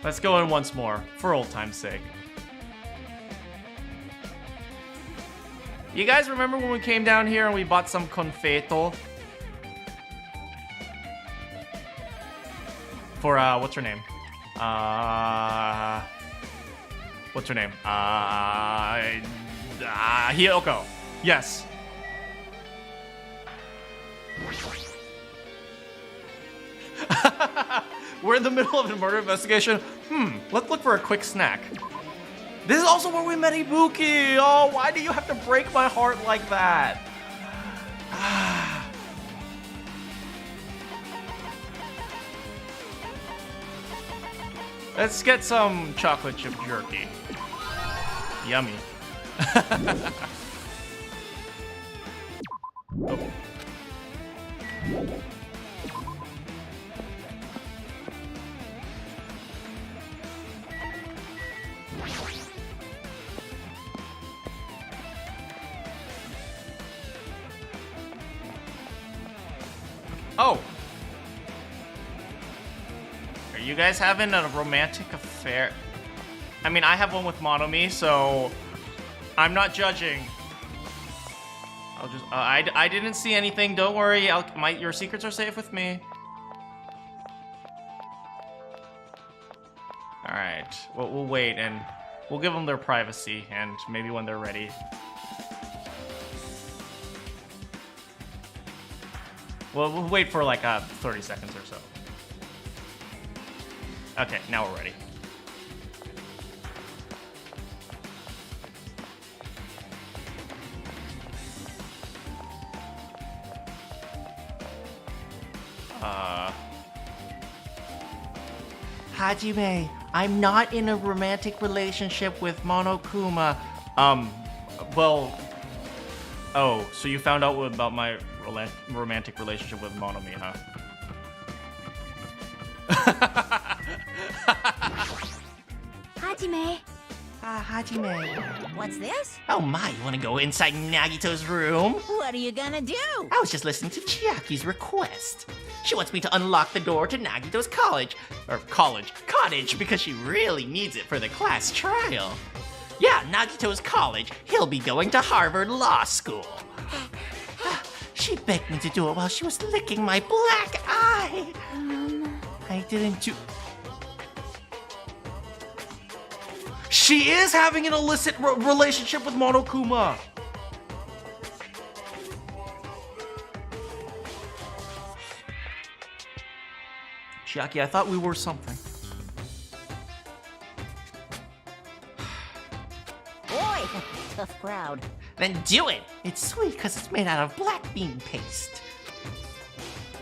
Let's go in once more, for old time's sake. You guys remember when we came down here and we bought some confeito? For, what's her name? What's her name? Hiyoko. Yes. We're in the middle of a murder investigation. Let's look for a quick snack. This is also where we met Ibuki. Oh, why do you have to break my heart like that? Let's get some chocolate chip jerky. Yummy. Oh! Are you guys having a romantic affair? I mean, I have one with Monomi, so I'm not judging. I'll just, I didn't see anything. Don't worry. Your secrets are safe with me. All right. We'll wait and we'll give them their privacy, and maybe when they're ready. We'll wait for like 30 seconds or so. Okay, now we're ready. Hajime, I'm not in a romantic relationship with Monokuma. Well... Oh, so you found out about my romantic relationship with Monomi, huh? Hajime. Hajime. What's this? Oh my, you wanna go inside Nagito's room? What are you gonna do? I was just listening to Chiaki's request. She wants me to unlock the door to Nagito's cottage, because she really needs it for the class trial. Yeah, Nagito's college. He'll be going to Harvard Law School. She begged me to do it while she was licking my black eye. I didn't do... She is having an illicit relationship with Monokuma. Chiaki, I thought we were something. Boy, tough crowd. Then do it. It's sweet because it's made out of black bean paste.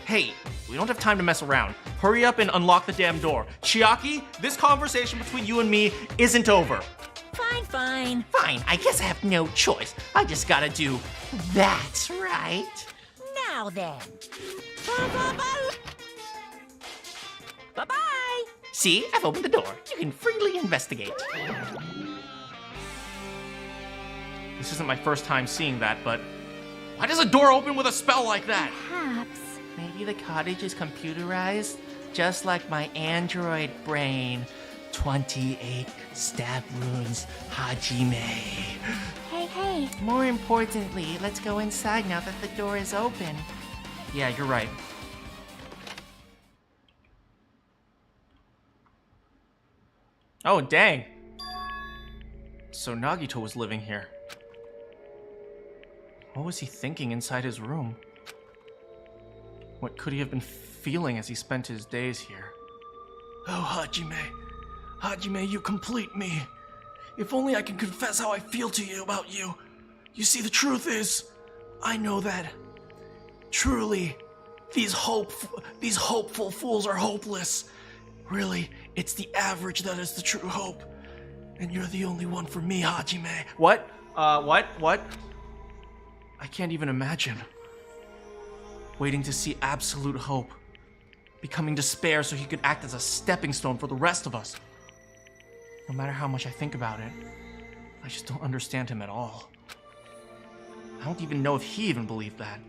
Hey, we don't have time to mess around. Hurry up and unlock the damn door. Chiaki, this conversation between you and me isn't over. Fine, fine. Fine, I guess I have no choice. I just gotta do that, right? Now then. Bye-bye. See, I've opened the door. You can freely investigate. This isn't my first time seeing that, but why does a door open with a spell like that? Perhaps. Maybe the cottage is computerized, just like my android brain. 28 stab wounds, Hajime. Hey. More importantly, let's go inside now that the door is open. Yeah, you're right. Oh, dang. So Nagito was living here. What was he thinking inside his room? What could he have been feeling as he spent his days here? Oh, Hajime, you complete me. If only I can confess how I feel to you about you. You see, the truth is, I know that, truly, these hopeful fools are hopeless. Really, it's the average that is the true hope. And you're the only one for me, Hajime. What? What? I can't even imagine. Waiting to see absolute hope. Becoming despair so he could act as a stepping stone for the rest of us. No matter how much I think about it, I just don't understand him at all. I don't even know if he even believed that.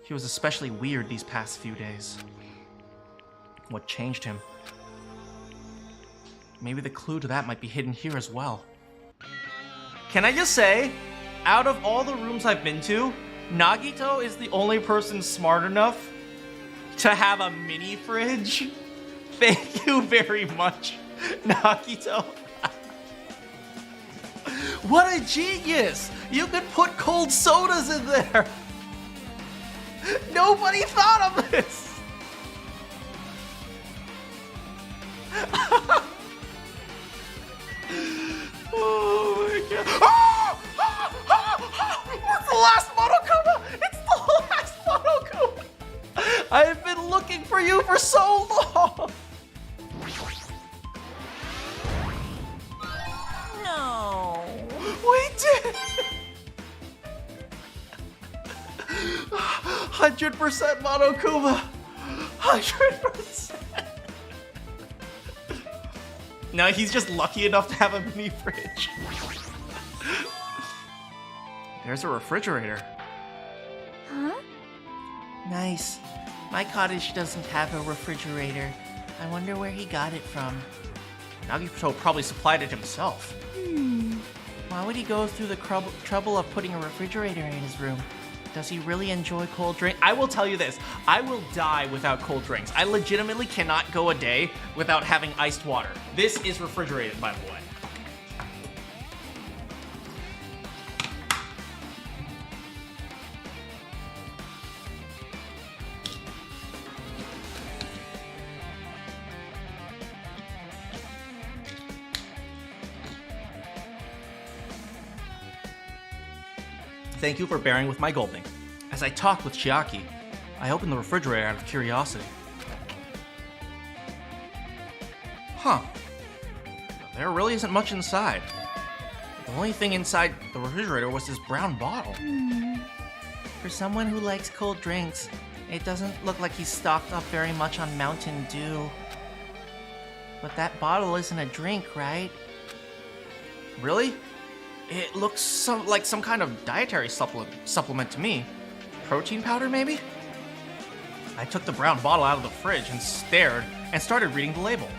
He was especially weird these past few days. What changed him? Maybe the clue to that might be hidden here as well. Can I just say, out of all the rooms I've been to, Nagito is the only person smart enough to have a mini fridge. Thank you very much, Nagito. What a genius! You could put cold sodas in there. Nobody thought of this. Oh my god. It's the last Monokuma! It's the last Monokuma! I've been looking for you for so long! No. We did! 100% Monokuma! 100%! No, he's just lucky enough to have a mini fridge. There's a refrigerator. Huh? Nice. My cottage doesn't have a refrigerator. I wonder where he got it from. Nagito probably supplied it himself. Why would he go through the trouble of putting a refrigerator in his room? Does he really enjoy cold drink? I will tell you this, I will die without cold drinks. I legitimately cannot go a day without having iced water. This is refrigerated, by the way. Thank you for bearing with my gulping. As I talked with Chiaki, I opened the refrigerator out of curiosity. Huh. There really isn't much inside. The only thing inside the refrigerator was this brown bottle. For someone who likes cold drinks, it doesn't look like he's stocked up very much on Mountain Dew. But that bottle isn't a drink, right? Really? It looks like some kind of dietary supplement to me. Protein powder, maybe? I took the brown bottle out of the fridge and stared and started reading the label.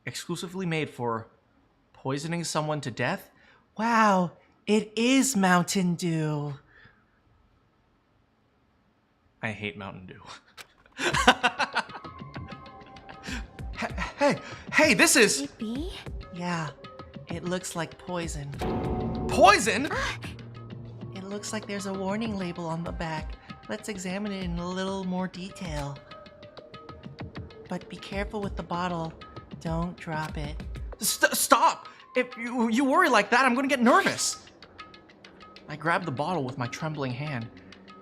Exclusively made for poisoning someone to death? Wow, it is Mountain Dew. I hate Mountain Dew. Hey, this is... Maybe? Yeah, it looks like poison. Poison? It looks like there's a warning label on the back. Let's examine it in a little more detail. But be careful with the bottle. Don't drop it. Stop! If you worry like that, I'm gonna get nervous. I grabbed the bottle with my trembling hand.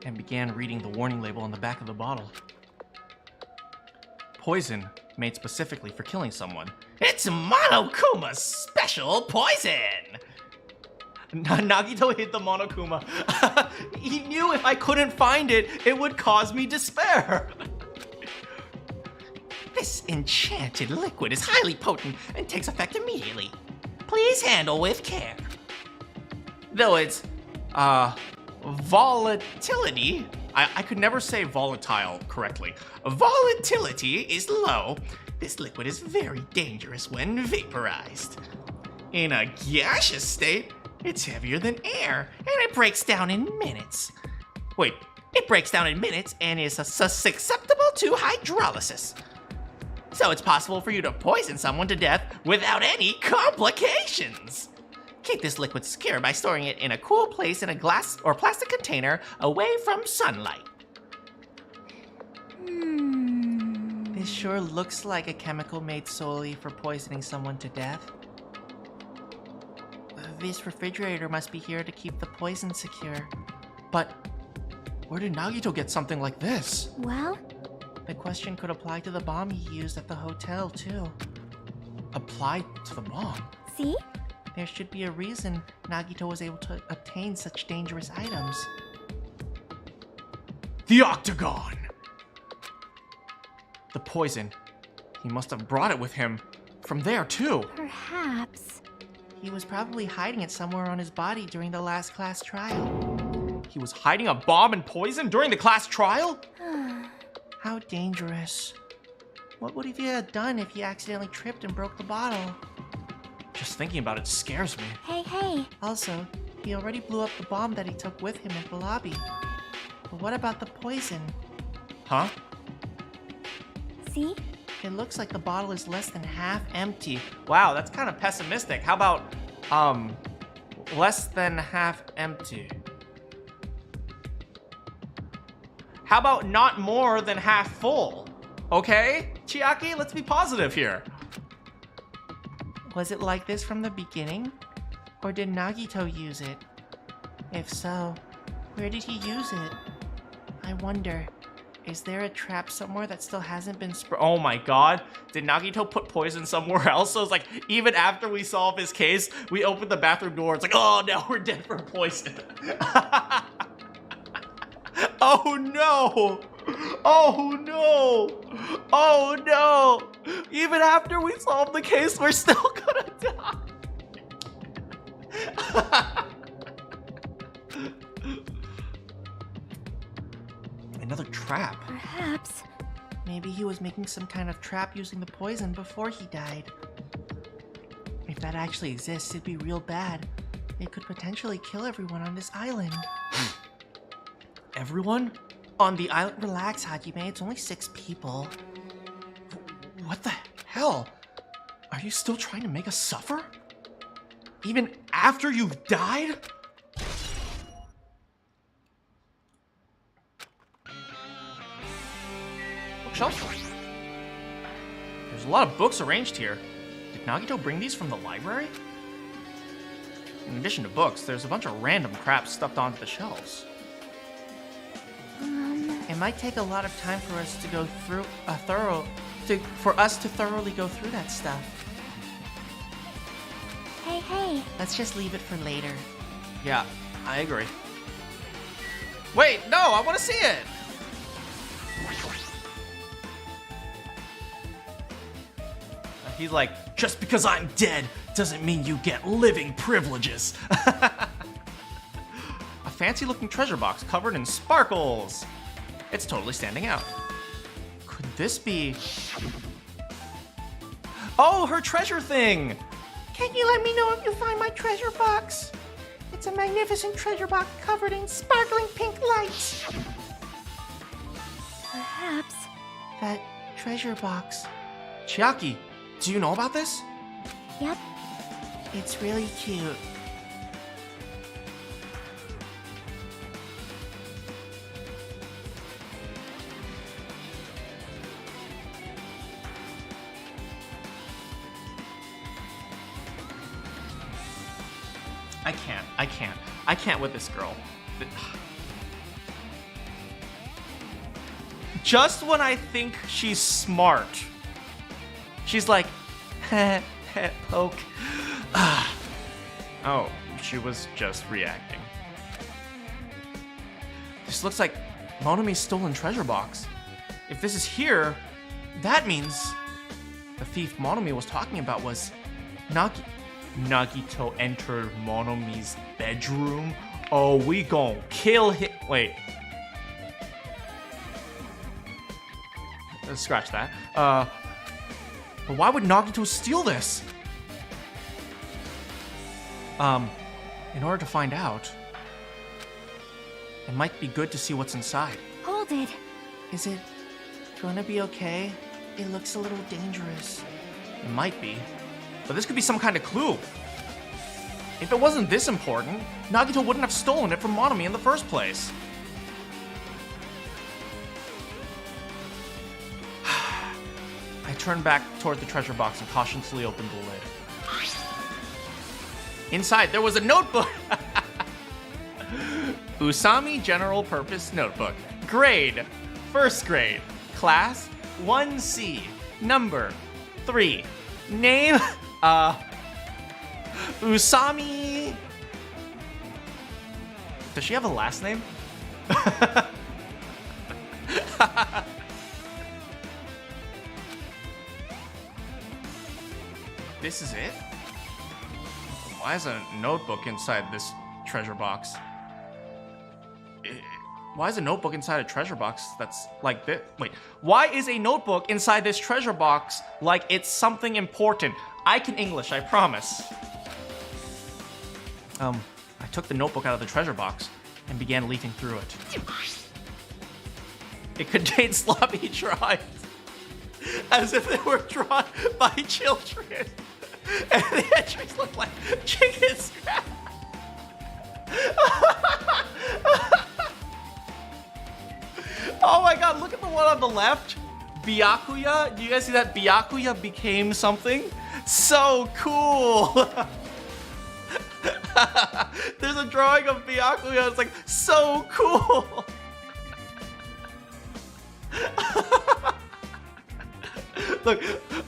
and began reading the warning label on the back of the bottle. Poison made specifically for killing someone. It's Monokuma's special poison! Nagito hid the Monokuma. He knew if I couldn't find it, it would cause me despair. This enchanted liquid is highly potent and takes effect immediately. Please handle with care. Though its, volatility, I could never say volatile correctly. volatility is low. This liquid is very dangerous when vaporized. In a gaseous state, it's heavier than air, and it breaks down in minutes. Wait, it breaks down in minutes and is susceptible to hydrolysis. So it's possible for you to poison someone to death without any complications. Keep this liquid secure by storing it in a cool place in a glass or plastic container away from sunlight. This sure looks like a chemical made solely for poisoning someone to death. This refrigerator must be here to keep the poison secure. But where did Nagito get something like this? Well, The question could apply to the bomb he used at the hotel, too. Applied to the bomb? see? There should be a reason Nagito was able to obtain such dangerous items. The octagon! The poison. He must have brought it with him from there, too. Perhaps. He was probably hiding it somewhere on his body during the last class trial. He was hiding a bomb and poison during the class trial? How dangerous. What would he have done if he accidentally tripped and broke the bottle? Just thinking about it scares me. Hey. Also, he already blew up the bomb that he took with him at the lobby. But what about the poison? Huh? See? It looks like the bottle is less than half empty. Wow, that's kind of pessimistic. How about, less than half empty? How about not more than half full? Okay? Chiaki, let's be positive here. Was it like this from the beginning? Or did Nagito use it? If so, where did he use it? I wonder, is there a trap somewhere that still hasn't been Oh my god. Did Nagito put poison somewhere else? So it's like, even after we solve his case, we open the bathroom door. It's like, oh, now we're dead from poison. Oh no! Oh no! Oh no! Even after we solve the case, we're still gonna die. Another trap. Perhaps. Maybe he was making some kind of trap using the poison before he died. If that actually exists, it'd be real bad. It could potentially kill everyone on this island. Everyone? On the island? Relax, Hajime. It's only 6 people. What the hell? Are you still trying to make us suffer? Even after you've died? Bookshelves? There's a lot of books arranged here. Did Nagito bring these from the library? In addition to books, there's a bunch of random crap stuffed onto the shelves. It might take a lot of time for us to go through thoroughly go through that stuff. Hey. Let's just leave it for later. Yeah, I agree. Wait, no, I want to see it! He's like, just because I'm dead doesn't mean you get living privileges. A fancy looking treasure box covered in sparkles. It's totally standing out. Could this be... Oh, her treasure thing! Can you let me know if you find my treasure box? It's a magnificent treasure box covered in sparkling pink lights. Perhaps. That treasure box. Chiaki, do you know about this? Yep. It's really cute. I can't with this girl. Just when I think she's smart, she's like, poke. Oh, she was just reacting. This looks like Monomi's stolen treasure box. If this is here, that means the thief Monomi was talking about was Nagito entered Monomi's bedroom. Oh, we gon' kill him. Wait. Let's scratch that. But why would Nagito steal this? In order to find out, it might be good to see what's inside. Hold it. Is it gonna be okay? It looks a little dangerous. It might be, but this could be some kind of clue. If it wasn't this important, Nagito wouldn't have stolen it from Monomi in the first place. I turned back toward the treasure box and cautiously opened the lid. Inside, there was a notebook. Usami General Purpose Notebook. Grade, first grade. Class, 1C. Number, 3. Name, Usami. Does she have a last name? This is it? Why is a notebook inside this treasure box? Why is a notebook inside a treasure box that's like this? Wait, why is a notebook inside this treasure box like it's something important? I can English, I promise. I took the notebook out of the treasure box and began leafing through it. It contained sloppy drawings, as if they were drawn by children. And the entries look like chicken scratch. Oh my god, look at the one on the left. Byakuya. Do you guys see that? Byakuya became something? So cool. There's a drawing of Byakuya. It's like, so cool. Look,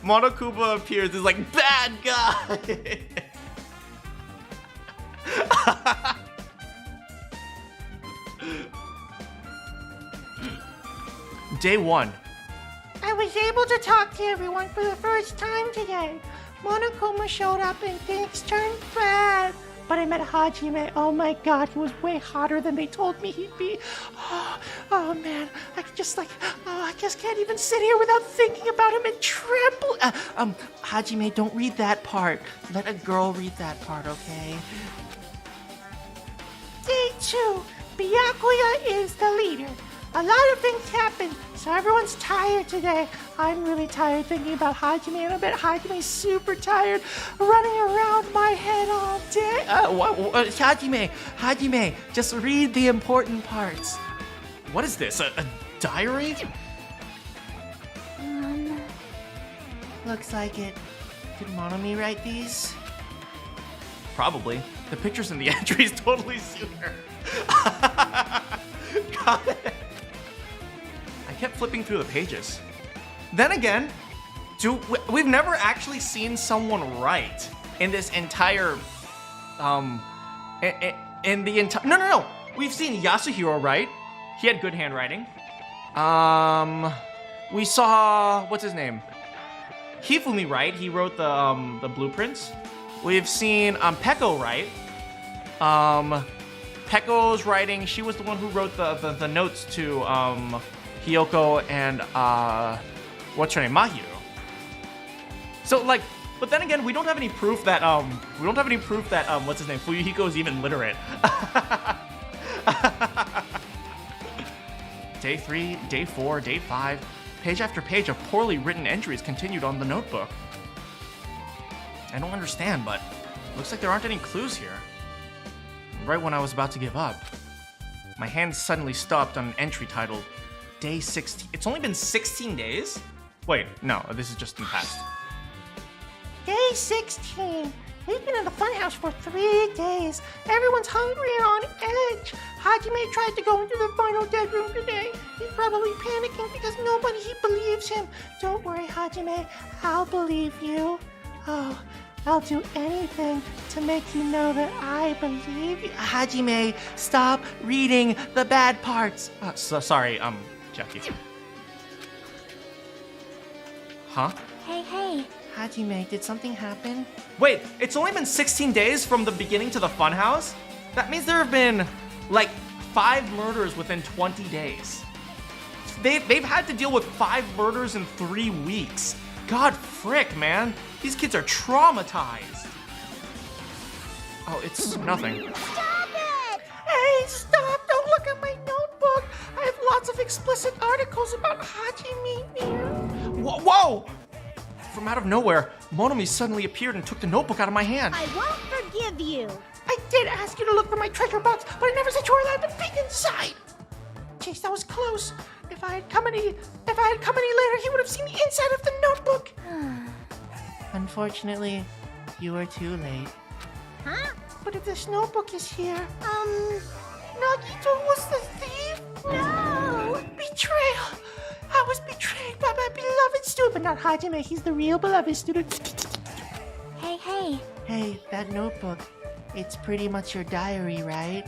Monokuma appears. He's like, bad guy. Day 1. I was able to talk to everyone for the first time today. Monokuma showed up and things turned bad. But I met Hajime. Oh my god, he was way hotter than they told me he'd be. Oh man, I just can't even sit here without thinking about him and tremble. Hajime, don't read that part. Let a girl read that part, okay? Day 2. Byakuya is the leader. A lot of things happened, so everyone's tired today. I'm really tired thinking about Hajime, and I bet Hajime's super tired running around my head all day. Hajime, just read the important parts. What is this? A diary? Looks like it. Did Monomi write these? Probably. The pictures in the entries totally suit her. Got it. I kept flipping through the pages. Then again, we've never actually seen someone write in this entire, No. We've seen Yasuhiro write. He had good handwriting. We saw, what's his name? Hifumi write. He wrote the blueprints. We've seen Peko write. Peko's writing. She was the one who wrote the notes to Hiyoko and what's her name, Mahiru. So like, but then again, we don't have any proof that what's his name, Fuyuhiko is even literate. Day 3, day 4, day 5, page after page of poorly written entries continued on the notebook. I don't understand, but looks like there aren't any clues here. Right when I was about to give up, my hand suddenly stopped on an entry titled Day 16. It's only been 16 days? Wait, no, this is just in the past. Day 16. We've been in the funhouse for 3 days. Everyone's hungry and on edge. Hajime tried to go into the final dead room today. He probably panicking because nobody believes him. Don't worry, Hajime. I'll believe you. Oh, I'll do anything to make you know that I believe you. Hajime, stop reading the bad parts. Sorry, Jackie. Huh? Hey. Hajime, did something happen? Wait, it's only been 16 days from the beginning to the funhouse? That means there have been, like, 5 murders within 20 days. They've had to deal with 5 murders in 3 weeks. God frick, man. These kids are traumatized. Oh, it's nothing. Stop it! Hey, stop! Don't look at my notebook. I have lots of explicit articles about Hajime here. Whoa! From out of nowhere, Monomi suddenly appeared and took the notebook out of my hand. I won't forgive you. I did ask you to look for my treasure box, but I never said you were allowed to peek inside. Jeez, that was close. If I had come any later, he would have seen the inside of the notebook. Unfortunately, you were too late. Huh? But if this notebook is here, Nagito was the thief? No! Betrayal! I was betrayed by my beloved student, but not Hajime. He's the real beloved student. Hey. Hey, that notebook. It's pretty much your diary, right?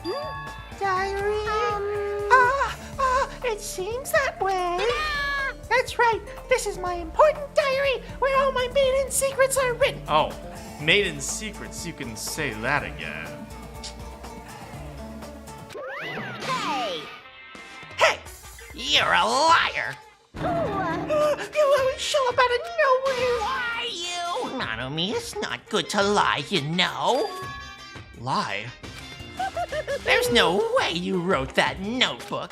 Diary? It seems that way. That's right. This is my important diary where all my maiden secrets are written. Oh, maiden secrets, you can say that again. Hey, you're a liar. You always show up out of nowhere. Why you? Monomi, it's not good to lie, you know. Lie? There's no way you wrote that notebook.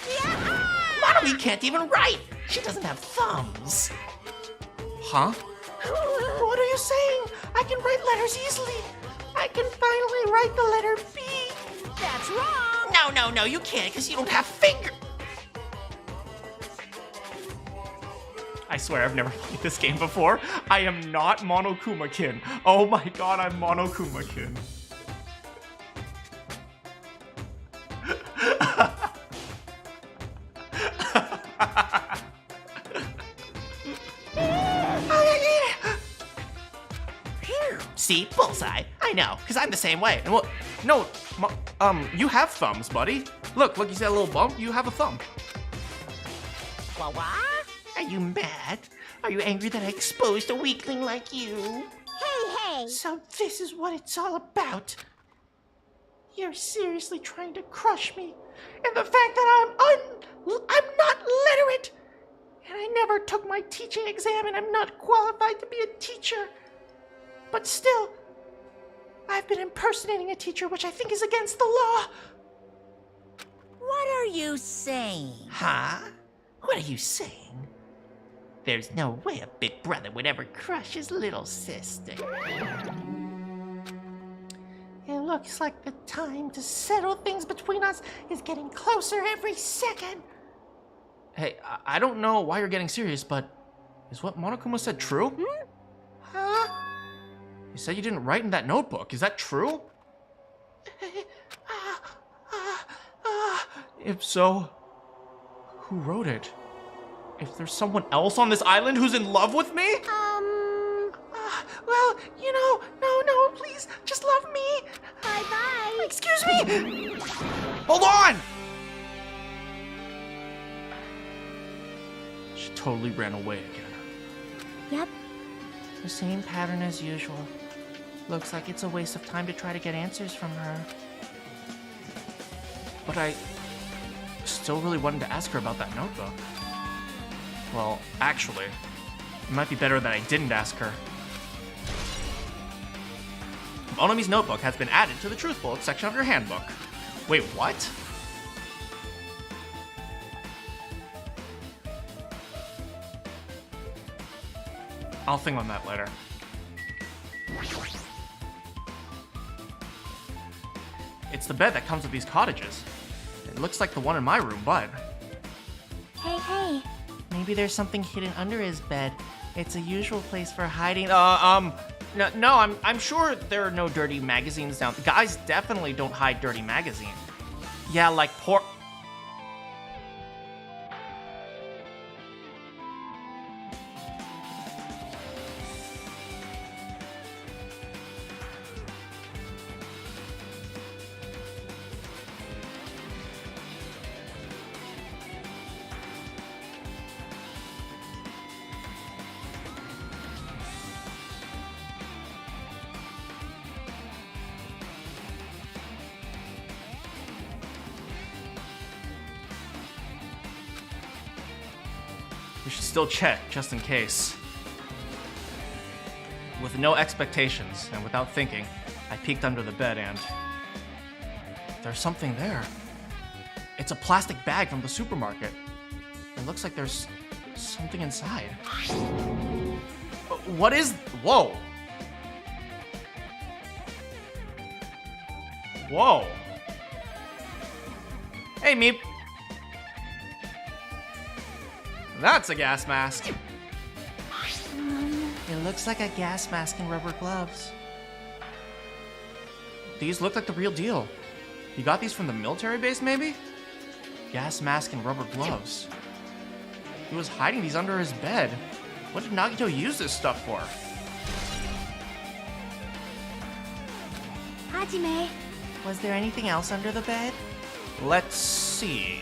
Monomi can't even write. She doesn't have thumbs. Huh? What are you saying? I can write letters easily. I can finally write the letter B. That's wrong. No, you can't because you don't have fingers. I swear I've never played this game before. I am not Monokuma-kin. Oh my god, I'm Monokuma-kin. See, bullseye. I know, because I'm the same way. And what? No, you have thumbs, buddy. Look, you see that little bump? You have a thumb. What? Are you mad? Are you angry that I exposed a weakling like you? Hey. So this is what it's all about. You're seriously trying to crush me. And the fact that I'm not literate. And I never took my teaching exam and I'm not qualified to be a teacher. But still, I've been impersonating a teacher, which I think is against the law. What are you saying? Huh? What are you saying? There's no way a big brother would ever crush his little sister. It looks like the time to settle things between us is getting closer every second. Hey, I don't know why you're getting serious, but is what Monokuma said true? Huh? You said you didn't write in that notebook. Is that true? If so, who wrote it? If there's someone else on this island who's in love with me? Well, no, please, just love me. Bye. Excuse me. Hold on! She totally ran away again. Yep. The same pattern as usual. Looks like it's a waste of time to try to get answers from her. But I still really wanted to ask her about that notebook. Well, actually, it might be better that I didn't ask her. Monomi's notebook has been added to the Truth Bullet section of your handbook. Wait, what? I'll think on that later. It's the bed that comes with these cottages. It looks like the one in my room, but... Hey. Maybe there's something hidden under his bed. It's a usual place for hiding. No, I'm sure there are no dirty magazines down. Guys definitely don't hide dirty magazines. Yeah, like We should still check, just in case. With no expectations and without thinking, I peeked under the bed and... there's something there. It's a plastic bag from the supermarket. It looks like there's something inside. What is... Whoa! Whoa! Hey, Meep! That's a gas mask! It looks like a gas mask and rubber gloves. These look like the real deal. You got these from the military base, maybe? Gas mask and rubber gloves. He was hiding these under his bed. What did Nagito use this stuff for? Hajime. Was there anything else under the bed? Let's see.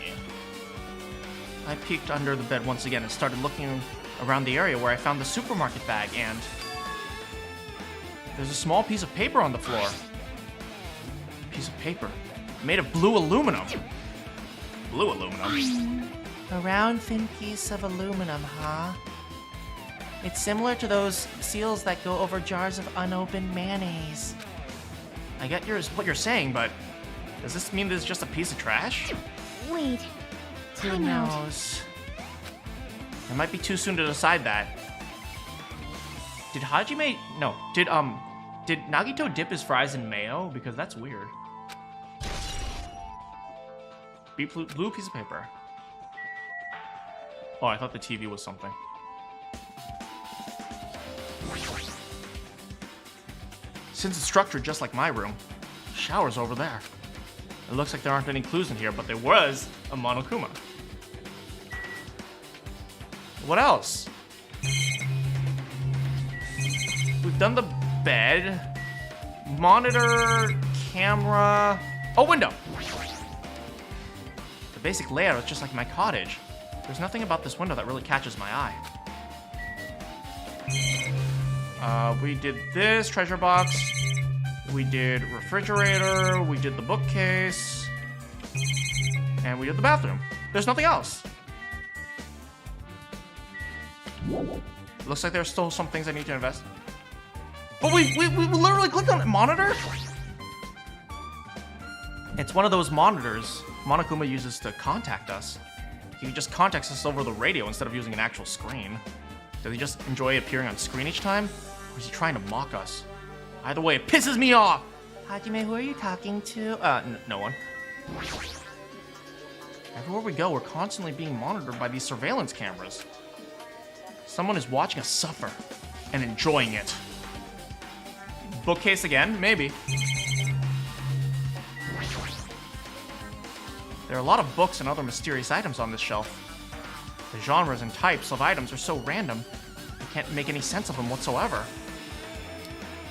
I peeked under the bed once again and started looking around the area where I found the supermarket bag, and there's a small piece of paper on the floor. Piece of paper made of blue aluminum. Blue aluminum? A round, thin piece of aluminum, huh? It's similar to those seals that go over jars of unopened mayonnaise. I get what you're saying, but does this mean this is just a piece of trash? Wait. Who Time out. knows? It might be too soon to decide that. Did Hajime... No. Did Nagito dip his fries in mayo? Because that's weird. Blue piece of paper. Oh, I thought the TV was something. Since it's structured just like my room, shower's over there. It looks like there aren't any clues in here, but there was a Monokuma. What else? We've done the bed, monitor, camera, oh, window. The basic layout is just like my cottage. There's nothing about this window that really catches my eye. We did this treasure box. We did refrigerator. We did the bookcase. And we did the bathroom. There's nothing else. Looks like there's still some things I need to invest. But we literally clicked on monitor? It's one of those monitors Monokuma uses to contact us. He just contacts us over the radio instead of using an actual screen. Does he just enjoy appearing on screen each time? Or is he trying to mock us? Either way, it pisses me off! Hajime, who are you talking to? No one. Everywhere we go, we're constantly being monitored by these surveillance cameras. Someone is watching us suffer and enjoying it. Bookcase again? Maybe. There are a lot of books and other mysterious items on this shelf. The genres and types of items are so random, I can't make any sense of them whatsoever.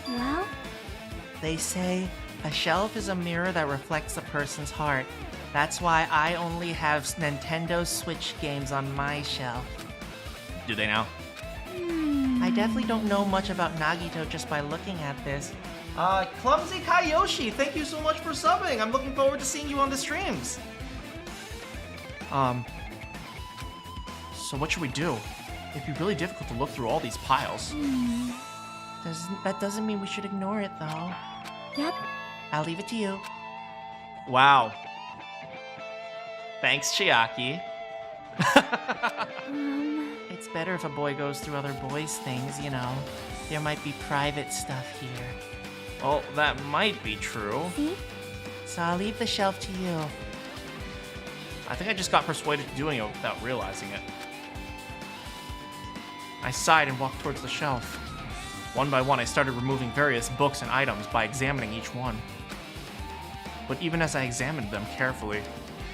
Well, They say a shelf is a mirror that reflects a person's heart. That's why I only have Nintendo Switch games on my shelf. Do they now? I definitely don't know much about Nagito just by looking at this. Clumsy Kayoshi, thank you so much for subbing. I'm looking forward to seeing you on the streams. So what should we do? It'd be really difficult to look through all these piles. That doesn't mean we should ignore it, though. yep. I'll leave it to you. Wow. Thanks, Chiaki. It's better if a boy goes through other boys' things, you know. There might be private stuff here. Well, that might be true. See? So I'll leave the shelf to you. I think I just got persuaded to doing it without realizing it. I sighed and walked towards the shelf. One by one, I started removing various books and items by examining each one. But even as I examined them carefully,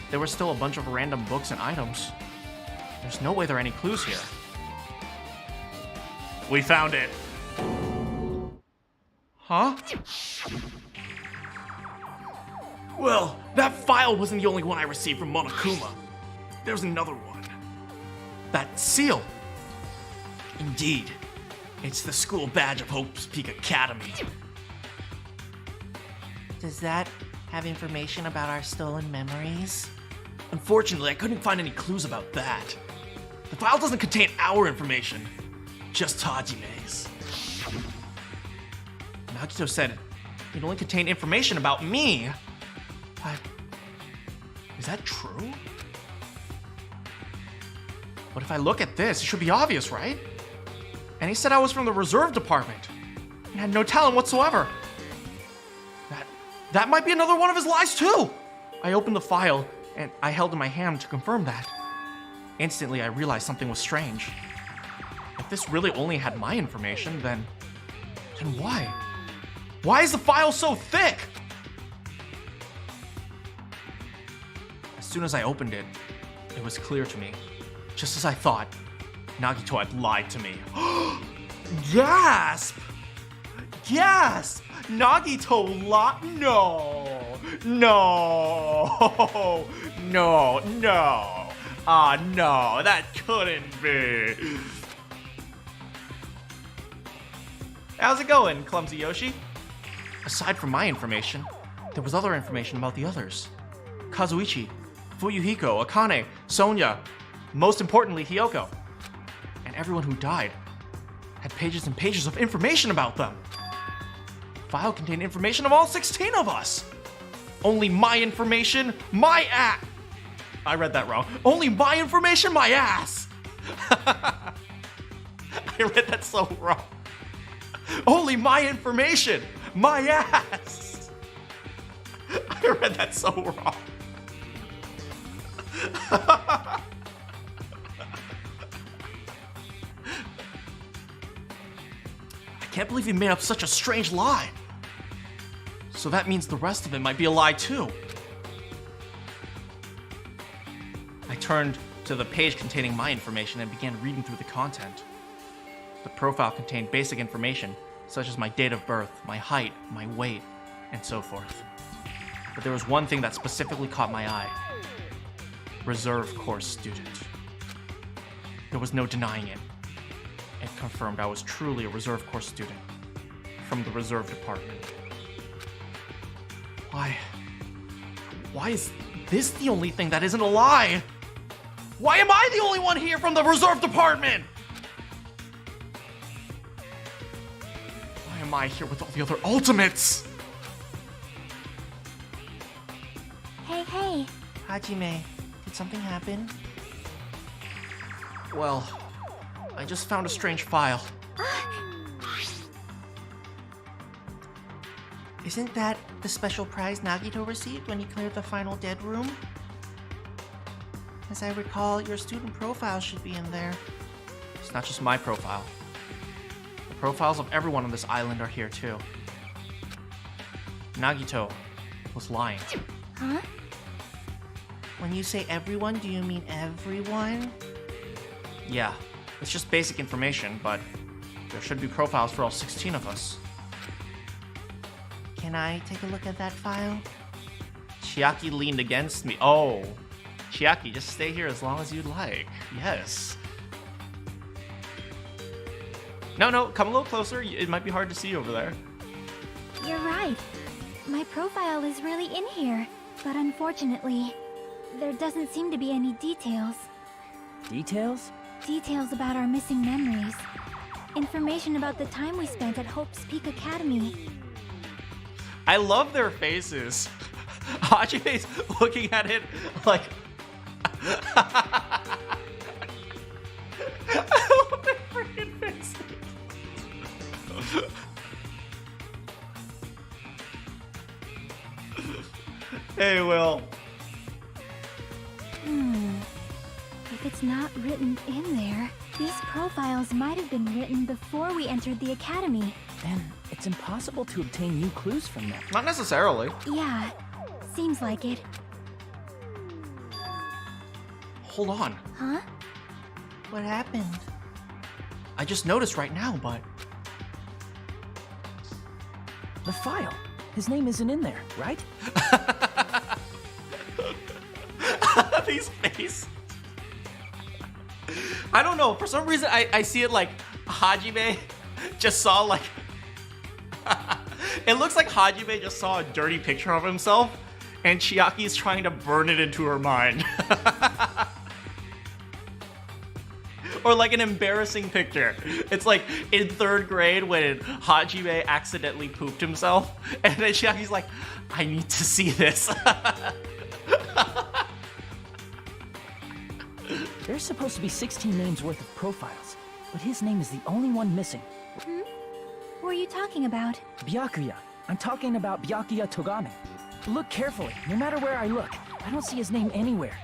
there were still a bunch of random books and items. There's no way there are any clues here. We found it! Huh? Well, that file wasn't the only one I received from Monokuma. There's another one. That seal. Indeed. It's the school badge of Hope's Peak Academy. Does that have information about our stolen memories? Unfortunately, I couldn't find any clues about that. The file doesn't contain our information, just Hajime's. Nagito said it only contained information about me. But is that true? But if I look at this, it should be obvious, right? And he said I was from the reserve department and had no talent whatsoever. That might be another one of his lies too. I opened the file and I held in my hand to confirm that. Instantly, I realized something was strange. If this really only had my information, then why? Why is the file so thick? As soon as I opened it, it was clear to me. Just as I thought, Nagito had lied to me. Gasp! Gasp! Nagito lied? No! No! No! No! No, that couldn't be. How's it going, Clumsy Yoshi? Aside from my information, there was other information about the others. Kazuichi, Fuyuhiko, Akane, Sonia, most importantly, Hiyoko. And everyone who died had pages and pages of information about them. The file contained information of all 16 of us. Only my information, my ass. I read that wrong. Only my information, my ass. I read that so wrong. Only my information, my ass. I read that so wrong. I can't believe he made up such a strange lie. So that means the rest of it might be a lie too. I turned to the page containing my information and began reading through the content. The profile contained basic information, such as my date of birth, my height, my weight, and so forth. But there was one thing that specifically caught my eye. Reserve course student. There was no denying it. It confirmed I was truly a reserve course student from the reserve department. Why is this the only thing that isn't a lie? Why am I the only one here from the reserve department? Why am I here with all the other ultimates? Hey. Hajime, did something happen? Well, I just found a strange file. Isn't that the special prize Nagito received when he cleared the final dead room? As I recall, your student profile should be in there. It's not just my profile. The profiles of everyone on this island are here too. Nagito was lying. Huh? When you say everyone, do you mean everyone? Yeah, it's just basic information, but there should be profiles for all 16 of us. Can I take a look at that file? Chiaki leaned against me. Oh, Chiaki, just stay here as long as you'd like. Yes. No, come a little closer. It might be hard to see over there. You're right. My profile is really in here, but unfortunately, there doesn't seem to be any details. Details? Details about our missing memories. Information about the time we spent at Hope's Peak Academy. I love their faces. Hajime's looking at it like... I love their freaking faces. Hey, Will. If it's not written in there, these profiles might have been written before we entered the academy. Then it's impossible to obtain new clues from them. Not necessarily. Yeah, seems like it. Hold on. Huh? What happened? I just noticed right now, but... The file. His name isn't in there, right? These faces. I don't know. For some reason, I see it like Hajime just saw like... It looks like Hajime just saw a dirty picture of himself and Chiaki is trying to burn it into her mind. Or like an embarrassing picture. It's like in 3rd grade when Hajime accidentally pooped himself, and then Chiaki's like, I need to see this. There's supposed to be 16 names worth of profiles, but his name is the only one missing. Who are you talking about? Byakuya. I'm talking about Byakuya Togami. Look carefully. No matter where I look, I don't see his name anywhere.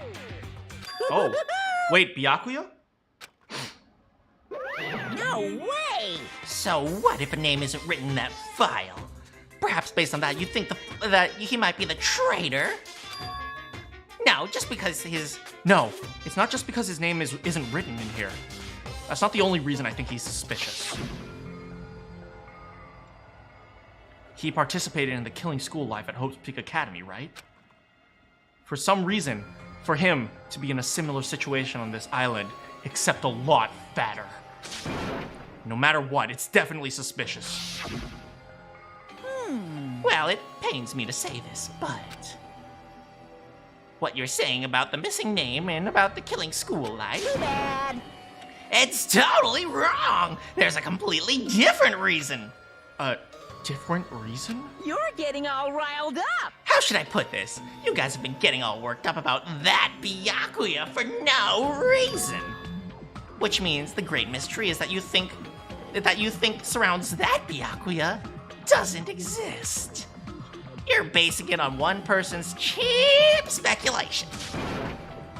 Oh, wait, Byakuya? No way! So what if a name isn't written in that file? Perhaps based on that, you think that he might be the traitor? No, just because his... No, it's not just because his name isn't written in here. That's not the only reason I think he's suspicious. He participated in the killing school life at Hope's Peak Academy, right? For some reason, for him to be in a similar situation on this island, except a lot fatter. No matter what, it's definitely suspicious. Well, it pains me to say this, but... what you're saying about the missing name and about the killing school life... Too bad. It's totally wrong! There's a completely different reason! Different reason? You're getting all riled up. How should I put this? You guys have been getting all worked up about that Byakuya for no reason. Which means the great mystery is that you think surrounds that Byakuya doesn't exist. You're basing it on one person's cheap speculation.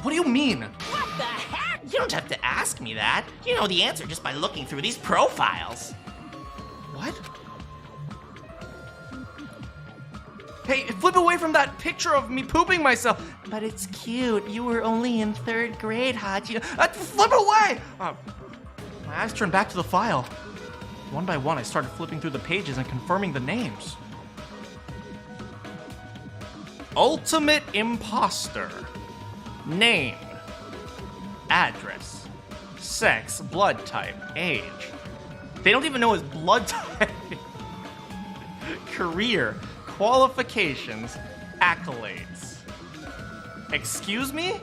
What do you mean? What the heck? You don't have to ask me that. You know the answer just by looking through these profiles. What? Hey, flip away from that picture of me pooping myself. But it's cute. You were only in 3rd grade, Hachi. Flip away! My eyes turned back to the file. One by one, I started flipping through the pages and confirming the names. Ultimate imposter. Name. Address. Sex, blood type, age. They don't even know his blood type. Career, qualifications, accolades. Excuse me?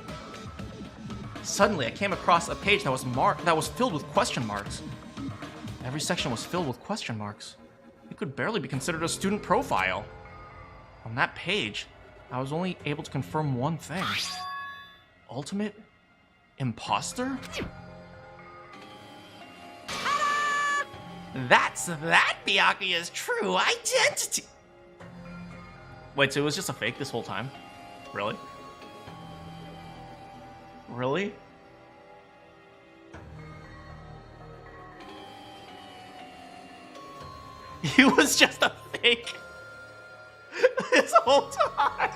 Suddenly, I came across a page that was filled with question marks. Every section was filled with question marks. It could barely be considered a student profile. On that page, I was only able to confirm one thing. Ultimate imposter? That's that Byakuya's true identity. Wait, so it was just a fake this whole time? Really? Really? He was just a fake this whole time.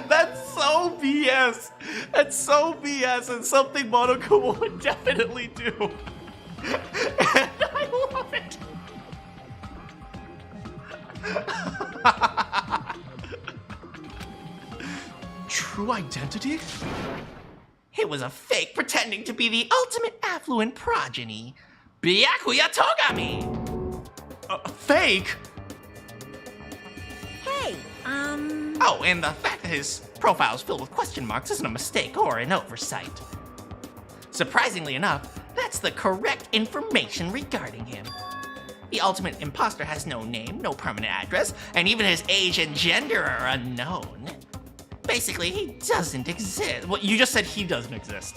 That's so BS. That's so BS and something Monokuma would definitely do. And I love it. True identity? It was a fake pretending to be the ultimate affluent progeny, Byakuya Togami. Fake? Hey, Oh, and the fact that his profile is filled with question marks isn't a mistake or an oversight. Surprisingly enough, that's the correct information regarding him. The ultimate imposter has no name, no permanent address, and even his age and gender are unknown. Basically, he doesn't exist. Well, you just said he doesn't exist.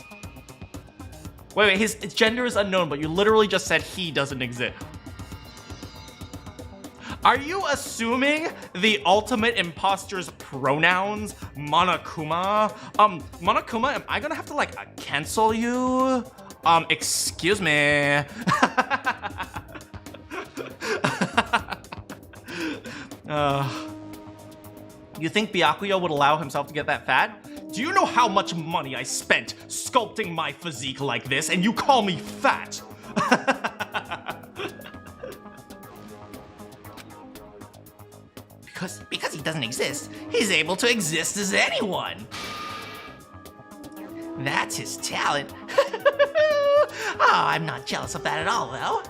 Wait, his gender is unknown, but you literally just said he doesn't exist. Are you assuming the ultimate imposter's pronouns, Monokuma? Monokuma, am I gonna have to, cancel you? Excuse me. You think Byakuya would allow himself to get that fat? Do you know how much money I spent sculpting my physique like this, and you call me fat? Because he doesn't exist, he's able to exist as anyone. That's his talent. Oh, I'm not jealous of that at all, though.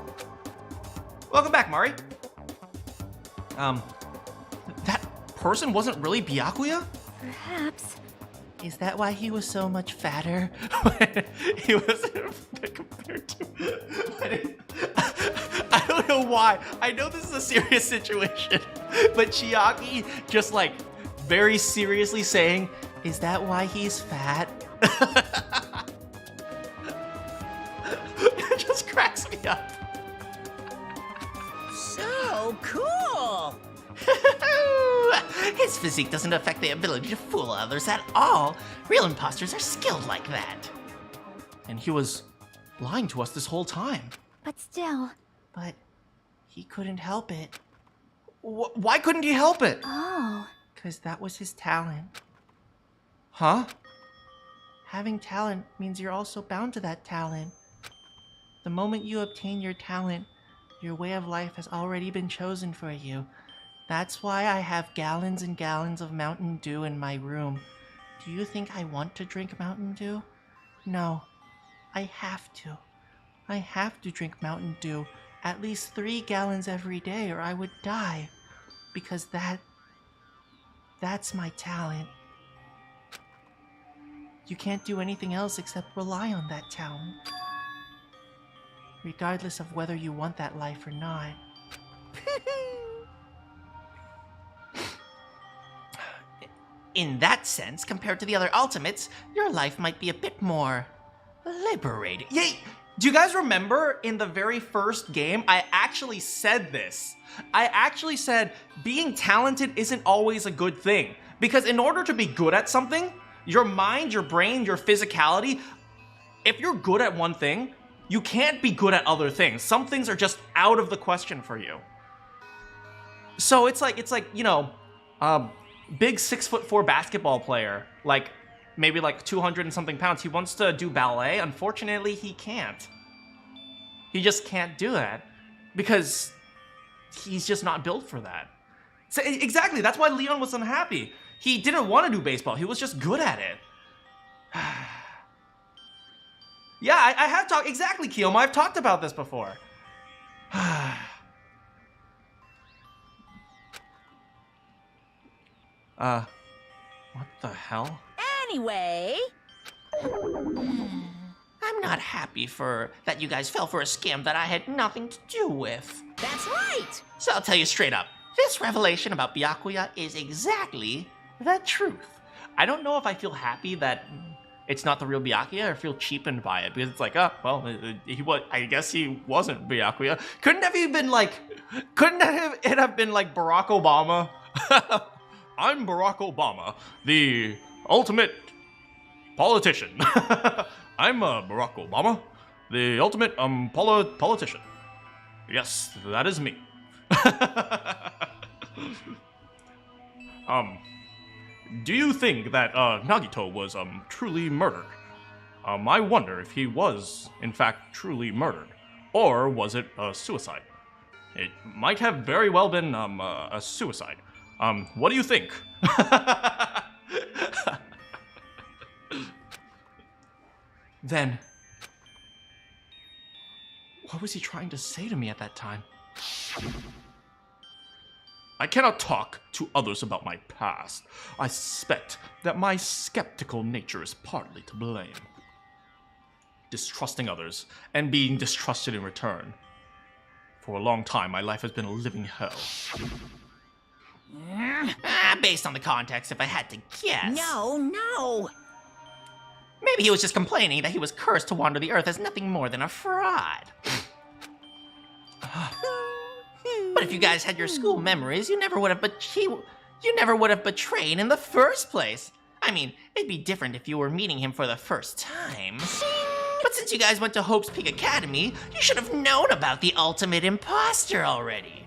Welcome back, Mari. That person wasn't really Byakuya? Perhaps. Is that why he was so much fatter? He was compared to. I don't know why. I know this is a serious situation, but Chiaki just like very seriously saying, Is that why he's fat? it just cracks me up. So cool! His physique doesn't affect the ability to fool others at all. Real imposters are skilled like that. And he was lying to us this whole time. But still. But he couldn't help it. Why couldn't he help it? Oh. Because that was his talent. Huh? Having talent means you're also bound to that talent. The moment you obtain your talent, your way of life has already been chosen for you. That's why I have gallons and gallons of Mountain Dew in my room. Do you think I want to drink Mountain Dew? No. I have to. I have to drink Mountain Dew at least 3 gallons every day or I would die. Because that's my talent. You can't do anything else except rely on that talent. Regardless of whether you want that life or not. In that sense, compared to the other ultimates, your life might be a bit more liberating. Yeah, do you guys remember in the very first game, I actually said this. I actually said being talented isn't always a good thing. Because in order to be good at something, your mind, your brain, your physicality, if you're good at one thing, you can't be good at other things. Some things are just out of the question for you. So it's like, you know, big 6'4" basketball player, like maybe like 200 and something pounds. He wants to do ballet. Unfortunately, he can't. He just can't do that because he's just not built for that. So exactly, that's why Leon was unhappy. He didn't want to do baseball. He was just good at it. Yeah, I have talked, exactly, Kiyoma, I've talked about this before. What the hell? Anyway, I'm not happy that you guys fell for a scam that I had nothing to do with. that's right! So I'll tell you straight up, this revelation about Byakuya is exactly the truth. I don't know if I feel happy that it's not the real Byakuya or feel cheapened by it, because it's like, oh, well, I guess he wasn't Byakuya. Couldn't it have been like Barack Obama? I'm Barack Obama, the ultimate politician. I'm Barack Obama, the ultimate politician. Yes, that is me. Do you think that Nagito was truly murdered? I wonder if he was, in fact, truly murdered. Or was it a suicide? It might have very well been a suicide. What do you think? Then, what was he trying to say to me at that time? I cannot talk to others about my past. I suspect that my skeptical nature is partly to blame. Distrusting others and being distrusted in return. For a long time, my life has been a living hell. Based on the context, if I had to guess. No! Maybe he was just complaining that he was cursed to wander the earth as nothing more than a fraud. But if you guys had your school memories, you never would have betrayed in the first place. I mean, it'd be different if you were meeting him for the first time. But since you guys went to Hope's Peak Academy, you should have known about the ultimate imposter already.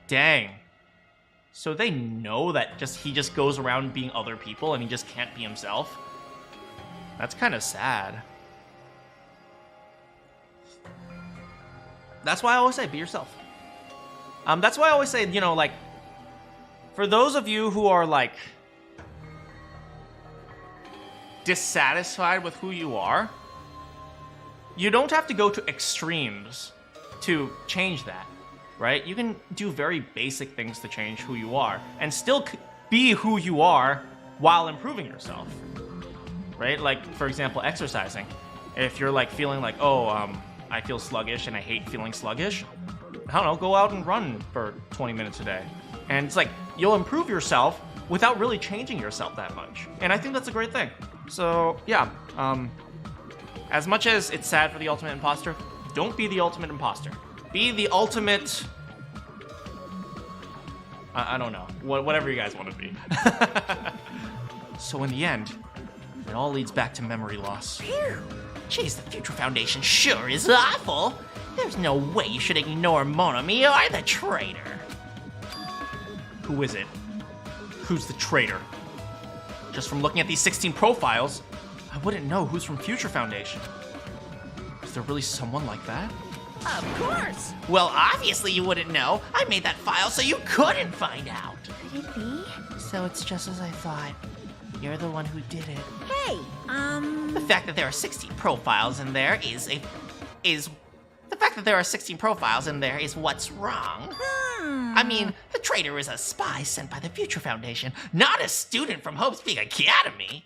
Dang. So they know that he just goes around being other people and he just can't be himself? That's kind of sad. That's why I always say, be yourself. That's why I always say, you know, like, for those of you who are, like, dissatisfied with who you are, you don't have to go to extremes to change that, right? You can do very basic things to change who you are and still be who you are while improving yourself, right? Like, for example, exercising. If you're like feeling like, oh, I feel sluggish and I hate feeling sluggish, I don't know, go out and run for 20 minutes a day. And it's like, you'll improve yourself without really changing yourself that much. And I think that's a great thing. So, yeah, as much as it's sad for the ultimate imposter, don't be the ultimate imposter. Be the ultimate... I don't know. Whatever you guys want to be. So in the end, it all leads back to memory loss. Phew. Jeez, the Future Foundation sure is awful. There's no way you should ignore Monomi or the traitor. Who is it? Who's the traitor? Just from looking at these 16 profiles, I wouldn't know who's from Future Foundation. Is there really someone like that? Of course. Well, obviously you wouldn't know. I made that file so you couldn't find out. Could it be? So it's just as I thought. You're the one who did it. Hey, The fact that there are 16 profiles in there is the fact that there are 16 profiles in there is what's wrong. I mean, the traitor is a spy sent by the Future Foundation, not a student from Hope's Peak Academy.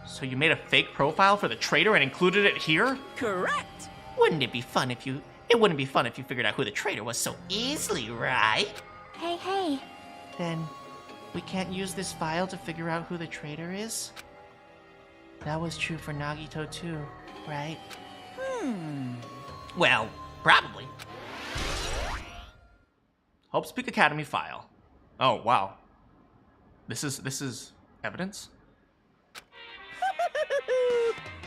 So you made a fake profile for the traitor and included it here? correct. Wouldn't it be fun if you... It wouldn't be fun if you figured out who the traitor was so easily, right? Hey. Then we can't use this file to figure out who the traitor is? That was true for Nagito too, right? Well, probably. Hope's Peak Academy file. Oh, wow. This is evidence?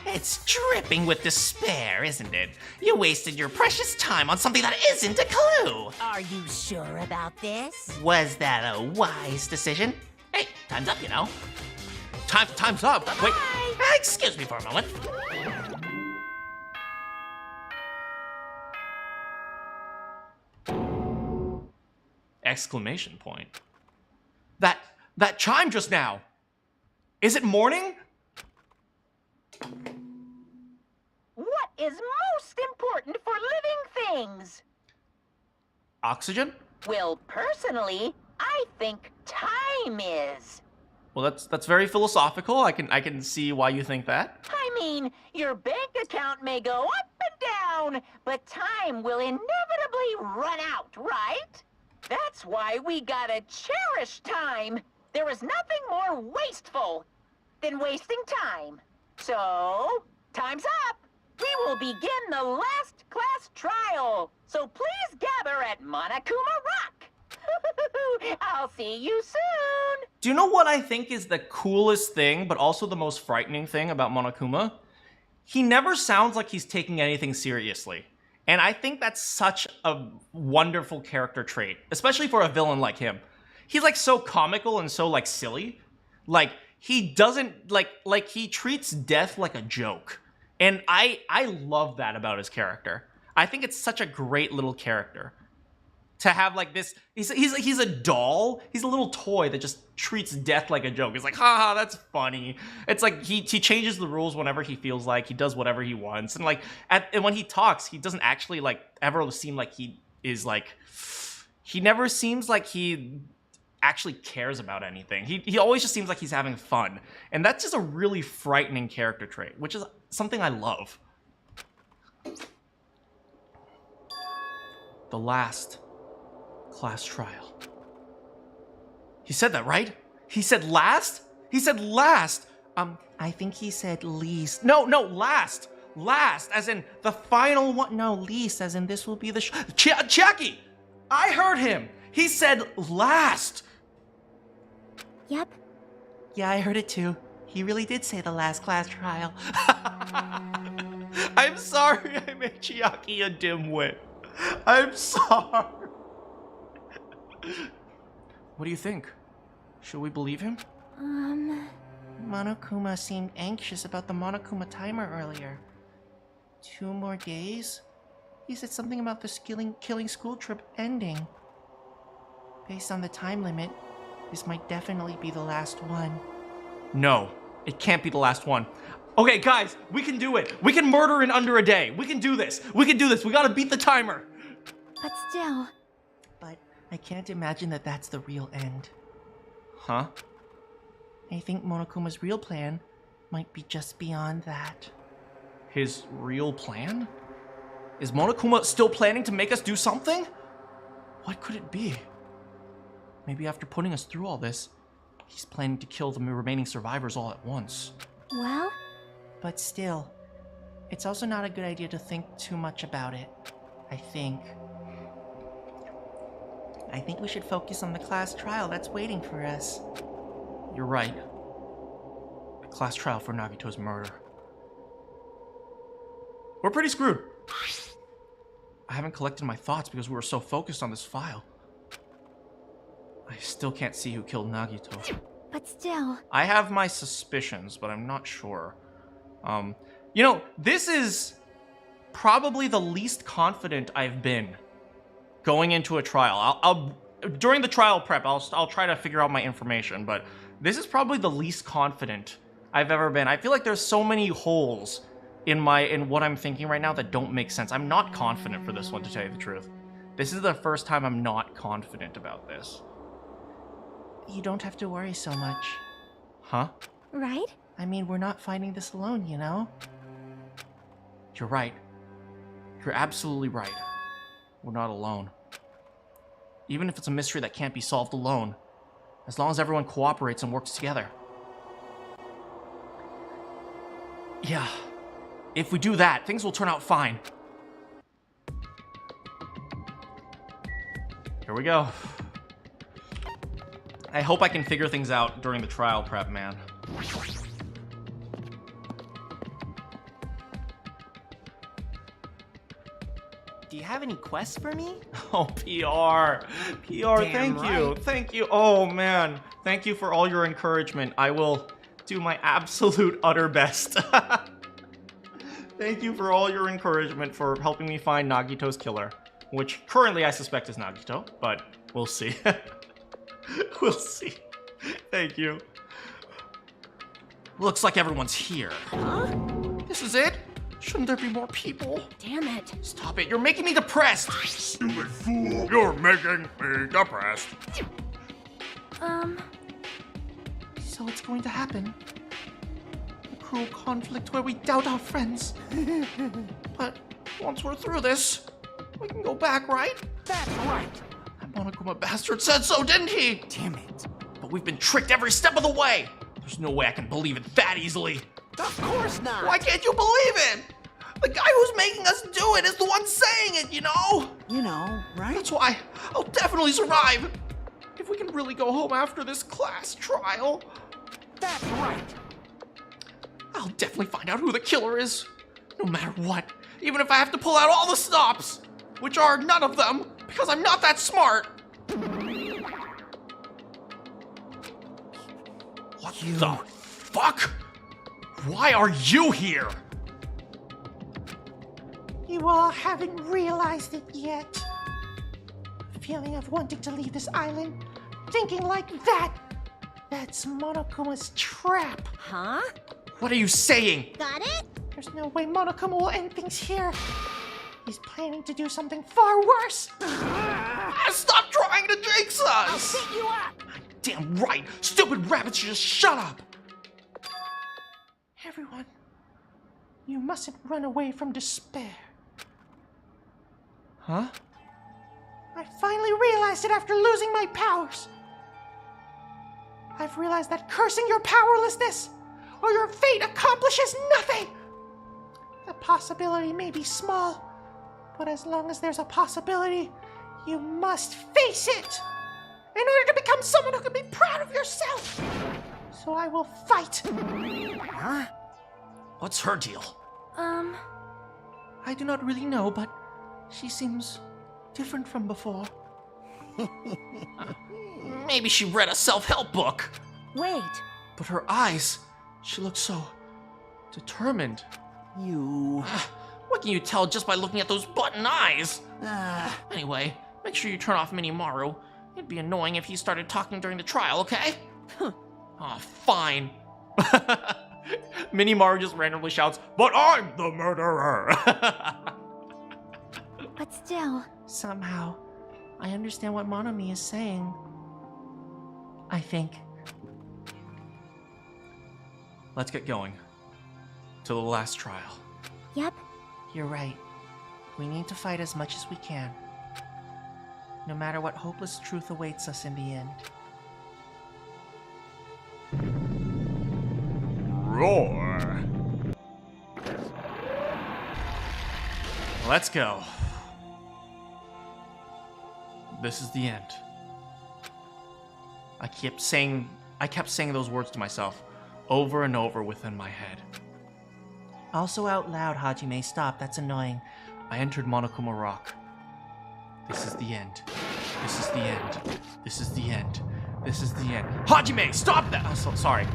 It's dripping with despair, isn't it? You wasted your precious time on something that isn't a clue. Are you sure about this? Was that a wise decision? Hey, time's up, you know. Time's up. Wait. Excuse me for a moment. Exclamation point. That chime just now. Is it morning? What is most important for living things? Oxygen? Well, personally, I think time is. Well, that's very philosophical. I can see why you think that. I mean, your bank account may go up and down, but time will inevitably run out, right? That's why we gotta cherish time. There is nothing more wasteful than wasting time. So, time's up. We will begin the last class trial. So please gather at Monokuma Rock. I'll see you soon. Do you know what I think is the coolest thing, but also the most frightening thing about Monokuma? He never sounds like he's taking anything seriously. And I think that's such a wonderful character trait, especially for a villain like him. He's like so comical and so like silly. Like he doesn't like he treats death like a joke. And I love that about his character. I think it's such a great little character. To have like this, he's a doll. He's a little toy that just treats death like a joke. It's like, haha, that's funny. It's like he changes the rules whenever he feels like. He does whatever he wants, and like and when he talks, he doesn't actually like ever seem like he is like. He never seems like he actually cares about anything. He always just seems like he's having fun, and that's just a really frightening character trait, which is something I love. The last class trial. He said that, right? He said last? He said last. I think he said least. No, last. Last, as in the final one. No, least, as in this will be the Jackie! I heard him. He said last. Yep. Yeah, I heard it too. He really did say the last class trial. I'm sorry I made Chiaki a dimwit. I'm sorry. What do you think? Should we believe him? Monokuma seemed anxious about the Monokuma timer earlier. 2 more days? He said something about the killing school trip ending. Based on the time limit, this might definitely be the last one. No, it can't be the last one. Okay, guys, we can do it. We can murder in under a day. We can do this. We can do this. We gotta beat the timer. But still... But I can't imagine that that's the real end. Huh? I think Monokuma's real plan might be just beyond that. His real plan? Is Monokuma still planning to make us do something? What could it be? Maybe after putting us through all this, he's planning to kill the remaining survivors all at once. Well, But still, it's also not a good idea to think too much about it, I think. I think we should focus on the class trial that's waiting for us. You're right. A class trial for Nagito's murder. We're pretty screwed. I haven't collected my thoughts because we were so focused on this file. I still can't see who killed Nagito. but still. I have my suspicions, but I'm not sure. You know, this is probably the least confident I've been going into a trial. I'll during the trial prep, I'll try to figure out my information, but this is probably the least confident I've ever been. I feel like there's so many holes in what I'm thinking right now that don't make sense. I'm not confident for this one, to tell you the truth. This is the first time I'm not confident about this. You don't have to worry so much. Huh? Right? I mean, we're not finding this alone, you know? You're right. You're absolutely right. We're not alone. Even if it's a mystery that can't be solved alone, as long as everyone cooperates and works together. Yeah. If we do that, things will turn out fine. Here we go. I hope I can figure things out during the trial prep, man. Do you have any quests for me? Oh, PR. PR, thank you. Thank you. Oh, man. Thank you for all your encouragement. I will do my absolute utter best. Thank you for all your encouragement for helping me find Nagito's killer, which currently I suspect is Nagito, but we'll see. We'll see. Thank you. Looks like everyone's here. Huh? This is it? Shouldn't there be more people? Damn it. Stop it, you're making me depressed! Stupid fool! You're making me depressed. So it's going to happen. A cruel conflict where we doubt our friends. But once we're through this, we can go back, right? That's right. That Monokuma bastard said so, didn't he? Damn it. But we've been tricked every step of the way! There's no way I can believe it that easily. Of course not. Why can't you believe it? The guy who's making us do it is the one saying it, you know? You know, right? That's why I'll definitely survive. If we can really go home after this class trial, That's right. I'll definitely find out who the killer is. No matter what. Even if I have to pull out all the stops. Which are none of them, because I'm not that smart. What the fuck? Why are you here? You all haven't realized it yet. The feeling of wanting to leave this island, thinking like that. That's Monokuma's trap. Huh? What are you saying? Got it? There's no way Monokuma will end things here. He's planning to do something far worse. Stop trying to jinx I'll us! pick you up. Damn right! Stupid rabbits should just shut up! Everyone, you mustn't run away from despair. Huh? I finally realized it after losing my powers. I've realized that cursing your powerlessness or your fate accomplishes nothing. The possibility may be small, but as long as there's a possibility, you must face it in order to become someone who can be proud of yourself. So I will fight. Huh? What's her deal? I do not really know, but she seems different from before. Maybe she read a self-help book. Wait. But her eyes, she looks so determined. You. What can you tell just by looking at those button eyes? Ah. Anyway, make sure you turn off Mahiru. It'd be annoying if he started talking during the trial, okay? Aw, fine. Mahiru just randomly shouts, "But I'm the murderer!" But still. Somehow, I understand what Monomi is saying. I think. let's get going. To the last trial. Yep. You're right. We need to fight as much as we can. No matter what hopeless truth awaits us in the end. Roar. Let's go. This is the end. I kept saying those words to myself over and over within my head. Also out loud, Hajime, stop, that's annoying. I entered Monokuma Rock. This is the end. This is the end. This is the end. This is the end. Hajime, stop that! I'm so sorry.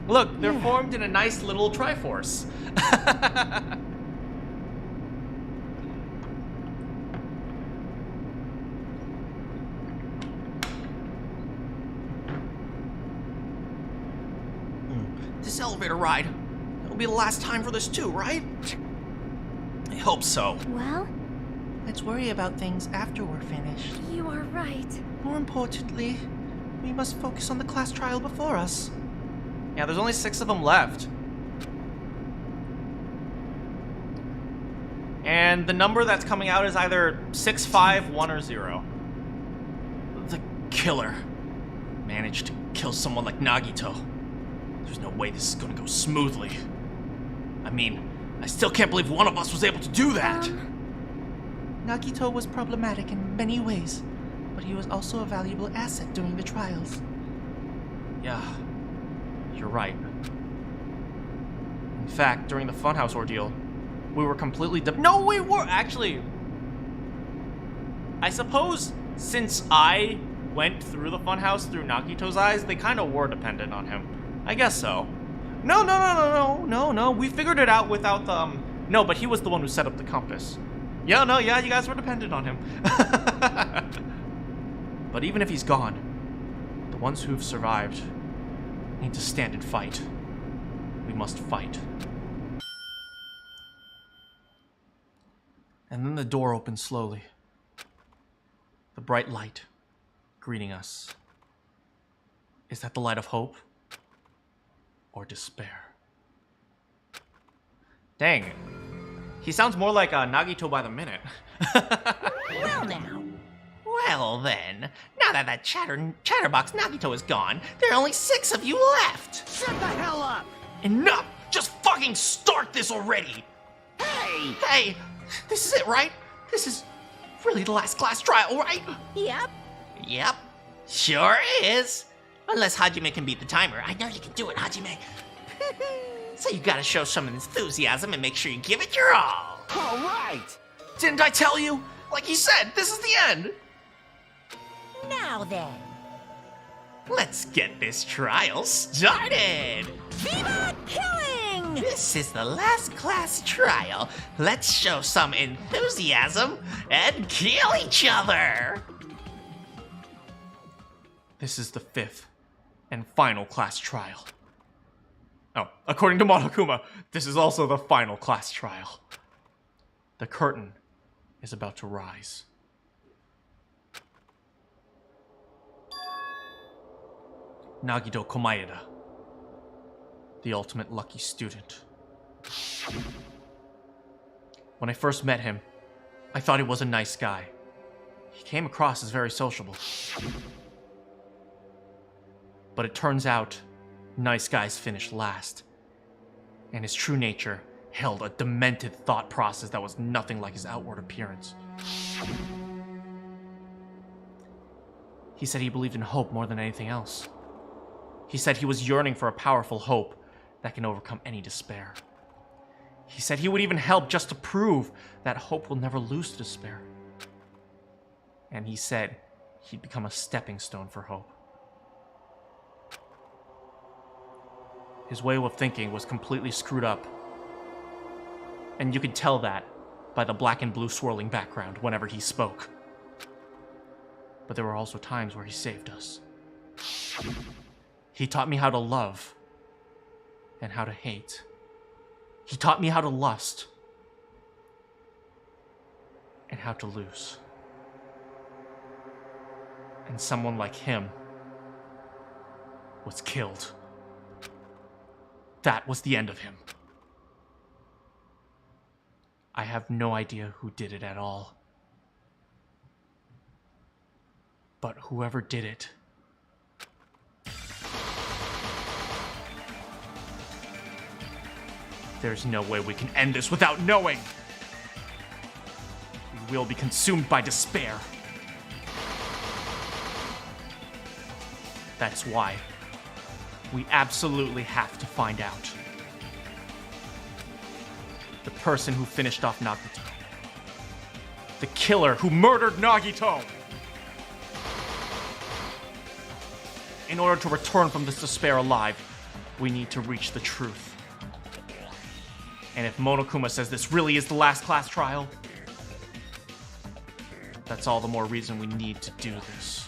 Look, they're formed in a nice little Triforce. This elevator ride, it'll be the last time for this too, right? I hope so. Well, Let's worry about things after we're finished. you are right. More importantly, we must focus on the class trial before us. Yeah, there's only 6 of them left. And the number that's coming out is either 6, 5, 1, or 0. The killer managed to kill someone like Nagito. There's no way this is gonna go smoothly. I mean, I still can't believe one of us was able to do that. Nagito was problematic in many ways, but he was also a valuable asset during the trials. Yeah, you're right. In fact, during the Funhouse ordeal, we were completely no, we were actually. I suppose since I went through the Funhouse through Nagito's eyes, they kind of were dependent on him. I guess so. No. We figured it out without the. No, but he was the one who set up the compass. Yeah, you guys were dependent on him. But even if he's gone, the ones who've survived need to stand and fight. We must fight. And then the door opened slowly. The bright light greeting us. Is that the light of hope? Or despair? Dang. He sounds more like Nagito by the minute. Well now. Well then, now that that chatterbox Nagito is gone, there are only 6 of you left. Shut the hell up! Enough! Just fucking start this already! Hey! Hey, this is it, right? This is really the last class trial, right? Yep. Yep. Sure is. Unless Hajime can beat the timer. I know you can do it, Hajime. So you gotta show some enthusiasm and make sure you give it your all. All right. Didn't I tell you? Like he said, this is the end. Now then, let's get this trial started. Viva killing! This is the last class trial. Let's show some enthusiasm and kill each other. This is the 5th and final class trial. Oh, according to Monokuma, this is also the final class trial. The curtain is about to rise. Nagito Komaeda, the ultimate lucky student. When I first met him, I thought he was a nice guy. He came across as very sociable. But it turns out, nice guys finish last. And his true nature held a demented thought process that was nothing like his outward appearance. He said he believed in hope more than anything else. He said he was yearning for a powerful hope that can overcome any despair. He said he would even help just to prove that hope will never lose to despair. And he said he'd become a stepping stone for hope. His way of thinking was completely screwed up. And you could tell that by the black and blue swirling background whenever he spoke. But there were also times where he saved us. He taught me how to love and how to hate. He taught me how to lust and how to lose. And someone like him was killed. That was the end of him. I have no idea who did it at all. But whoever did it, there's no way we can end this without knowing. We will be consumed by despair. That's why we absolutely have to find out. The person who finished off Nagito. The killer who murdered Nagito. In order to return from this despair alive, we need to reach the truth. And if Monokuma says this really is the last class trial, that's all the more reason we need to do this.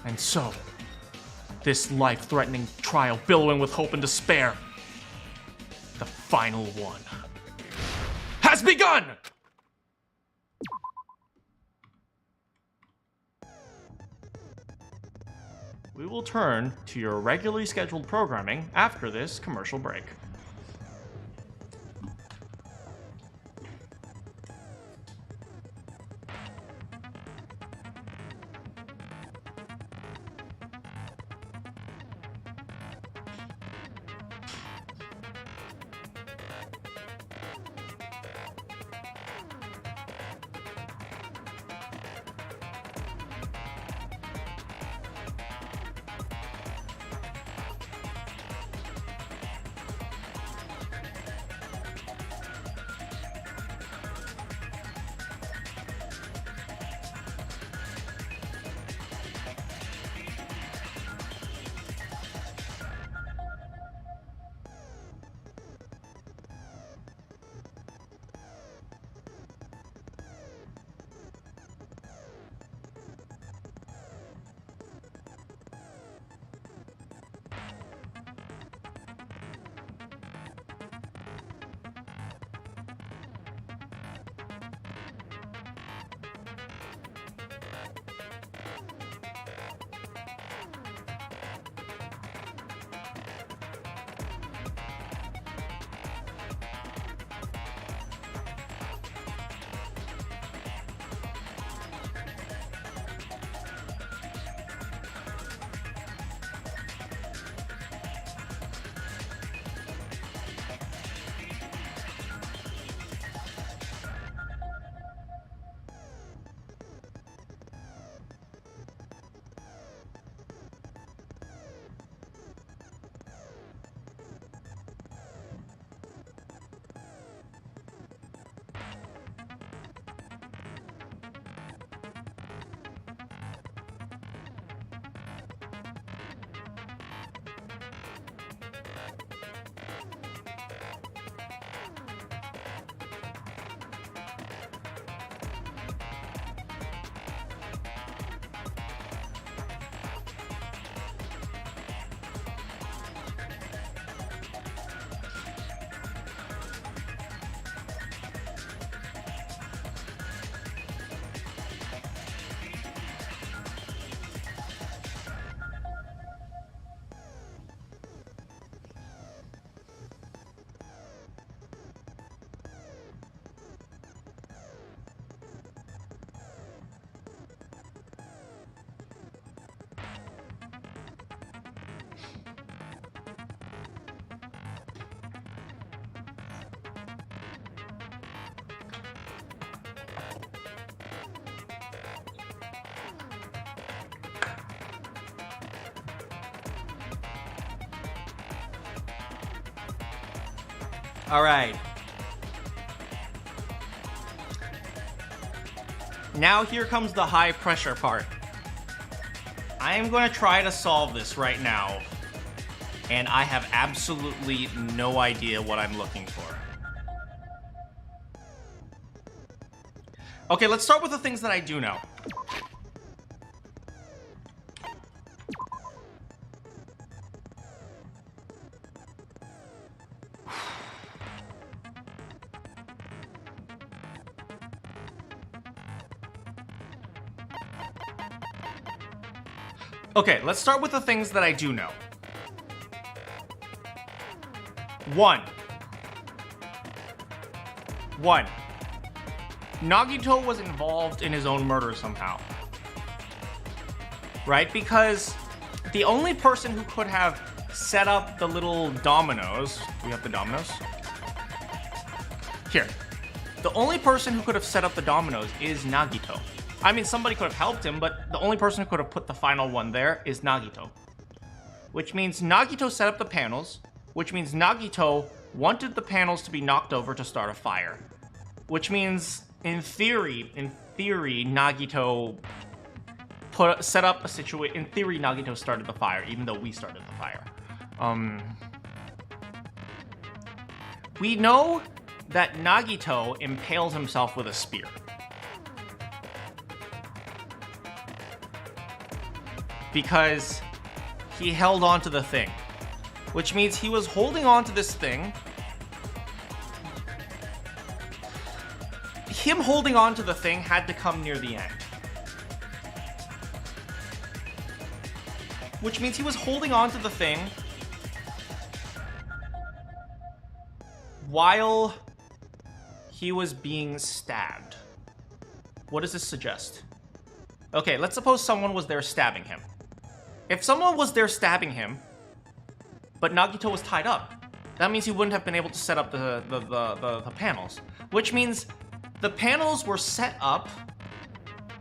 And so, this life-threatening trial billowing with hope and despair, the final one, has begun! We will turn to your regularly scheduled programming after this commercial break. All right. Now here comes the high pressure part. I am going to try to solve this right now, and I have absolutely no idea what I'm looking for. Okay, let's start with the things that I do know. Okay, let's start with the things that I do know. 1. Nagito was involved in his own murder somehow. Right? Because the only person who could have set up the little dominoes... We have the dominoes? Here. The only person who could have set up the dominoes is Nagito. I mean, somebody could have helped him, but the only person who could have put the final one there is Nagito. Which means Nagito set up the panels, which means Nagito wanted the panels to be knocked over to start a fire. Which means, in theory, Nagito set up a situation. In theory, Nagito started the fire, even though we started the fire. We know that Nagito impales himself with a spear. Because he held on to the thing. Which means he was holding on to this thing. Him holding on to the thing had to come near the end. Which means he was holding on to the thing while he was being stabbed. What does this suggest? Okay, let's suppose someone was there stabbing him. If someone was there stabbing him, but Nagito was tied up, that means he wouldn't have been able to set up the panels. Which means the panels were set up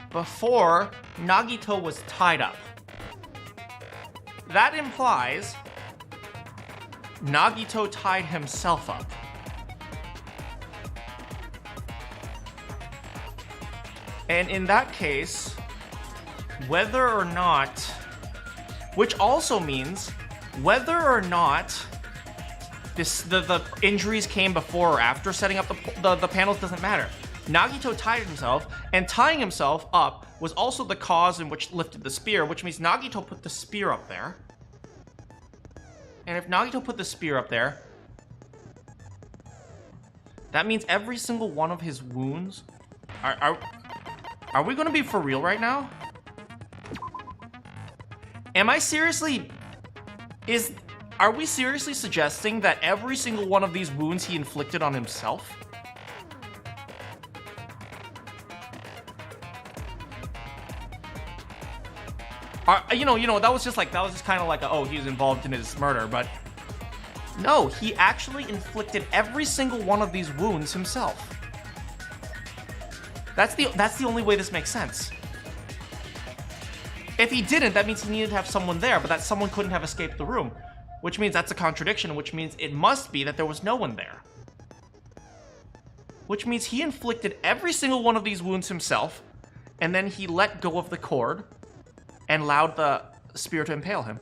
before Nagito was tied up. That implies Nagito tied himself up. And in that case, whether or not, which also means whether or not the injuries came before or after setting up the panels doesn't matter. Nagito tied himself, and tying himself up was also the cause in which lifted the spear, which means Nagito put the spear up there. And if Nagito put the spear up there, that means every single one of his wounds... Are we gonna be for real right now? Am I seriously... Are we seriously suggesting that every single one of these wounds he inflicted on himself? You know, that was just kind of like oh, he's involved in his murder, but no, he actually inflicted every single one of these wounds himself. That's the only way this makes sense. If he didn't, that means he needed to have someone there, but that someone couldn't have escaped the room, which means that's a contradiction, which means it must be that there was no one there. Which means he inflicted every single one of these wounds himself, and then he let go of the cord and allowed the spear to impale him.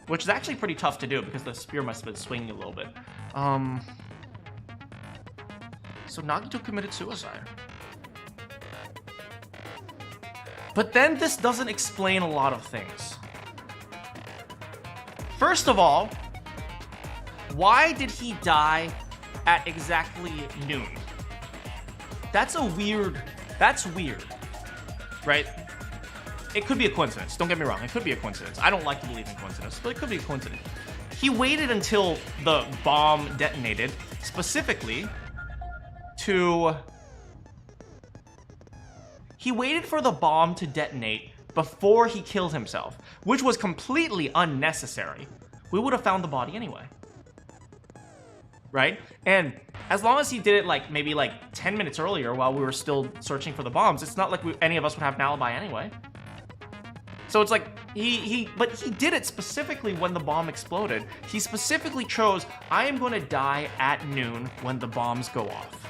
Which is actually pretty tough to do because the spear must have been swinging a little bit. So Nagito committed suicide. But then this doesn't explain a lot of things. First of all, why did he die at exactly noon? That's weird, right? It could be a coincidence, don't get me wrong, it could be a coincidence. I don't like to believe in coincidence, but it could be a coincidence. He waited until the bomb detonated, specifically he waited for the bomb to detonate before he killed himself, which was completely unnecessary. We would have found the body anyway. Right? And as long as he did it maybe 10 minutes earlier while we were still searching for the bombs, it's not like any of us would have an alibi anyway. So it's like, but he did it specifically when the bomb exploded. He specifically chose, I am going to die at noon when the bombs go off.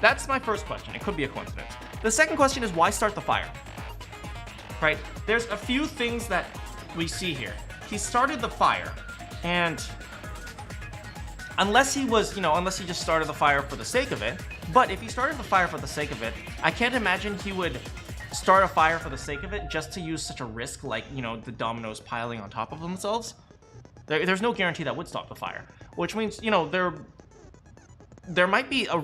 That's my first question. It could be a coincidence. The second question is, why start the fire? Right? There's a few things that we see here. He started the fire, and unless he just started the fire for the sake of it, but if he started the fire for the sake of it, I can't imagine he would start a fire for the sake of it just to use such a risk the dominoes piling on top of themselves. There's no guarantee that would stop the fire, which means, there might be a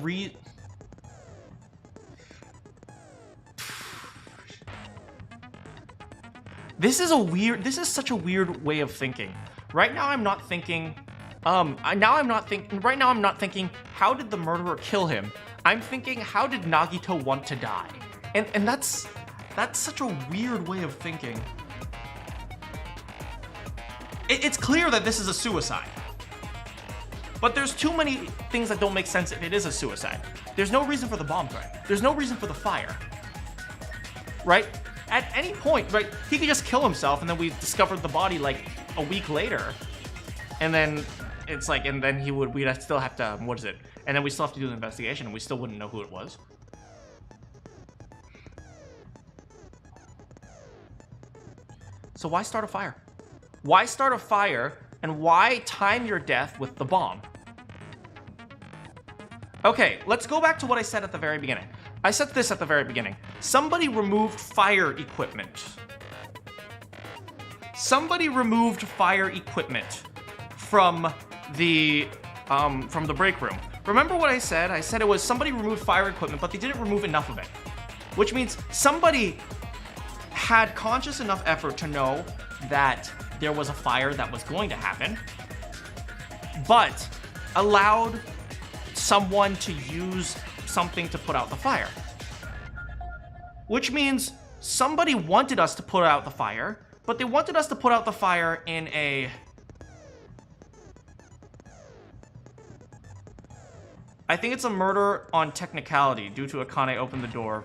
This is such a weird way of thinking. Right now I'm not thinking, right now I'm not thinking, how did the murderer kill him? I'm thinking, how did Nagito want to die? And that's such a weird way of thinking. It's clear that this is a suicide. But there's too many things that don't make sense if it is a suicide. There's no reason for the bomb threat. There's no reason for the fire. Right? At any point, right, he could just kill himself and then we discovered the body like a week later. And then it's like, and then we'd still have to, what is it? And then we still have to do the investigation and we still wouldn't know who it was. So why start a fire? Why start a fire and why time your death with the bomb? Okay, let's go back to what I said at the very beginning. I said this at the very beginning. Somebody removed fire equipment. Somebody removed fire equipment from the break room. Remember what I said? I said it was somebody removed fire equipment, but they didn't remove enough of it. Which means somebody had conscious enough effort to know that there was a fire that was going to happen, but allowed someone to use something to put out the fire. Which means somebody wanted us to put out the fire, but they wanted us to put out the fire in a... I think it's a murder on technicality due to Akane opened the door.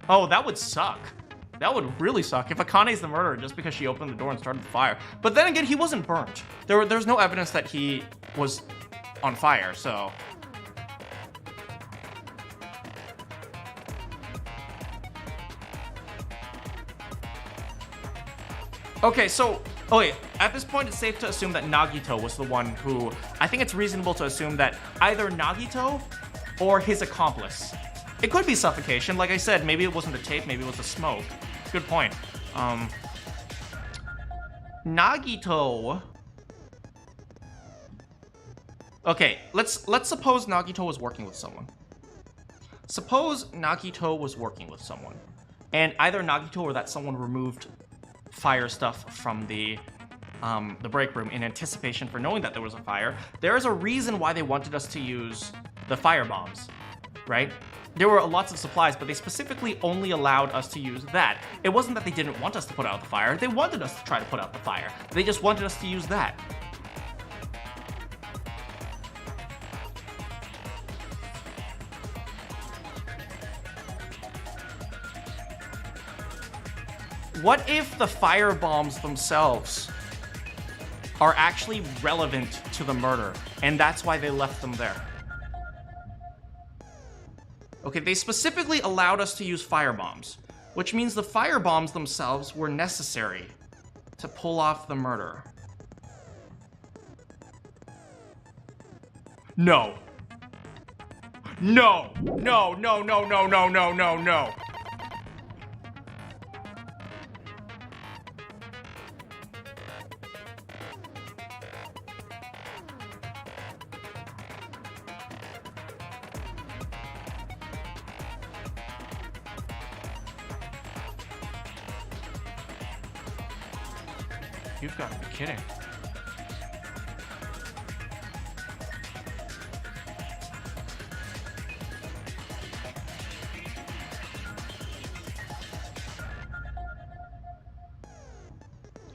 Oh, that would suck. That would really suck if Akane's the murderer just because she opened the door and started the fire. But then again, he wasn't burnt. There's no evidence that he was on fire, so... Okay, so, at this point it's safe to assume that Nagito was the one who, I think it's reasonable to assume that either Nagito or his accomplice. It could be suffocation, like I said, maybe it wasn't the tape, maybe it was the smoke. Good point. Nagito... Okay, let's suppose Nagito was working with someone. Suppose Nagito was working with someone, and either Nagito or that someone removed fire stuff from the break room in anticipation for knowing that there was a fire. There is a reason why they wanted us to use the fire bombs, right? There were lots of supplies, but they specifically only allowed us to use that. It wasn't that they didn't want us to put out the fire. They wanted us to try to put out the fire. They just wanted us to use that. What if the fire bombs themselves are actually relevant to the murder, and that's why they left them there? Okay, they specifically allowed us to use fire bombs, which means the fire bombs themselves were necessary to pull off the murder. No. No. No, no, no, no, no, no, no, no. You've got to be kidding.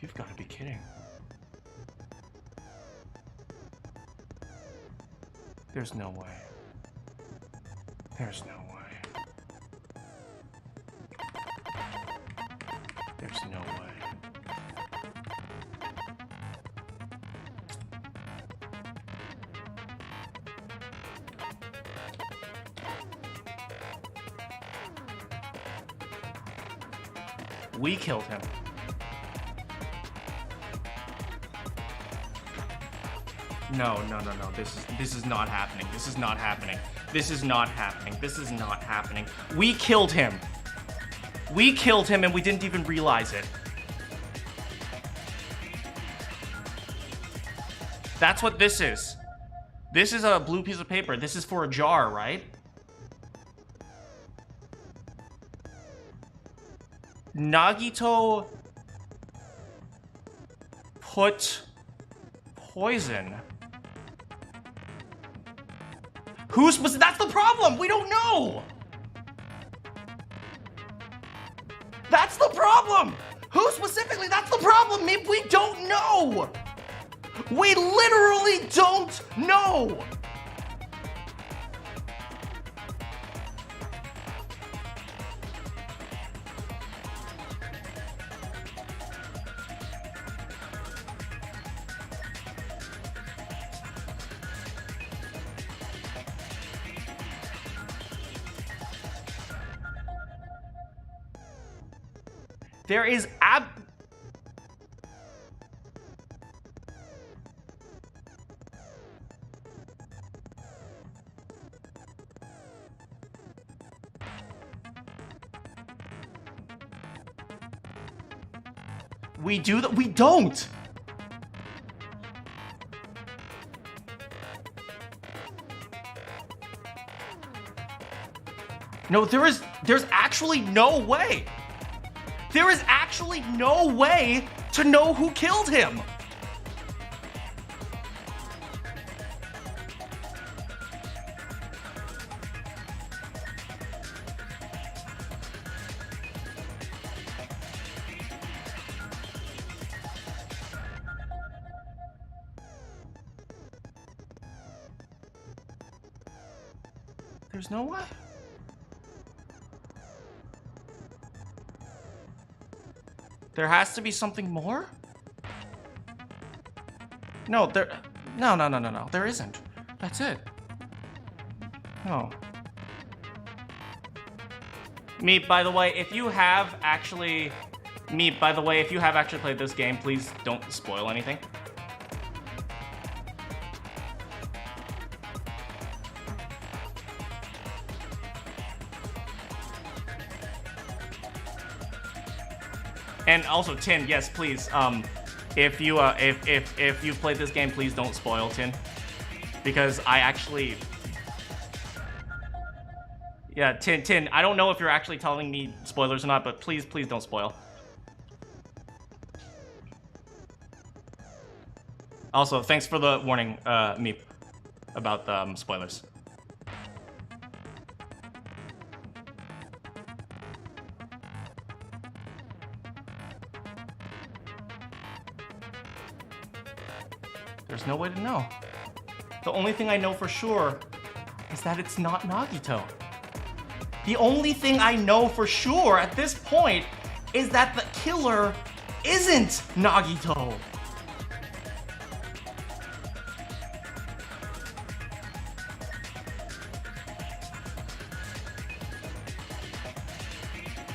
You've got to be kidding. There's no way. There's no way. There's no way. We killed him. No, no, no, no. This is not happening. This is not happening. This is not happening. This is not happening. We killed him. We killed him and we didn't even realize it. That's what this is. This is a blue piece of paper. This is for a jar, right? Nagito put poison. That's the problem! We don't know! That's the problem! Who specifically? That's the problem, Meep! We don't know! We literally don't know! There is We do that? We don't! No, there's actually no way. There is actually no way to know who killed him. There's no way. There has to be something more? No, no. There isn't. That's it. No. Meep, by the way, if you have actually played this game, please don't spoil anything. And also, Tin, yes, please. If you've played this game, please don't spoil, Tin, because I actually, yeah, Tin. I don't know if you're actually telling me spoilers or not, but please don't spoil. Also, thanks for the warning, Meep, about the spoilers. There's no way to know. The only thing I know for sure is that it's not Nagito. The only thing I know for sure at this point is that the killer isn't Nagito.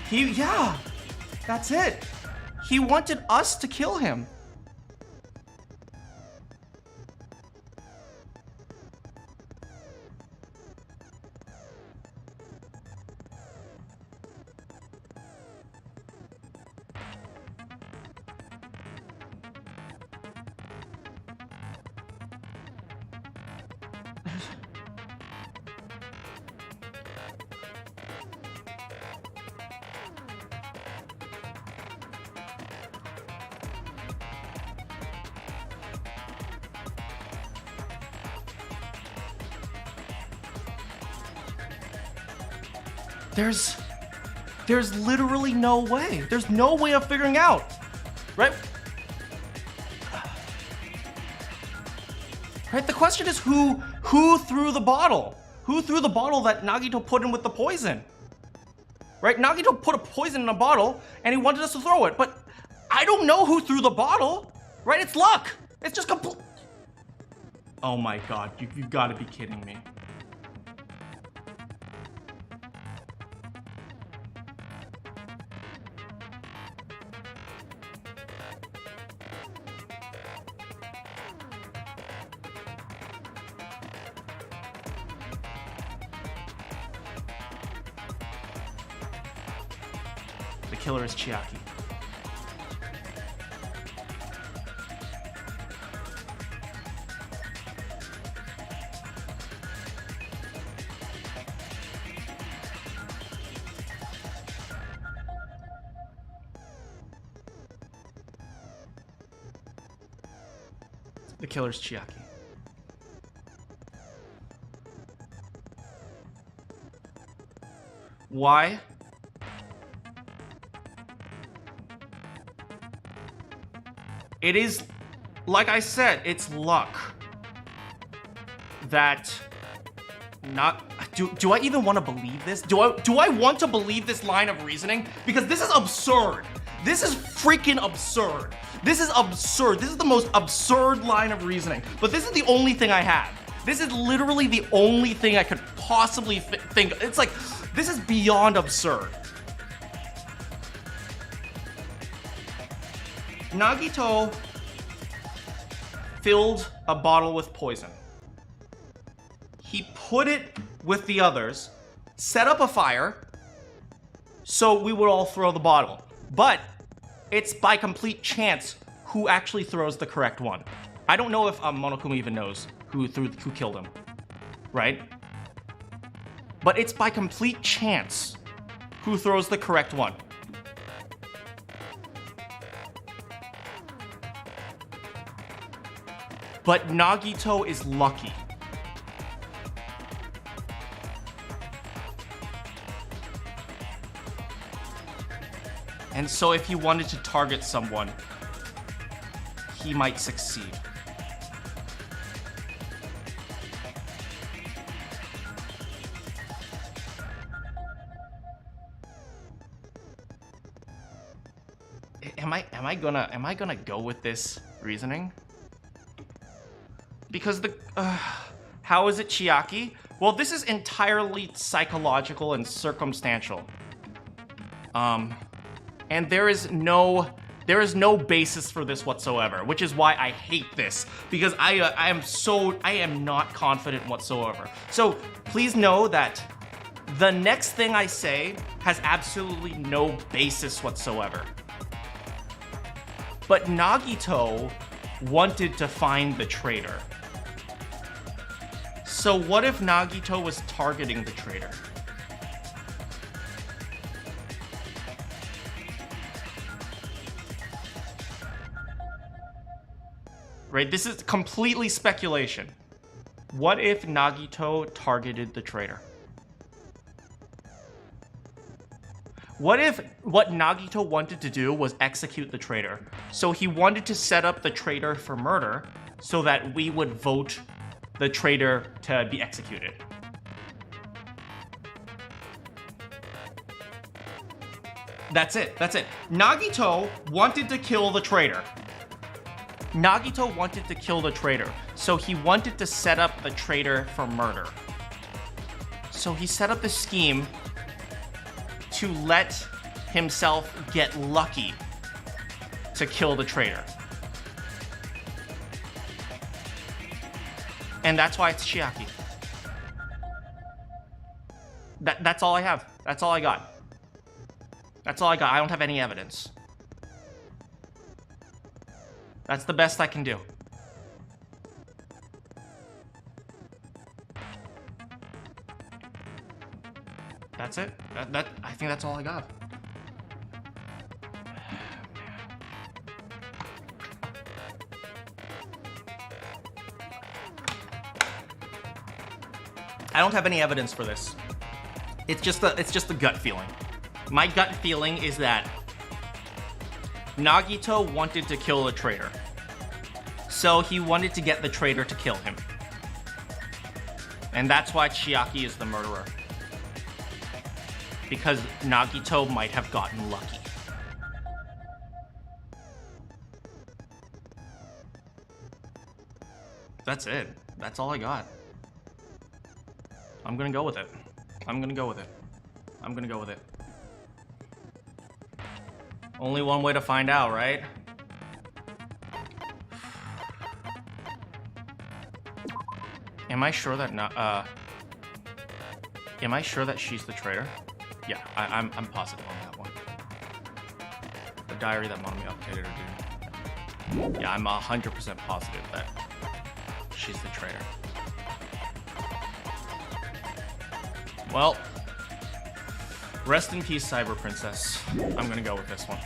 Yeah, that's it. He wanted us to kill him. There's literally no way. There's no way of figuring out, right? Right, the question is who threw the bottle? Who threw the bottle that Nagito put in with the poison? Right, Nagito put a poison in a bottle and he wanted us to throw it, but I don't know who threw the bottle, right? It's luck. It's just complete. Oh my God, you've got to be kidding me. The killer is Chiaki. The killer's Chiaki. Why? It is, like I said, it's luck that not do I even want to believe this? Do I want to believe this line of reasoning? Because this is absurd. This is freaking absurd. This is absurd. This is the most absurd line of reasoning. But this is the only thing I have. This is literally the only thing I could possibly think. It's like, this is beyond absurd. Nagito filled a bottle with poison. He put it with the others, set up a fire, so we would all throw the bottle. But it's by complete chance who actually throws the correct one. I don't know if Monokuma even knows who killed him, right? But it's by complete chance who throws the correct one. But Nagito is lucky. And so if he wanted to target someone, he might succeed. Am I gonna go with this reasoning? Because how is it Chiaki? Well, this is entirely psychological and circumstantial. And there is no basis for this whatsoever, which is why I hate this, because I am not confident whatsoever. So please know that the next thing I say has absolutely no basis whatsoever. But Nagito wanted to find the traitor. So what if Nagito was targeting the traitor? Right, this is completely speculation. What if Nagito targeted the traitor? What if what Nagito wanted to do was execute the traitor? So he wanted to set up the traitor for murder so that we would vote the traitor to be executed. That's it. Nagito wanted to kill the traitor. Nagito wanted to kill the traitor, so he wanted to set up the traitor for murder. So he set up the scheme to let himself get lucky to kill the traitor. And that's why it's Chiaki. That's all I have. That's all I got. That's all I got. I don't have any evidence. That's the best I can do. That's it. I think that's all I got. I don't have any evidence for this. It's just a gut feeling. My gut feeling is that Nagito wanted to kill the traitor. So he wanted to get the traitor to kill him. And that's why Chiaki is the murderer. Because Nagito might have gotten lucky. That's it. That's all I got. I'm gonna go with it. Only one way to find out, right? Am I sure that am I sure that she's the traitor? Yeah, I'm positive on that one. The diary that Mommy updated her doing. Yeah, I'm 100% positive that she's the traitor. Well, rest in peace, Cyber Princess. I'm gonna go with this one.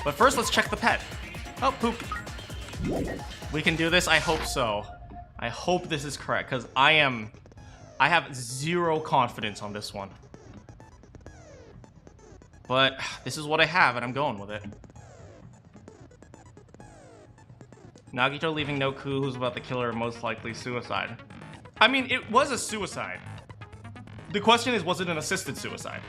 But first, let's check the pet. Oh, poop. We can do this. I hope so. I hope this is correct, because I have zero confidence on this one. But this is what I have, and I'm going with it. Nagito leaving no clues about the killer, most likely suicide. I mean, it was a suicide. The question is, was it an assisted suicide?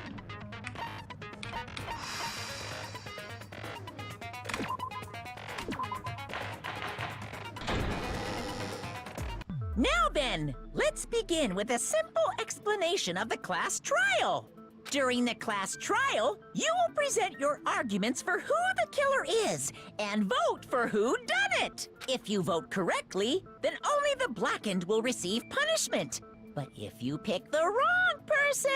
Now then, let's begin with a simple explanation of the class trial. During the class trial, you will present your arguments for who the killer is and vote for who done it. If you vote correctly, then only the blackened will receive punishment. But if you pick the wrong person...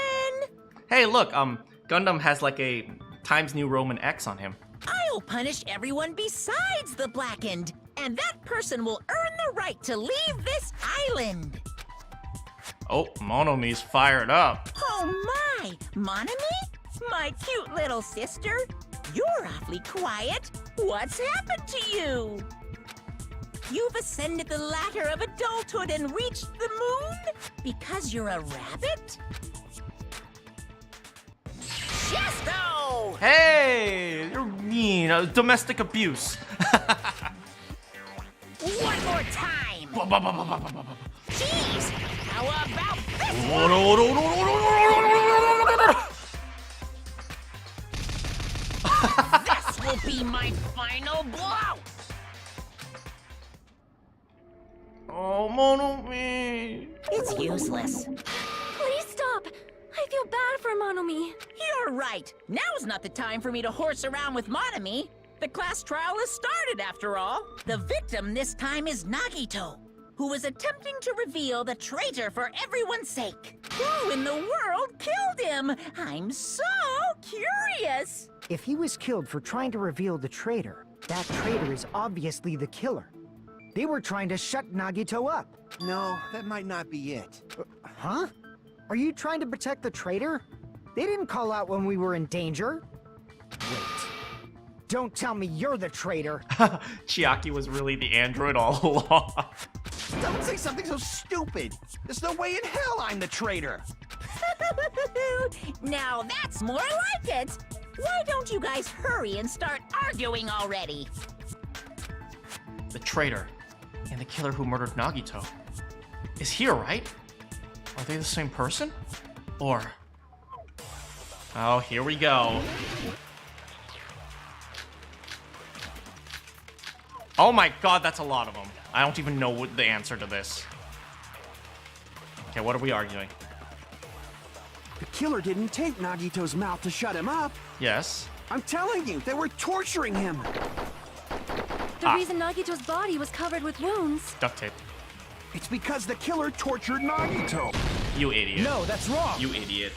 Hey, look, Gundam has like a Times New Roman X on him. I'll punish everyone besides the blackened, and that person will earn the right to leave this island. Oh, Monomi's fired up. Oh my! Monomi? My cute little sister? You're awfully quiet. What's happened to you? You've ascended the ladder of adulthood and reached the moon? Because you're a rabbit? Chesto! Hey, you're mean. Domestic abuse. One more time! Jeez! How about this one? This will be my final blow! Oh, Monomi. It's useless. Please stop! I feel bad for Monomi. You're right. Now's not the time for me to horse around with Monomi. The class trial has started, after all. The victim this time is Nagito, who was attempting to reveal the traitor for everyone's sake. Who in the world killed him? I'm so curious. If he was killed for trying to reveal the traitor, that traitor is obviously the killer. They were trying to shut Nagito up. No, that might not be it. Huh? Are you trying to protect the traitor? They didn't call out when we were in danger. Wait. Don't tell me you're the traitor. Chiaki was really the android all along. Don't say something so stupid. There's no way in hell I'm the traitor. Now that's more like it. Why don't you guys hurry and start arguing already? The traitor and the killer who murdered Nagito is here, right? Are they the same person? Or... Oh, here we go. Oh my god, that's a lot of them. I don't even know what the answer to this. Okay, what are we arguing? The killer didn't tape Nagito's mouth to shut him up. Yes. I'm telling you, they were torturing him. The reason Nagito's body was covered with wounds. Duct tape. It's because the killer tortured Nagito. You idiot. No, that's wrong. You idiot.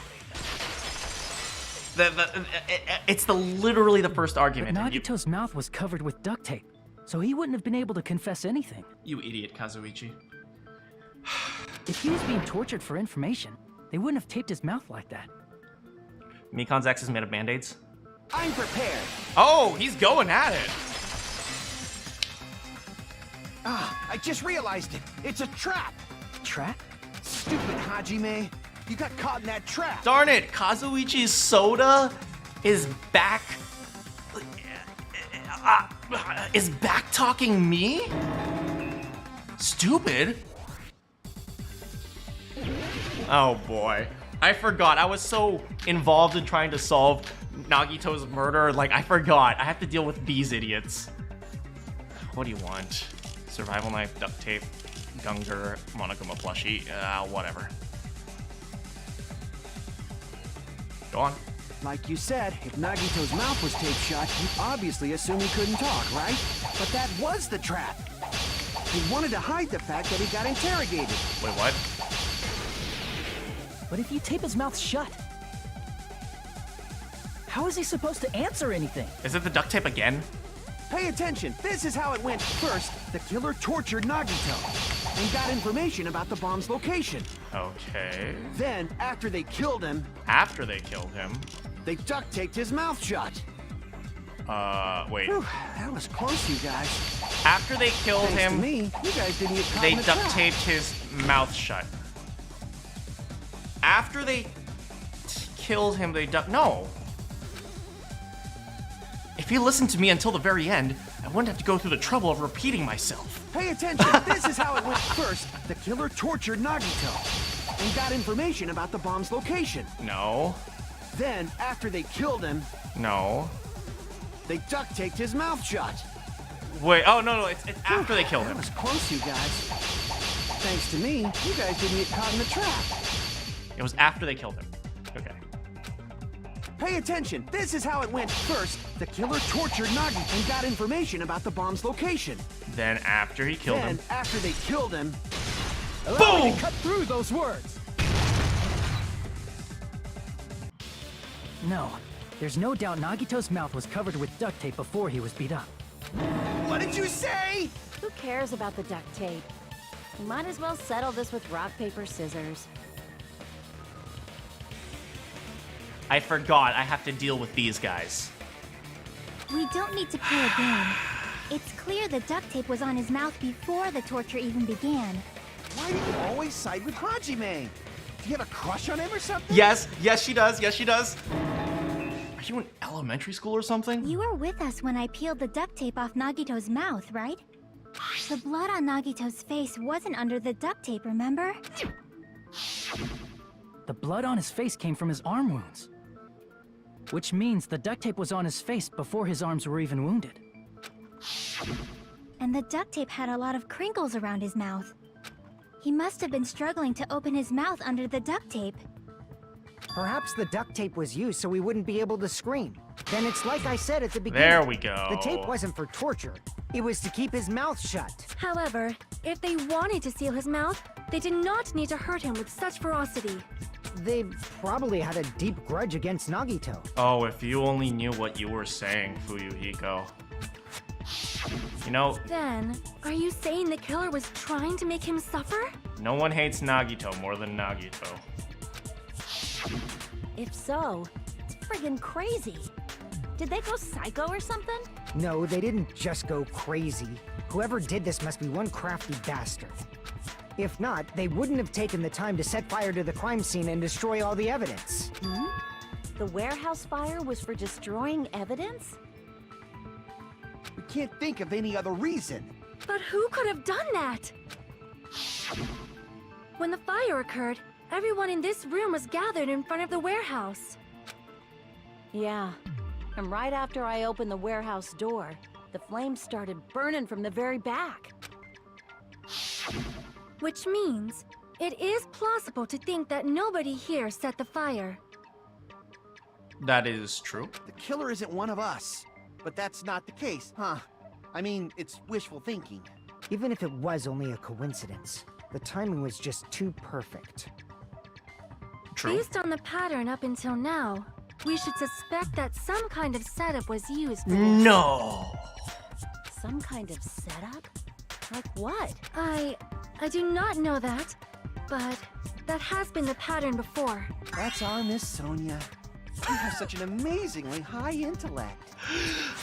It's literally the first argument. But Nagito's mouth was covered with duct tape, so he wouldn't have been able to confess anything. You idiot, Kazuichi. If he was being tortured for information, they wouldn't have taped his mouth like that. Mikon's X is made of band-aids. I'm prepared. Oh, he's going at it. Ah, I just realized it. It's a trap. Trap? Stupid Hajime. You got caught in that trap. Darn it, Kazuichi's soda is back... is back-talking me? Stupid. Oh boy. I forgot. I was so involved in trying to solve Nagito's murder, like I forgot. I have to deal with these idiots. What do you want? Survival knife, duct tape, Gunger, Monokuma plushie, whatever. Go on. Like you said, if Nagito's mouth was taped shut, you obviously assume he couldn't talk, right? But that was the trap. He wanted to hide the fact that he got interrogated. Wait, what? But if you tape his mouth shut, how is he supposed to answer anything? Is it the duct tape again? Pay attention. This is how it went. First, the killer tortured Nagito and got information about the bomb's location. Okay. Then, after they killed him, they duct taped his mouth shut. Wait. Whew, that was close, you guys. After they killed Thanks to him, me, you guys didn't get caught they in the duct trap. taped his mouth shut. After they killed him, they no. If he listened to me until the very end, I wouldn't have to go through the trouble of repeating myself. Pay attention. This is how it went. First, the killer tortured Nagito and got information about the bomb's location. No. Then, after they killed him, No. they duct taped his mouth shut. Wait, oh no, it's after they killed That him. was close, you guys. Thanks to me, you guys didn't get caught in the trap. It was after they killed him. Okay. Pay attention. This is how it went. First, the killer tortured Nagito and got information about the bomb's location. Then after he killed Then, him. after they killed him, Allow me Boom! to cut through those words. No, there's no doubt Nagito's mouth was covered with duct tape before he was beat up. what did you say? Who cares about the duct tape? We might as well settle this with rock, paper, scissors. I forgot I have to deal with these guys. We don't need to play a game. It's clear the duct tape was on his mouth before the torture even began. Why do you always side with Hajime? Do you have a crush on him or something? Yes, she does. Yes, she does. Are you in elementary school or something? You were with us when I peeled the duct tape off Nagito's mouth, right? The blood on Nagito's face wasn't under the duct tape, remember? The blood on his face came from his arm wounds. Which means the duct tape was on his face before his arms were even wounded. And the duct tape had a lot of crinkles around his mouth. He must have been struggling to open his mouth under the duct tape. Perhaps the duct tape was used so we wouldn't be able to scream. Then it's like I said at the beginning. There we go. The tape wasn't for torture. It was to keep his mouth shut. However, if they wanted to seal his mouth, they did not need to hurt him with such ferocity. They probably had a deep grudge against Nagito. Oh, if you only knew what you were saying, Fuyuhiko. You know, Then, are you saying the killer was trying to make him suffer? no one hates Nagito more than Nagito. If so, it's friggin' crazy. Did they go psycho or something? No, they didn't just go crazy. Whoever did this must be one crafty bastard. If not, they wouldn't have taken the time to set fire to the crime scene and destroy all the evidence. The warehouse fire was for destroying evidence? We can't think of any other reason. But who could have done that? When the fire occurred, everyone in this room was gathered in front of the warehouse. Yeah. And right after I opened the warehouse door, the flames started burning from the very back. Which means, it is plausible to think that nobody here set the fire. That is true. The killer isn't one of us. But that's not the case, huh? I mean, it's wishful thinking. Even if it was only a coincidence, the timing was just too perfect. True. Based on the pattern up until now, we should suspect that some kind of setup was used for this. No. Some kind of setup? Like what? I do not know that, but that has been the pattern before. That's our Miss Sonia. You have such an amazingly high intellect.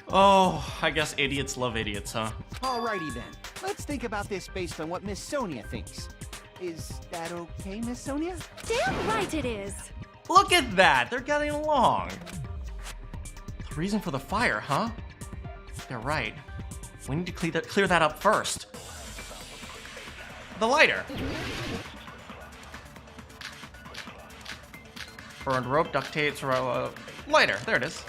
Oh, I guess idiots love idiots, huh? Alrighty then. Let's think about this based on what Miss Sonia thinks. Is that okay, Miss Sonia? Damn right it is! Look at that! They're getting along. The reason for the fire, huh? They're right. We need to clear that up first. The lighter. Burned rope, duct tape, lighter. There it is.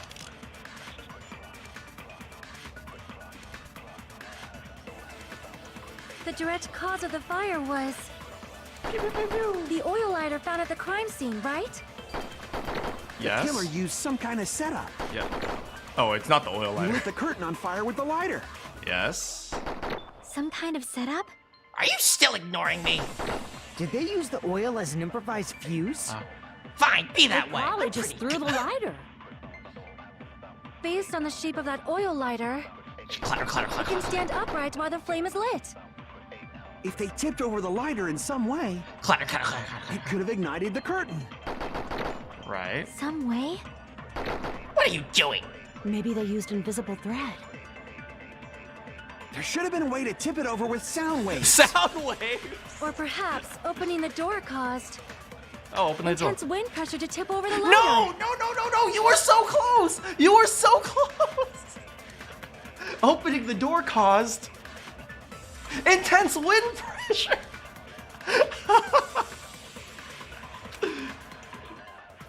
The direct cause of the fire was the oil lighter found at the crime scene, right? Yes. The killer used some kind of setup. Yeah. Oh, it's not the oil He lighter. lit the curtain on fire with the lighter. Yes. Some kind of setup? Are you still ignoring me? Did they use the oil as an improvised fuse? Fine, be that way. Probably just threw the lighter. Based on the shape of that oil lighter, Clatter, clatter, it clatter, can clatter. stand upright while the flame is lit. If they tipped over the lighter in some way, Clatter, clatter, clatter, clatter. it could have ignited the curtain. Right. Some way? What are you doing? Maybe they used invisible thread. There should have been a way to tip it over with sound waves. Sound waves? Or perhaps opening the door caused Oh, open the door. intense wind pressure to tip over the lighter. No! You were so close! You were so close! Opening the door caused intense wind pressure.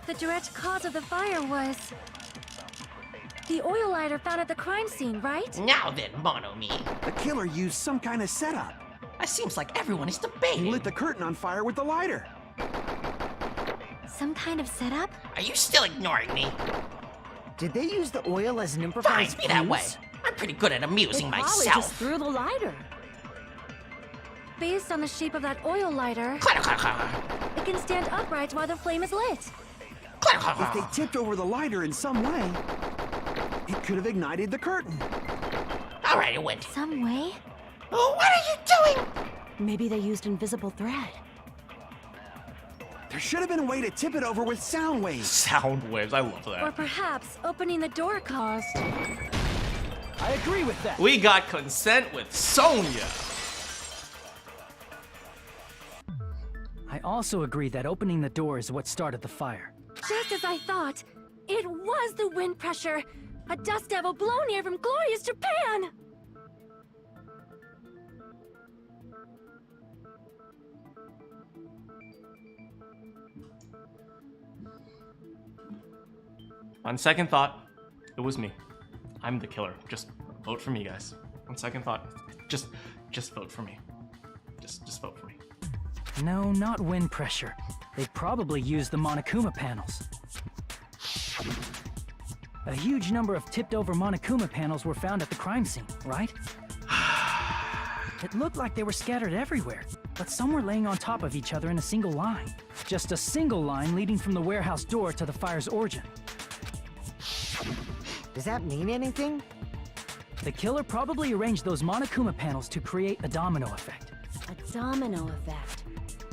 The direct cause of the fire was the oil lighter found at the crime scene, right? Now then, Mono-me. The killer used some kind of setup. It seems like everyone is He debating. lit the curtain on fire with the lighter. Some kind of setup? Are you still ignoring me? Did they use the oil as an Fine, improvised be that way. fuse? I'm pretty good at amusing They probably myself. just threw the lighter. Based on the shape of that oil lighter, Clatter, clatter, clatter. it can stand upright while the flame is lit. Clatter, clatter, If they clatter. tipped over the lighter in some way, it could have ignited the curtain. All right, it went. Some way? Oh, what are you doing? Maybe they used invisible thread. There should have been a way to tip it over with sound waves. Sound waves, I love Or that. perhaps opening the door caused I agree with that. We got consent with Sonia. I also agree that opening the door is what started the fire. just as I thought. It was the wind pressure. A dust devil blown here from glorious Japan. On second thought, it was me. I'm the killer. Just vote for me, guys. On second thought, just vote for me. Just vote for me. No, not wind pressure. They probably used the Monokuma panels. A huge number of tipped-over Monokuma panels were found at the crime scene, right? It looked like they were scattered everywhere, but some were laying on top of each other in a single line. Just a single line leading from the warehouse door to the fire's origin. Does that mean anything? The killer probably arranged those Monokuma panels to create a domino effect. A domino effect.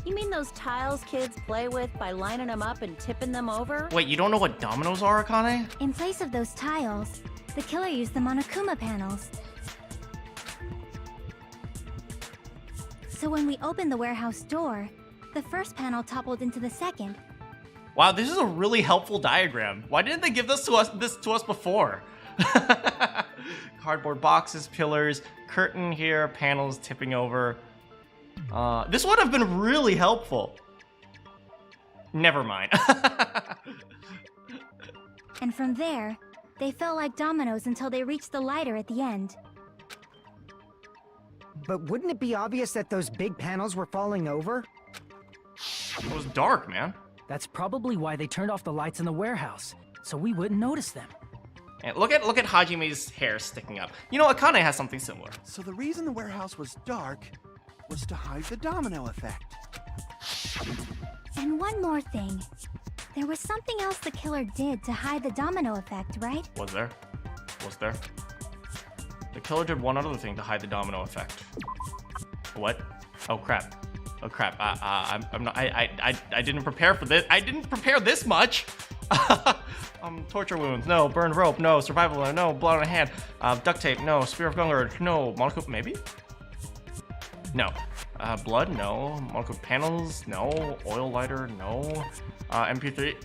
You mean those tiles kids play with by lining them up and tipping them over? Wait, you don't know what dominoes are, Akane? In place of those tiles, the killer used the Monokuma panels. So when we opened the warehouse door, the first panel toppled into the second. Wow, this is a really helpful diagram. Why didn't they give this to us before? Cardboard boxes, pillars, curtain here, panels tipping over. This would have been really helpful. Never mind. And from there, they fell like dominoes until they reached the lighter at the end. But wouldn't it be obvious that those big panels were falling over? It was dark, man. That's probably why they turned off the lights in the warehouse, so we wouldn't notice them. And look at Hajime's hair sticking up. You know, Akane has something similar. So the reason the warehouse was dark was to hide the domino effect. And one more thing. There was something else the killer did to hide the domino effect, right? Was there? The killer did one other thing to hide the domino effect. What? Oh crap. I'm not. I didn't prepare for this. I didn't prepare this much. Torture wounds. No. Burned rope. No. Survival. No. Blood on a hand. Duct tape. No. Spear of Gungar. No. Monokuma. Maybe. No. Blood. No. Monokuma panels. No. Oil lighter. No. MP3.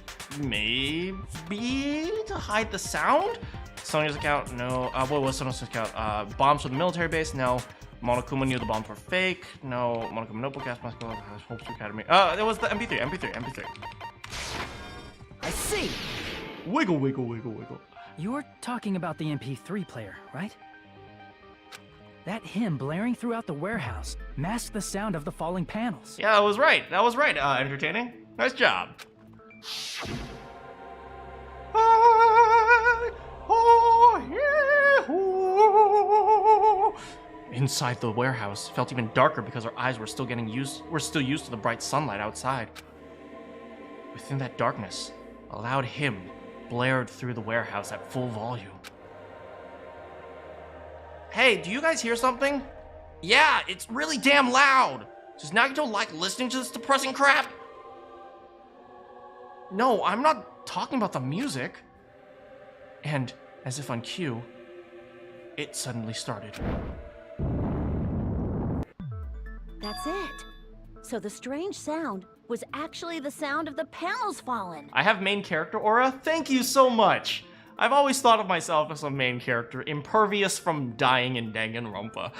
Maybe to hide the sound. Sonia's account. No. What was Sonia's account? Bombs from the military base. No. Monokuma knew the bombs were fake. No. Monokuma notebook. Gas mask. Hopes Academy. It was the MP3. I see! Wiggle, wiggle, wiggle, wiggle. You're talking about the MP3 player, right? That hymn blaring throughout the warehouse masked the sound of the falling panels. Yeah, that was right. Entertaining. Nice job. Inside the warehouse felt even darker because our eyes were still used to the bright sunlight outside. Within that darkness, a loud hymn blared through the warehouse at full volume. Hey, do you guys hear something? Yeah, it's really damn loud. Does Nagito like listening to this depressing crap? No, I'm not talking about the music. And, as if on cue, it suddenly started. That's it. So the strange sound was actually the sound of the panels falling. I have main character aura? Thank you so much! I've always thought of myself as a main character, impervious from dying in Danganronpa.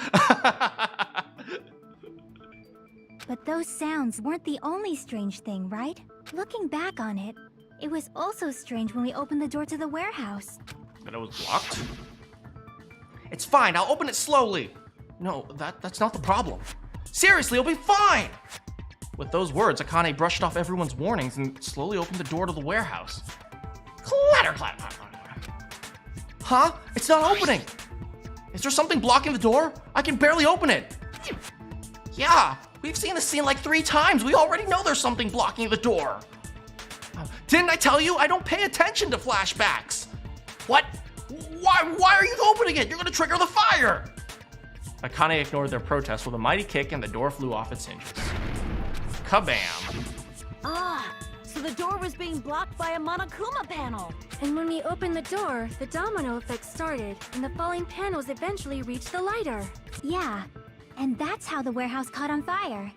But those sounds weren't the only strange thing, right? Looking back on it, it was also strange when we opened the door to the warehouse. That it was blocked? It's fine, I'll open it slowly. No, that's not the problem. Seriously, it'll be fine! With those words, Akane brushed off everyone's warnings and slowly opened the door to the warehouse. Clatter, clatter, clatter, clatter. Huh? It's not opening! Is there something blocking the door? I can barely open it! Yeah, we've seen this scene like 3 times. We already know there's something blocking the door. Didn't I tell you? I don't pay attention to flashbacks. What? Why are you opening it? You're gonna trigger the fire! Akane ignored their protest with a mighty kick and the door flew off its hinges. Kabam! Ah, so the door was being blocked by a Monokuma panel. And when we opened the door, the domino effect started, and the falling panels eventually reached the lighter. Yeah, and that's how the warehouse caught on fire.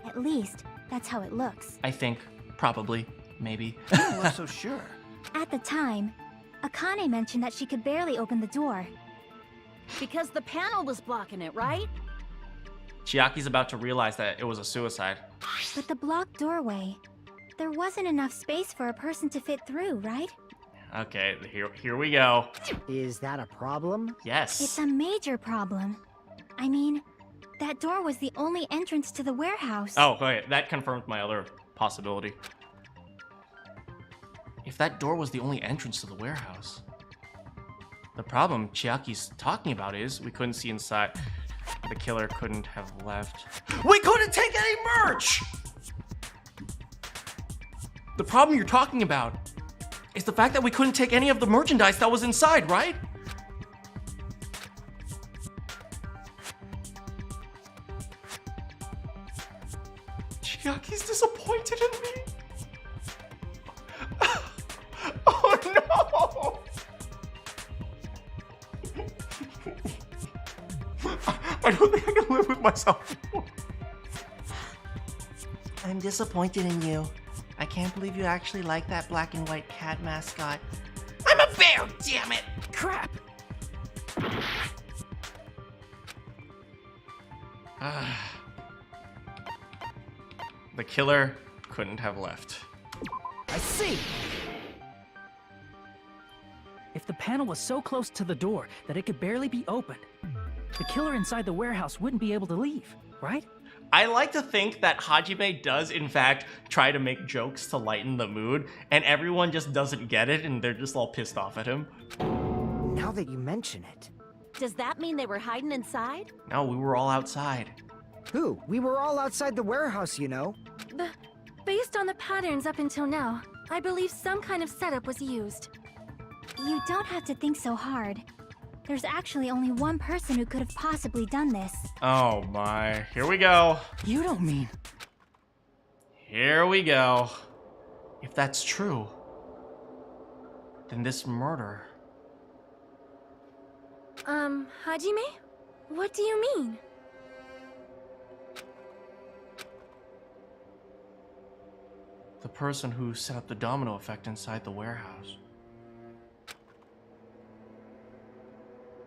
At least, that's how it looks. I think, probably, maybe. You don't look so sure. At the time, Akane mentioned that she could barely open the door. Because the panel was blocking it, right? Chiaki's about to realize that it was a suicide. But the blocked doorway, there wasn't enough space for a person to fit through, right? Okay, here we go. Is that a problem? Yes. It's a major problem. I mean, that door was the only entrance to the warehouse. Oh, wait, that confirmed my other possibility. If that door was the only entrance to the warehouse, the problem Chiaki's talking about is we couldn't see inside. The killer couldn't have left. We couldn't take any merch! The problem you're talking about is the fact that we couldn't take any of the merchandise that was inside, right? Chiaki's disappointed in me. Oh no! I don't think I can live with myself anymore. I'm disappointed in you. I can't believe you actually like that black and white cat mascot. I'm a bear, damn it! Crap! The killer couldn't have left. I see! If the panel was so close to the door that it could barely be opened, the killer inside the warehouse wouldn't be able to leave, right? I like to think that Hajime does, in fact, try to make jokes to lighten the mood, and everyone just doesn't get it, and they're just all pissed off at him. Now that you mention it. Does that mean they were hiding inside? No, we were all outside. Who? We were all outside the warehouse, you know. Based on the patterns up until now, I believe some kind of setup was used. You don't have to think so hard. There's actually only one person who could have possibly done this. Oh my, here we go. You don't mean... Here we go. If that's true, then this murder... Hajime? What do you mean? The person who set up the domino effect inside the warehouse.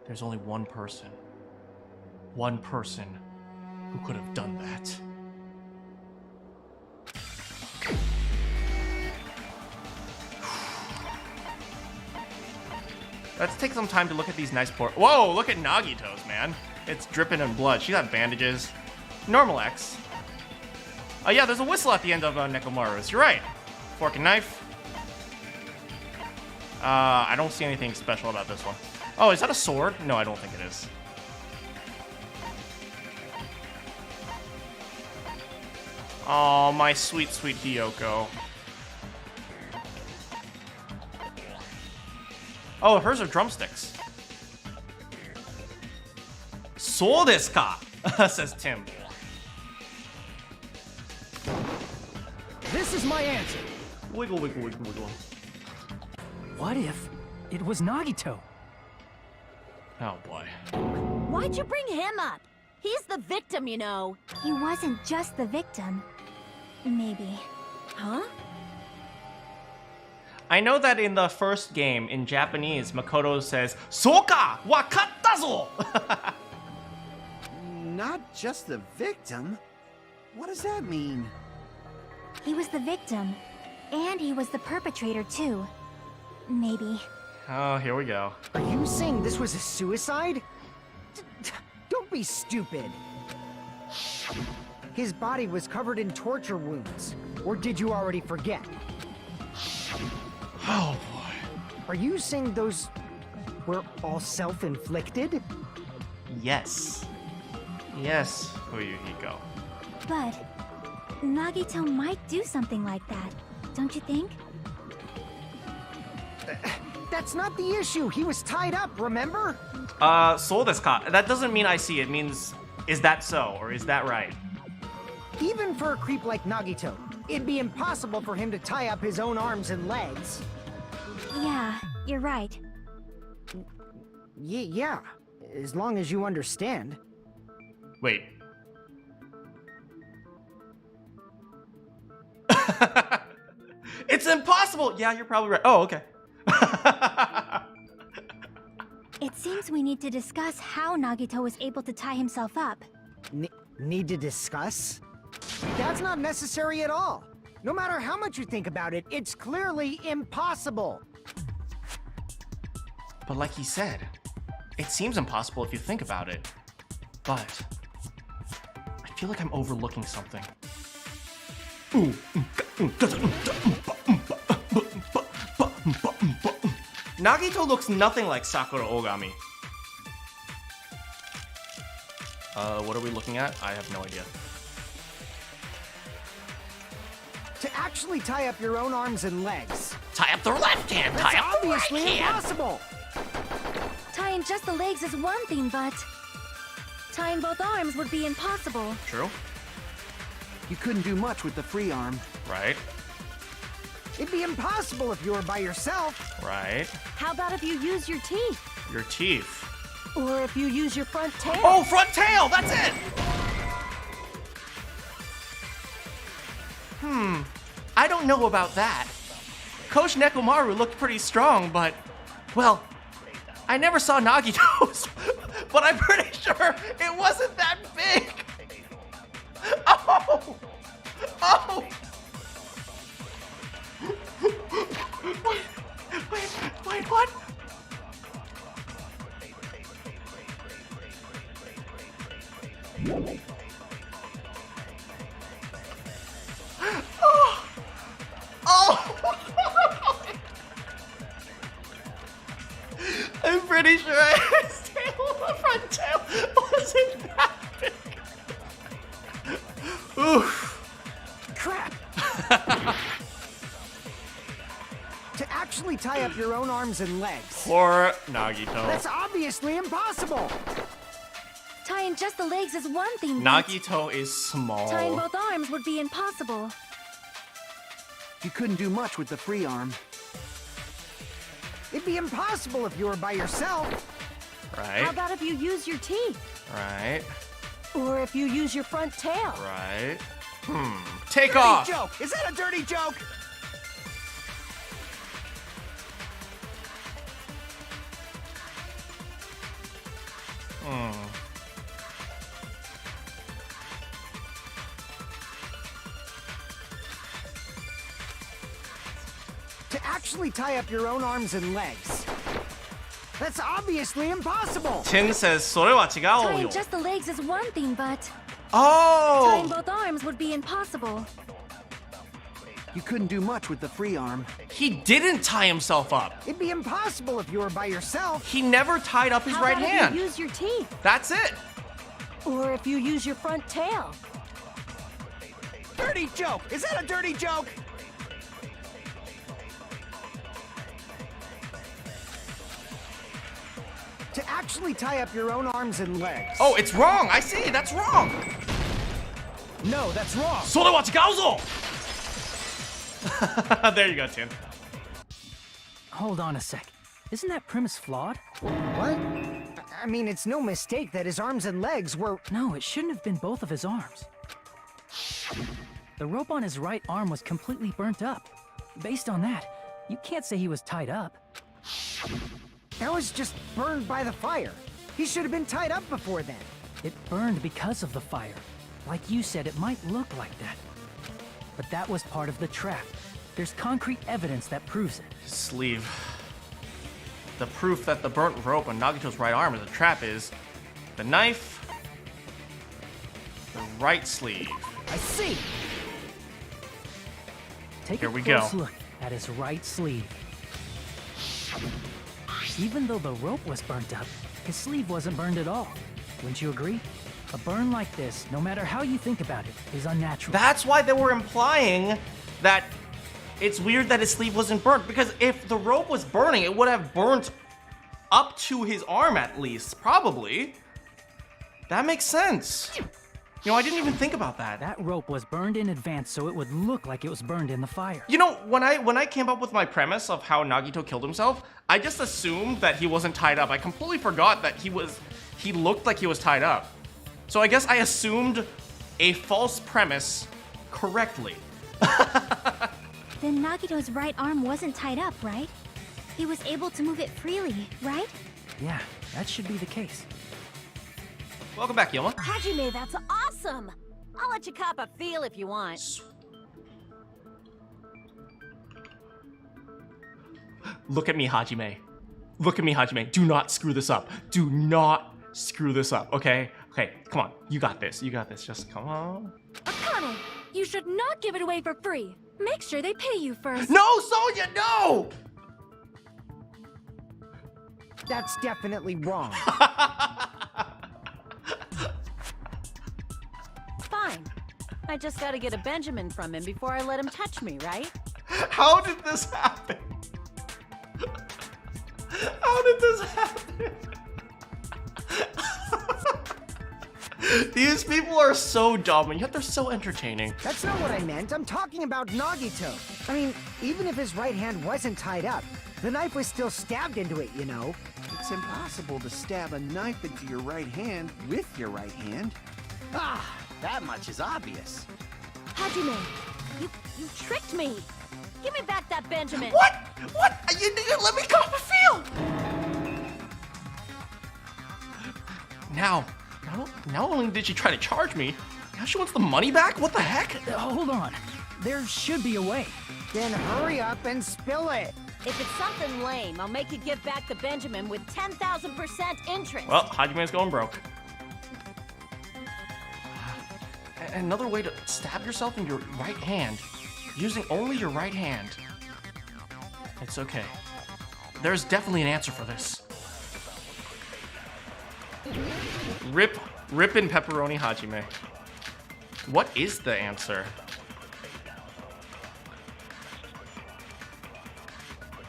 There's only one person. One person who could have done that. Let's take some time to look at these nice Whoa, look at Nagito's, man. It's dripping in blood. She got bandages. Normal X. Oh yeah, there's a whistle at the end of Nekomaru's. You're right. Fork and knife. I don't see anything special about this one. Oh, is that a sword? No, I don't think it is. Oh, my sweet, sweet Hiyoko. Oh, hers are drumsticks. So desu ka? Says Tim. This is my answer. Wiggle, wiggle, wiggle, wiggle. What if it was Nagito? Oh boy. Why'd you bring him up? He's the victim, you know. He wasn't just the victim. Maybe. Huh? I know that in the first game, in Japanese, Makoto says, Soka! Wakatta zo! Not just the victim? What does that mean? He was the victim. And he was the perpetrator, too. Maybe. Oh, here we go. Are you saying this was a suicide? Don't be stupid. His body was covered in torture wounds. Or did you already forget? Oh, boy. Are you saying those were all self-inflicted? Yes. Yes, Fuyuhiko. But Nagito might do something like that, don't you think? That's not the issue. He was tied up, remember? So desu ka? That doesn't mean I see. It means, is that so, or is that right? Even for a creep like Nagito, it'd be impossible for him to tie up his own arms and legs. Yeah, you're right. Yeah, as long as you understand. Wait. It's impossible! Yeah, you're probably right. Oh, okay. It seems we need to discuss how Nagito was able to tie himself up. Need to discuss? That's not necessary at all. No matter how much you think about it, it's clearly impossible. But like he said, it seems impossible if you think about it. But I feel like I'm overlooking something. Nagito looks nothing like Sakura Ogami. What are we looking at? I have no idea. To actually tie up your own arms and legs. Tie up the left hand, tie That's up the right obviously hand. impossible. Tying just the legs is one thing, but tying both arms would be impossible. True. You couldn't do much with the free arm. Right. It'd be impossible if you were by yourself. Right. How about if you use your teeth? Your teeth. Or if you use your front tail? Oh, front tail! That's it! I don't know about that. Coach Nekomaru looked pretty strong, but... Well, I never saw Nagito's, but I'm pretty sure it wasn't that big! Oh! Oh! Wait, what? Oh! Oh! I'm pretty sure his tail, the front tail, wasn't that big. Oof. Crap! To actually tie up your own arms and legs. Poor Nagito. That's obviously impossible. Tying just the legs is one thing, but Nagito is small. tying both arms would be impossible. You couldn't do much with the free arm. It'd be impossible if you were by yourself. Right. How about if you use your teeth? Right. Or if you use your front tail? Right. Take Dirty off. joke! Is that a dirty joke? To actually tie up your own arms and legs. That's obviously impossible. Tin says, それは違うよ. Tying just the legs is one thing, but tying Oh! both arms would be impossible. You couldn't do much with the free arm. He didn't tie himself up. It'd be impossible if you were by yourself. He never tied up his How right about hand. if you use your teeth? That's it. Or if you use your front tail? Dirty joke! Is that a dirty joke? To actually tie up your own arms and legs. Oh, it's wrong. I see. That's wrong. No, that's wrong. それは違うぞ. There you go, Tin. Hold on a sec. Isn't that premise flawed? What? I mean, it's no mistake that his arms and legs were... No, it shouldn't have been both of his arms. The rope on his right arm was completely burnt up. Based on that, you can't say he was tied up. That was just burned by the fire. He should have been tied up before then. It burned because of the fire. Like you said, it might look like that. But that was part of the trap. There's concrete evidence that proves it. Sleeve. The proof that the burnt rope on Nagito's right arm is a trap is the knife, the right sleeve. I see. Take a close look at his right sleeve. Even though the rope was burnt up, his sleeve wasn't burned at all. Wouldn't you agree? A burn like this, no matter how you think about it, is unnatural. That's why they were implying that it's weird that his sleeve wasn't burnt, because if the rope was burning, it would have burnt up to his arm at least, probably. That makes sense. You know, I didn't even think about that. That rope was burned in advance so it would look like it was burned in the fire. You know, when I came up with my premise of how Nagito killed himself, I just assumed that he wasn't tied up. I completely forgot that he looked like he was tied up. So I guess I assumed a false premise correctly. Then Nagito's right arm wasn't tied up, right? He was able to move it freely, right? Yeah, that should be the case. Welcome back, Yoma. Hajime, that's awesome! I'll let you cop a feel if you want. Look at me, Hajime. Look at me, Hajime. Do not screw this up. Do not screw this up, okay? Okay, come on. You got this. You got this. Just come on. Okami, you should not give it away for free. Make sure they pay you first. No, Sonia, no! That's definitely wrong. Fine. I just gotta get a Benjamin from him before I let him touch me, right? How did this happen? How did this happen? These people are so dumb, and yet they're so entertaining. That's not what I meant. I'm talking about Nagito. I mean, even if his right hand wasn't tied up, the knife was still stabbed into it, you know. It's impossible to stab a knife into your right hand with your right hand. Ah, that much is obvious. Hajime, you tricked me. Give me back that Benjamin. What? What? You let me cop a feel. Now, not only did she try to charge me, now she wants the money back? What the heck? Hold on. There should be a way. Then hurry up and spill it. If it's something lame, I'll make you give back the Benjamin with 10,000% interest. Well, Hajime's going broke. Another way to stab yourself in your right hand, using only your right hand. It's okay. There's definitely an answer for this. Rip in pepperoni Hajime. What is the answer?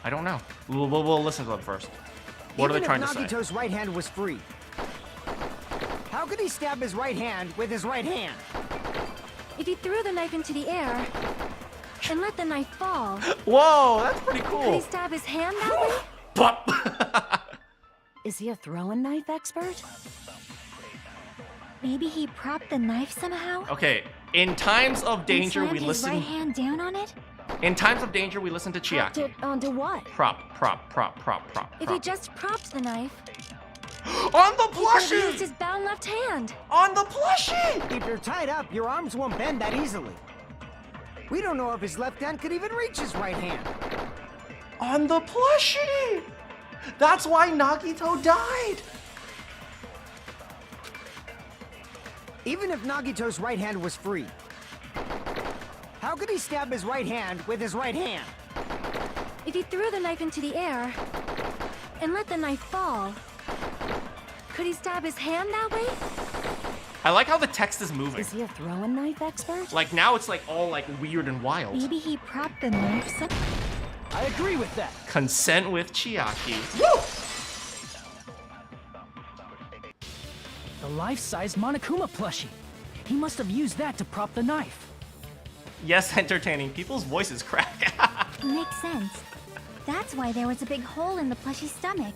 I don't know. We'll listen to them first. What are they trying to say? Even if Nagito's right hand was free, how could he stab his right hand with his right hand? If he threw the knife into the air and let the knife fall, Whoa, that's pretty could cool. he stab his hand that way? Pop. Is he a throwing knife expert? Maybe he propped the knife somehow? Okay, in times of danger, and we slammed his listen. right hand down on it? In times of danger, we listen to Propped Chiaki. it onto what? Prop. If he just propped the knife, On the he could have plushie! used his bound left hand. On the plushie! If you're tied up, your arms won't bend that easily. We don't know if his left hand could even reach his right hand. On the plushie! That's why Nagito died! Even if Nagito's right hand was free, how could he stab his right hand with his right hand? If he threw the knife into the air and let the knife fall, could he stab his hand that way? I like how the text is moving. Is he a throwing knife expert? Like now it's like all like weird and wild. Maybe he propped the knife I agree with that. Consent with Chiaki. Woo! The life-size Monokuma plushie. He must have used that to prop the knife. Yes, entertaining. People's voices crack. Makes sense. That's why there was a big hole in the plushie's stomach.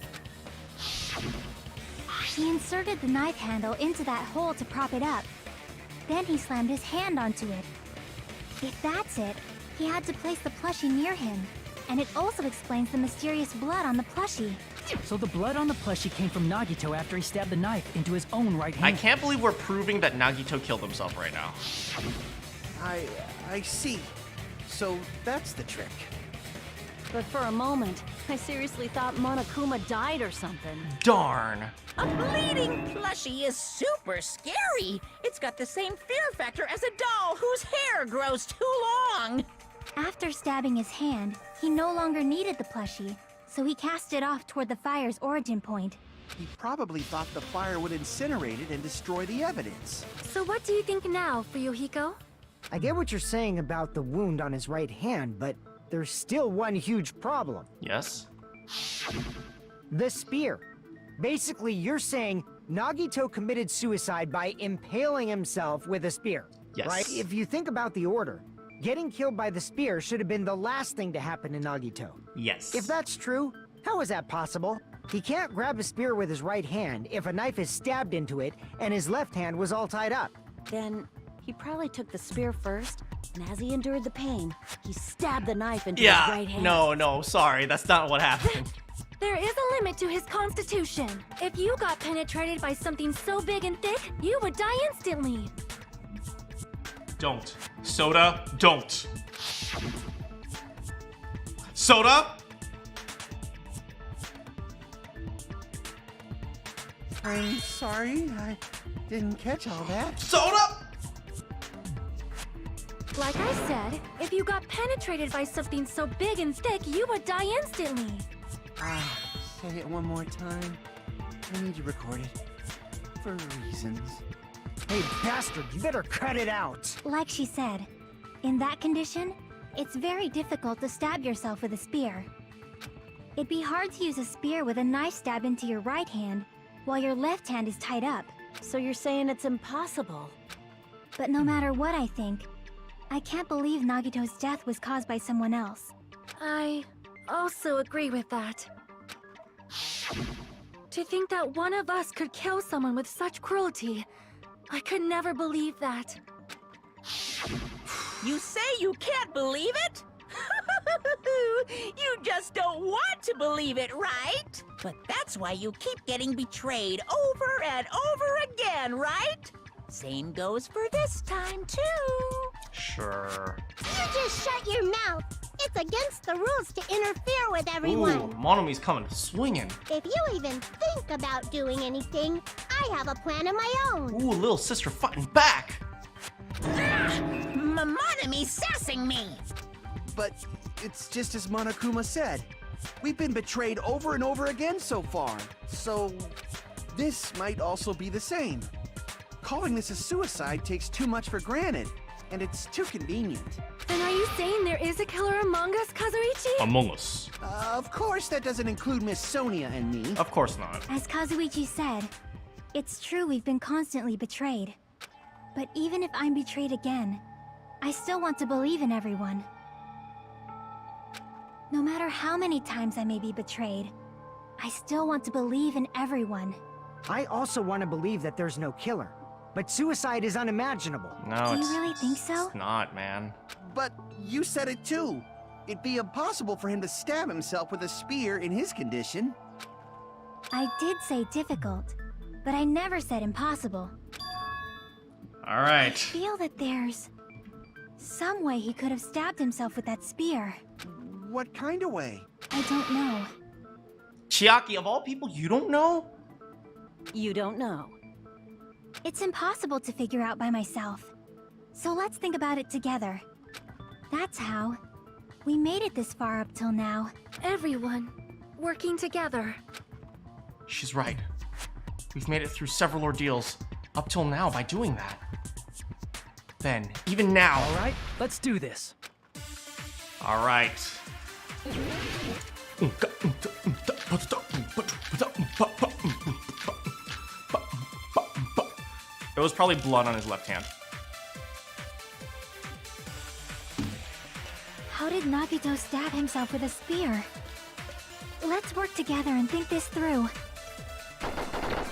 He inserted the knife handle into that hole to prop it up. Then he slammed his hand onto it. If that's it, he had to place the plushie near him. And it also explains the mysterious blood on the plushie. So the blood on the plushie came from Nagito after he stabbed the knife into his own right hand. I can't believe we're proving that Nagito killed himself right now. I see. So that's the trick. But for a moment, I seriously thought Monokuma died or something. Darn. A bleeding plushie is super scary. It's got the same fear factor as a doll whose hair grows too long. After stabbing his hand, he no longer needed the plushie, so he cast it off toward the fire's origin point. He probably thought the fire would incinerate it and destroy the evidence. So what do you think now, Fuyuhiko? I get what you're saying about the wound on his right hand, but there's still one huge problem. Yes? The spear. Basically, you're saying Nagito committed suicide by impaling himself with a spear. Yes. Right? If you think about the order, getting killed by the spear should have been the last thing to happen to Nagito. Yes. If that's true, how is that possible? He can't grab a spear with his right hand if a knife is stabbed into it and his left hand was all tied up. Then he probably took the spear first, and as he endured the pain, he stabbed the knife into his right hand. No, sorry, that's not what happened. There is a limit to his constitution. If you got penetrated by something so big and thick, you would die instantly. Don't. Soda, don't. Soda? I'm sorry, I didn't catch all that. Soda? Like I said, if you got penetrated by something so big and thick, you would die instantly. Say it one more time. I need to record it. For reasons. Hey, bastard, you better cut it out! Like she said, in that condition, it's very difficult to stab yourself with a spear. It'd be hard to use a spear with a knife stab into your right hand while your left hand is tied up. So you're saying it's impossible? But no matter what I think, I can't believe Nagito's death was caused by someone else. I also agree with that. To think that one of us could kill someone with such cruelty, I could never believe that. You say you can't believe it? You just don't want to believe it, right? But that's why you keep getting betrayed over and over again, right? Same goes for this time, too. Sure. You just shut your mouth. It's against the rules to interfere with everyone. Ooh, Monomi's coming swinging. If you even think about doing anything, I have a plan of my own. Ooh, little sister fighting back. Monomi's sassing me. But it's just as Monokuma said. We've been betrayed over and over again so far. So this might also be the same. Calling this a suicide takes too much for granted, and it's too convenient. Then are you saying there is a killer among us, Kazuichi? Among us. Of course that doesn't include Miss Sonia and me. Of course not. As Kazuichi said, it's true we've been constantly betrayed. But even if I'm betrayed again, I still want to believe in everyone. No matter how many times I may be betrayed, I still want to believe in everyone. I also want to believe that there's no killer. But suicide is unimaginable. No, Do you really think so? It's not, man. But you said it too. It'd be impossible for him to stab himself with a spear in his condition. I did say difficult, but I never said impossible. All I right. feel that there's some way he could have stabbed himself with that spear. What kind of way? I don't know. Chiaki, of all people, you don't know? You don't know. It's impossible to figure out by myself. So let's think about it together. That's how we made it this far up till now. Everyone working together. She's right. We've made it through several ordeals up till now by doing that. Then, even now. All right, let's do this. All right. It was probably blood on his left hand. How did Nagito stab himself with a spear? Let's work together and think this through.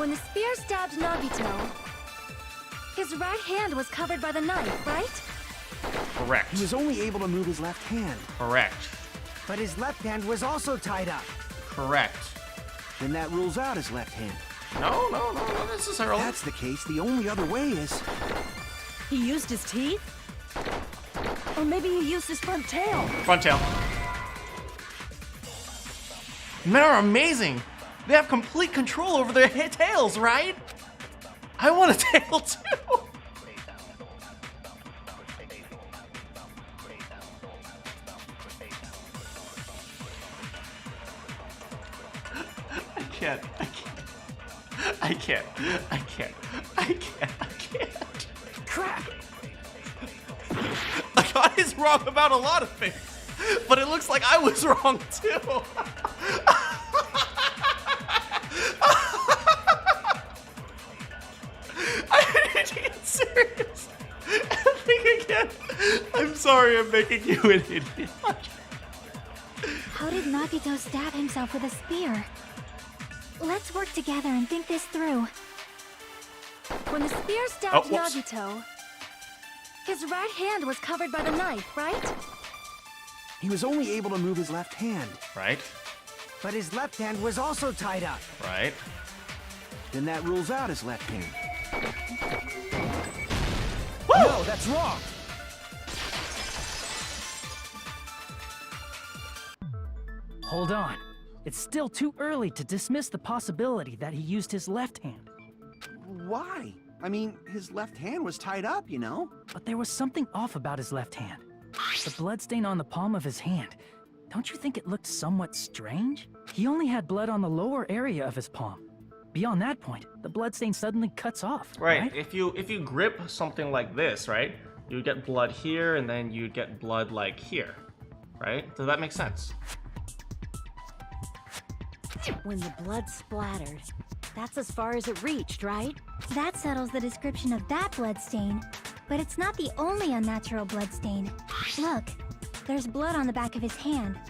When the spear stabbed Nagito, his right hand was covered by the knife, right? Correct. He was only able to move his left hand. Correct. But his left hand was also tied up. Correct. Then that rules out his left hand. No, not necessarily. If that's the case, the only other way is... He used his teeth? Or maybe he used his front tail. Front tail. Men are amazing. They have complete control over their tails, right? I want a tail too. I can't. Crap! God is wrong about a lot of things, but it looks like I was wrong too. I need to get serious. Think again. I'm sorry I'm making you an idiot. How did Nagito stab himself with a spear? Let's work together and think this through. When the spear stabbed whoops. Nagito, his right hand was covered by the knife, right? He was only able to move his left hand. Right? But his left hand was also tied up. Right? Then that rules out his left hand. No, that's wrong. Hold on. It's still too early to dismiss the possibility that he used his left hand. Why? I mean, his left hand was tied up, you know? But there was something off about his left hand. The bloodstain on the palm of his hand. Don't you think it looked somewhat strange? He only had blood on the lower area of his palm. Beyond that point, the bloodstain suddenly cuts off. Right. If you grip something like this, right, you get blood here, and then you get blood like here, right? Does that make sense? When the blood splattered, that's as far as it reached, right? That settles the description of that bloodstain, but it's not the only unnatural bloodstain. Look, there's blood on the back of his hand,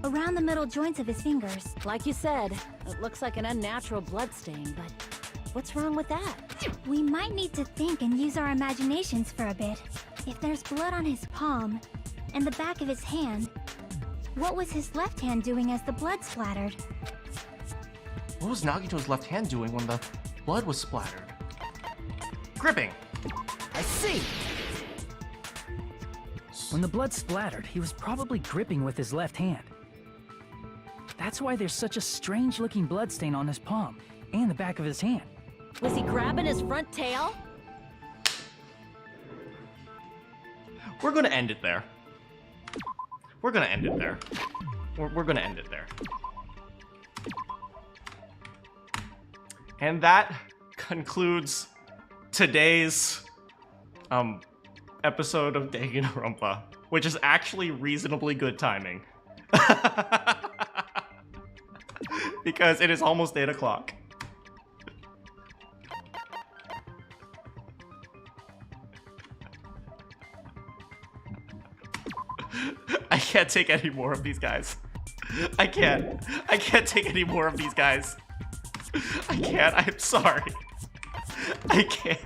around the middle joints of his fingers. Like you said, it looks like an unnatural bloodstain, but what's wrong with that? We might need to think and use our imaginations for a bit. If there's blood on his palm and the back of his hand, what was his left hand doing as the blood splattered? What was Nagito's left hand doing when the blood was splattered? Gripping. I see. When the blood splattered, he was probably gripping with his left hand. That's why there's such a strange-looking bloodstain on his palm and the back of his hand. Was he grabbing his front tail? We're gonna end it there. We're gonna end it there. We're gonna end it there. And that concludes today's episode of Danganronpa, which is actually reasonably good timing. Because it is almost 8 o'clock. I can't take any more of these guys. I can't take any more of these guys. I can't. I'm sorry. I can't.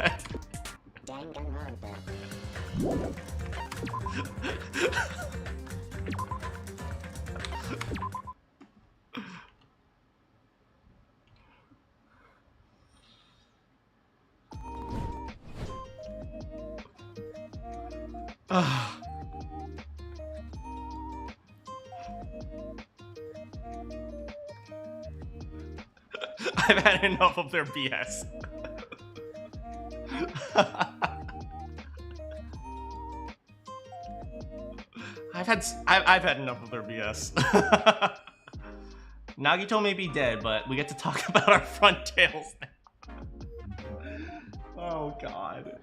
I've had enough of their BS. I've had enough of their BS. Nagito may be dead, but we get to talk about our front tails now. Oh god.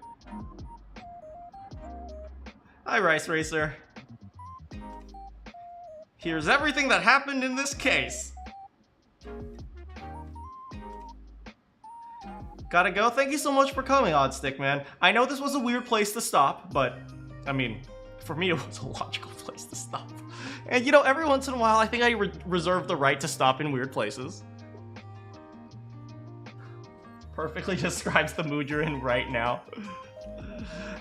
Hi, Rice Racer. Here's everything that happened in this case. Gotta go. Thank you so much for coming, Oddstick, man. I know this was a weird place to stop, but, I mean, for me, it was a logical place to stop. And, you know, every once in a while, I think I reserve the right to stop in weird places. Perfectly describes the mood you're in right now.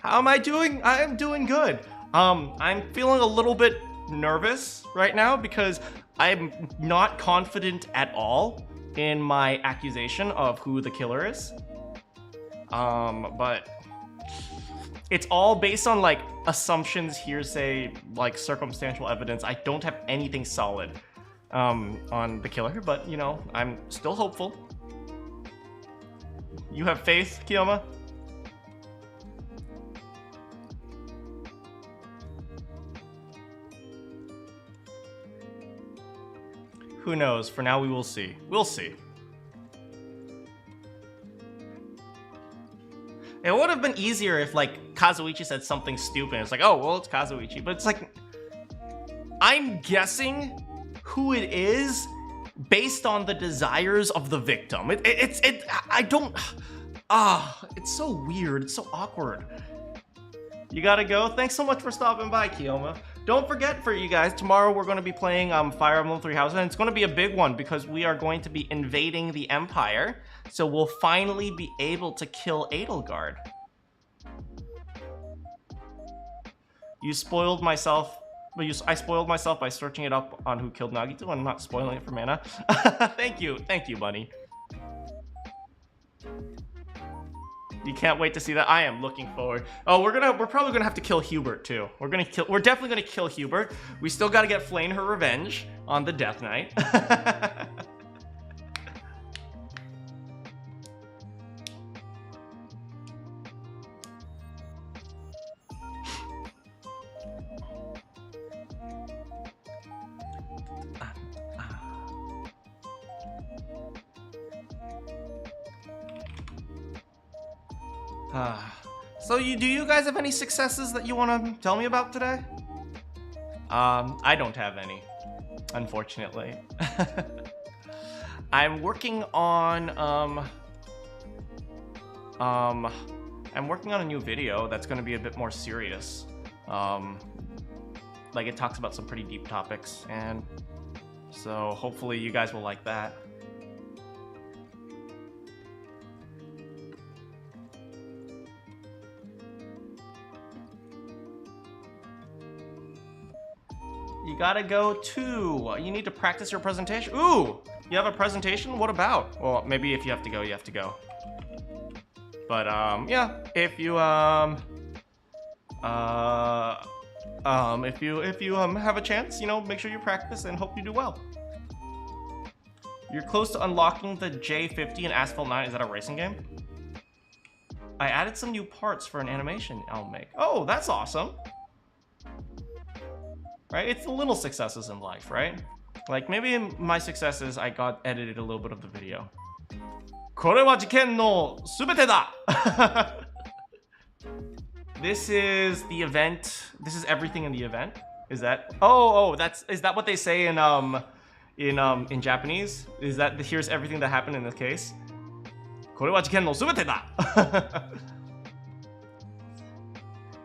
How am I doing? I am doing good. I'm feeling a little bit nervous right now because I'm not confident at all in my accusation of who the killer is. But it's all based on like assumptions, hearsay, like circumstantial evidence. I don't have anything solid on the killer, but you know, I'm still hopeful. You have faith, Kiyoma? Who knows? For now, we will see. We'll see. It would have been easier if, like, Kazuichi said something stupid. It's like, oh, well, it's Kazuichi. But it's like, I'm guessing who it is based on the desires of the victim. It's so weird. It's so awkward. You gotta go. Thanks so much for stopping by, Kiyoma. Don't forget, for you guys, tomorrow we're going to be playing Fire Emblem Three Houses, and it's going to be a big one because we are going to be invading the Empire, so we'll finally be able to kill Edelgard. You spoiled myself, but I spoiled myself by searching it up on who killed Nagito. I'm not spoiling it for Mana. Thank you, bunny. You can't wait to see that. I am looking forward. Oh, we're probably gonna have to kill Hubert too. We're definitely gonna kill Hubert. We still gotta get Flame her revenge on the Death Knight. So do you guys have any successes that you want to tell me about today? I don't have any, unfortunately. I'm working on a new video that's going to be a bit more serious. Like, it talks about some pretty deep topics, and so hopefully you guys will like that. You gotta go too. You need to practice your presentation. Ooh, you have a presentation? What about? Well, maybe if you have to go, you have to go. But yeah, if you have a chance, you know, make sure you practice and hope you do well. You're close to unlocking the J50 in Asphalt 9. Is that a racing game? I added some new parts for an animation I'll make. Oh, that's awesome. Right? It's the little successes in life, right? Like, maybe my success is I got edited a little bit of the video. これは事件のすべてだ! This is the event. This is everything in the event. Is that? Is that what they say in Japanese? Is that here's everything that happened in this case? これは事件のすべてだ!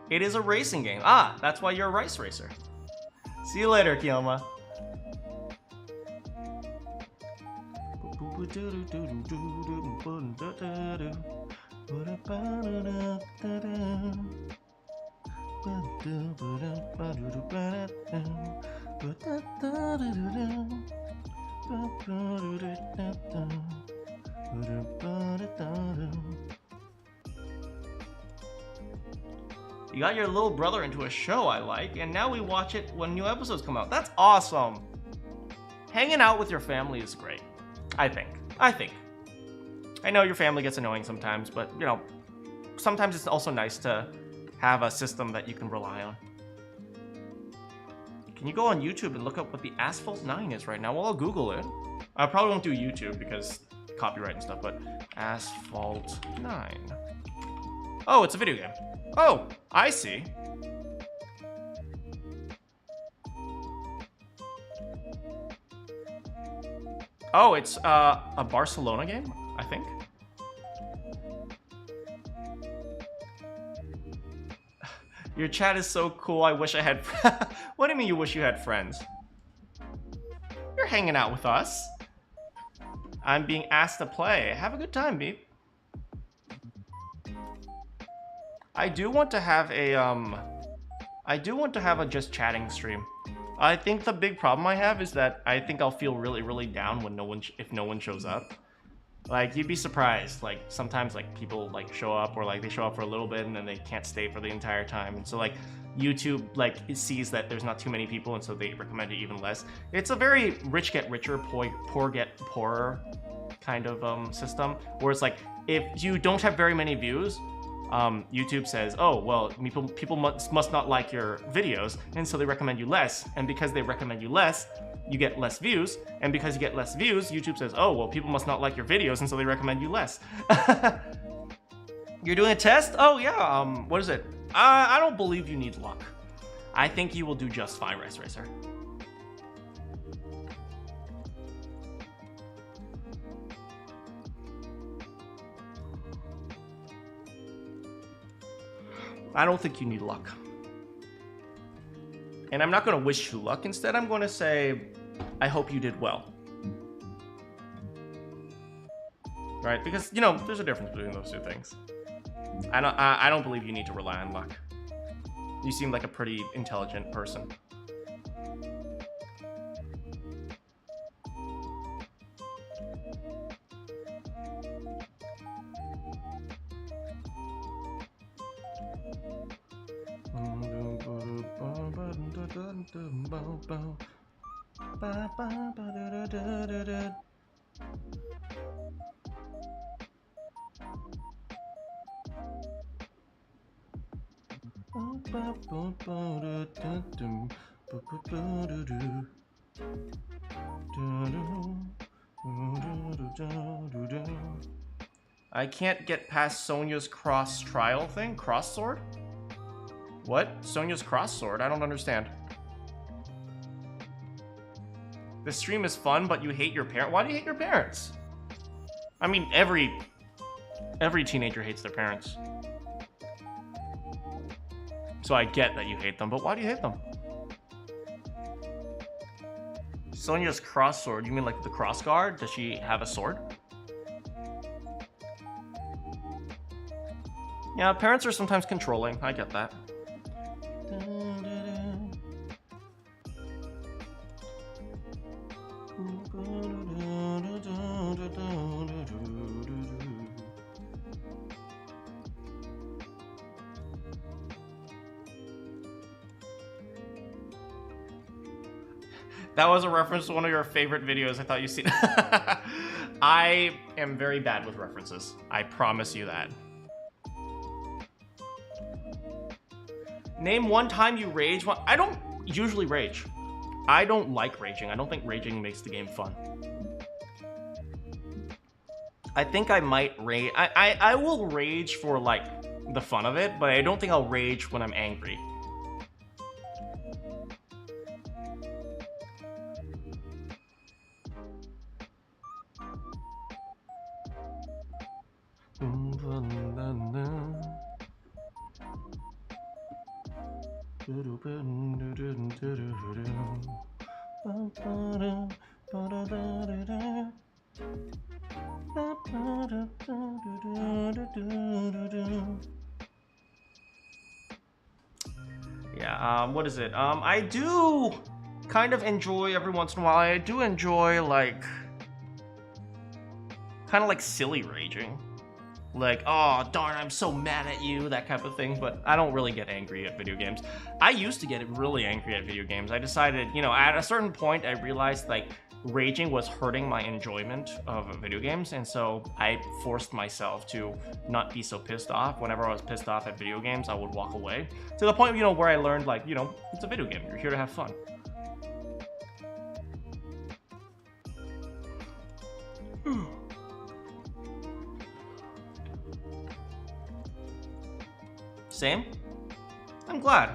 It is a racing game. Ah, that's why you're a rice racer. See you later, Kiyoma. You got your little brother into a show I like, and now we watch it when new episodes come out. That's awesome. Hanging out with your family is great. I think. I know your family gets annoying sometimes, but, you know, sometimes it's also nice to have a system that you can rely on. Can you go on YouTube and look up what the Asphalt 9 is right now? Well, I'll Google it. I probably won't do YouTube because copyright and stuff, but Asphalt 9. Oh, it's a video game. Oh, I see. Oh, it's a Barcelona game, I think. Your chat is so cool. I wish I had. What do you mean you wish you had friends? You're hanging out with us. I'm being asked to play. Have a good time, Beep. I do want to have a just chatting stream. I think the big problem I have is that I think I'll feel really, really down when if no one shows up. Like, you'd be surprised. Like, sometimes, like, people, like, show up, or, like, they show up for a little bit and then they can't stay for the entire time. And so, like, YouTube, like, it sees that there's not too many people, and so they recommend it even less. It's a very rich get richer, poor get poorer kind of system, where it's like, if you don't have very many views, YouTube says, oh, well, people must not like your videos, and so they recommend you less. And because they recommend you less, you get less views, and because you get less views, YouTube says, oh, well, people must not like your videos, and so they recommend you less. You're doing a test? Oh, yeah, what is it? I don't believe you need luck. I think you will do just fine, Rice Racer. I don't think you need luck. And I'm not going to wish you luck. Instead, I'm going to say, I hope you did well. Right? Because, you know, there's a difference between those two things. I don't believe you need to rely on luck. You seem like a pretty intelligent person. I can't get past Sonia's cross trial thing? Cross sword? What? Sonia's cross sword? I don't understand. The stream is fun, but you hate your parents. Why do you hate your parents? I mean, every teenager hates their parents. So I get that you hate them, but why do you hate them? Sonia's cross sword, you mean like the cross guard? Does she have a sword? Yeah, parents are sometimes controlling. I get that. That was a reference to one of your favorite videos I thought you'd seen. I am very bad with references. I promise you that. Name one time you rage. I don't usually rage. I don't like raging. I don't think raging makes the game fun. I think I might rage. I will rage for, like, the fun of it, but I don't think I'll rage when I'm angry. Yeah, what is it? I do kind of enjoy every once in a while. I do enjoy, like, kind of like silly raging. Like, oh, darn, I'm so mad at you, that type of thing, but I don't really get angry at video games. I used to get really angry at video games. I decided, you know, at a certain point, I realized, like, raging was hurting my enjoyment of video games, and so I forced myself to not be so pissed off. Whenever I was pissed off at video games, I would walk away. To the point, you know, where I learned, like, you know, it's a video game. You're here to have fun. Same? I'm glad.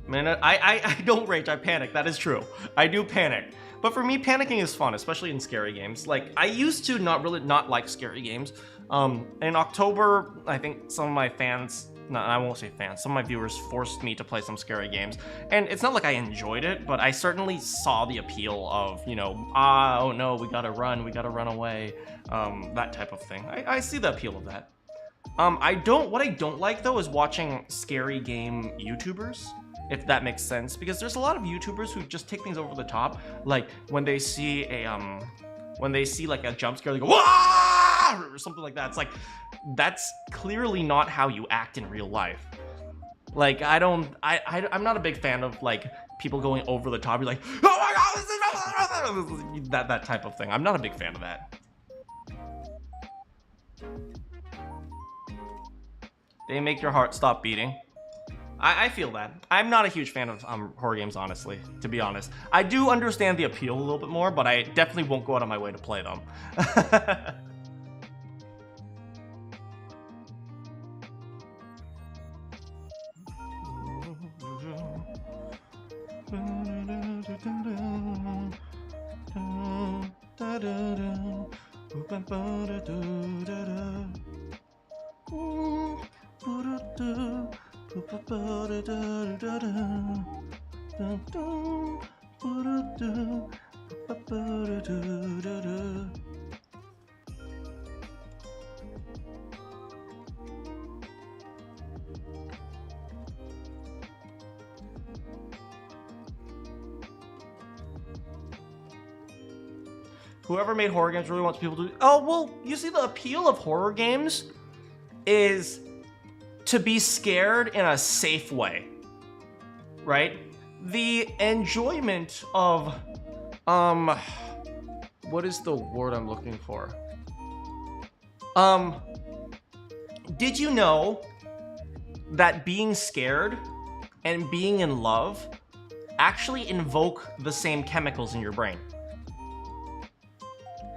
Man, I don't rage, I panic, that is true. I do panic. But for me, panicking is fun, especially in scary games. Like, I used to not like scary games. In October, I think some of my fans, no, I won't say fans, some of my viewers forced me to play some scary games. And it's not like I enjoyed it, but I certainly saw the appeal of, you know, oh no, we gotta run away, that type of thing. I see the appeal of that. What I don't like though is watching scary game YouTubers, if that makes sense, because there's a lot of YouTubers who just take things over the top. Like when they see like a jump scare, they go, "Wah!" or something like that. It's like, that's clearly not how you act in real life. Like, I'm not a big fan of like people going over the top. You're like, "Oh my god," that type of thing. I'm not a big fan of that. They make your heart stop beating. I feel that. I'm not a huge fan of horror games, honestly, to be honest. I do understand the appeal a little bit more, but I definitely won't go out of my way to play them. Whoever made horror games really wants people to... Oh, well, you see, the appeal of horror games is to be scared in a safe way, right? The enjoyment of, what is the word I'm looking for? Did you know that being scared and being in love actually invoke the same chemicals in your brain?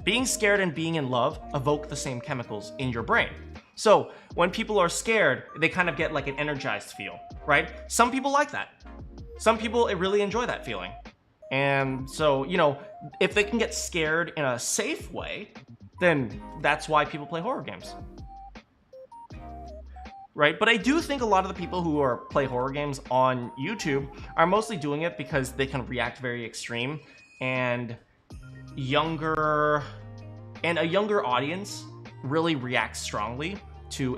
Being scared and being in love evoke the same chemicals in your brain. So when people are scared, they kind of get like an energized feel, right? Some people like that. Some people really enjoy that feeling. And so, you know, if they can get scared in a safe way, then that's why people play horror games. Right? But I do think a lot of the people who play horror games on YouTube are mostly doing it because they can react very extreme, and a younger audience really reacts strongly to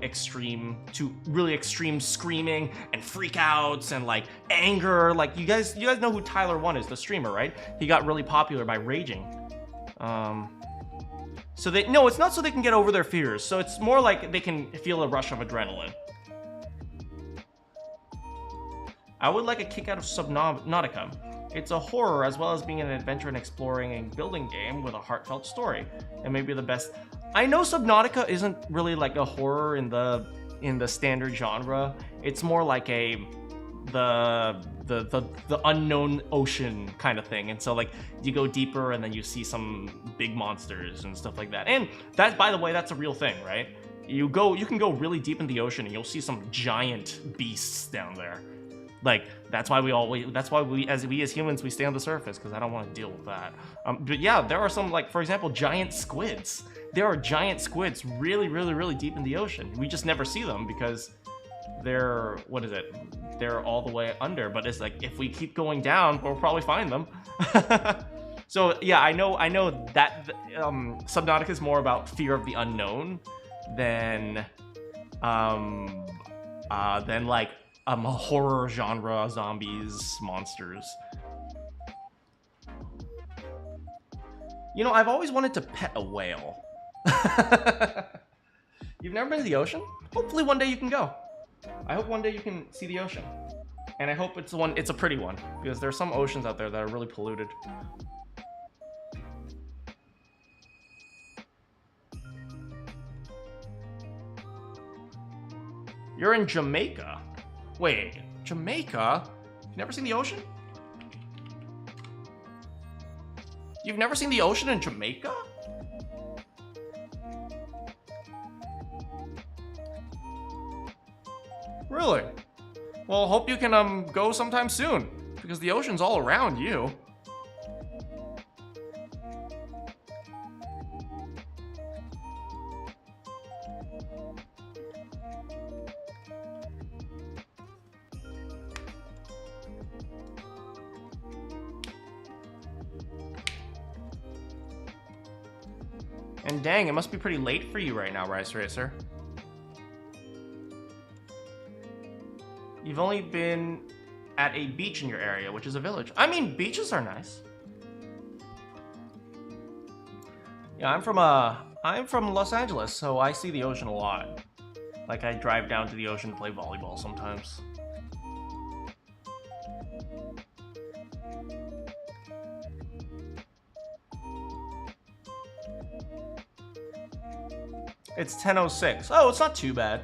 really extreme screaming and freakouts and like anger. Like you guys know who Tyler 1 is, the streamer, right? He got really popular by raging. So it's not so they can get over their fears. So it's more like they can feel a rush of adrenaline. I would like a kick out of Subnautica. It's a horror as well as being an adventure and exploring and building game with a heartfelt story. And maybe the best. I know Subnautica isn't really like a horror in the standard genre. It's more like the unknown ocean kind of thing. And so like you go deeper and then you see some big monsters and stuff like that. And that, by the way, that's a real thing, right? You can go really deep in the ocean and you'll see some giant beasts down there. Like that's why we as humans we stay on the surface, because I don't want to deal with that. But yeah, there are some, like for example, giant squids. There are giant squids really, really, really deep in the ocean. We just never see them because they're they're all the way under. But it's like if we keep going down, we'll probably find them. So yeah, I know that Subnautica is more about fear of the unknown than like a horror genre, zombies, monsters. You know, I've always wanted to pet a whale. You've never been to the ocean? Hopefully one day you can go. I hope one day you can see the ocean. And I hope it's a pretty one, because there's some oceans out there that are really polluted. You're in Jamaica. Wait, Jamaica? You've never seen the ocean? You've never seen the ocean in Jamaica? Really? Well, hope you can go sometime soon, because the ocean's all around you. And dang, it must be pretty late for you right now, Rice Racer. You've only been at a beach in your area, which is a village. I mean, beaches are nice. Yeah, I'm from Los Angeles, so I see the ocean a lot. Like, I drive down to the ocean to play volleyball sometimes. It's 10:06. Oh, it's not too bad.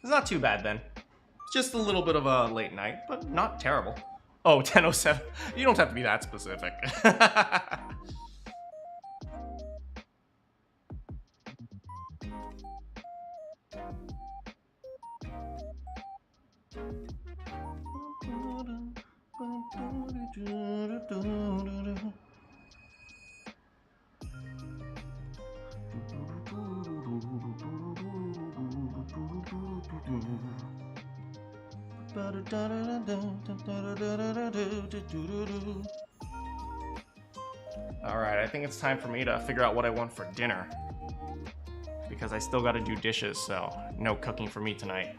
It's not too bad then. Just a little bit of a late night, but not terrible. Oh, 10:07. You don't have to be that specific. Alright, I think it's time for me to figure out what I want for dinner. Because I still gotta do dishes, so no cooking for me tonight.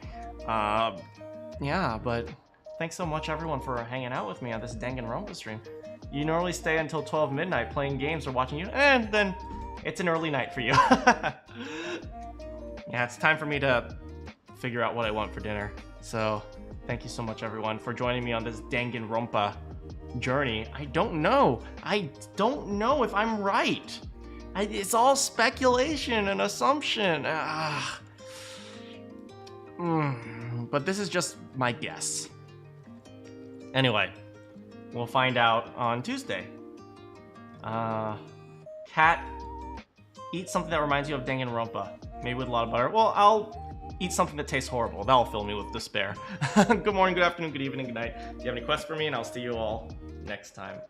Yeah, but thanks so much everyone for hanging out with me on this Danganronpa stream. You normally stay until 12 midnight playing games or watching you, and then it's an early night for you. Yeah, it's time for me to figure out what I want for dinner. So, thank you so much everyone for joining me on this Danganronpa journey. I don't know if I'm right. It's all speculation and assumption. But this is just my guess. Anyway, we'll find out on Tuesday. Cat, eat something that reminds you of Danganronpa. Maybe with a lot of butter. Well, I'll eat something that tastes horrible. That'll fill me with despair. Good morning, good afternoon, good evening, good night. Do you have any questions for me? And I'll see you all next time.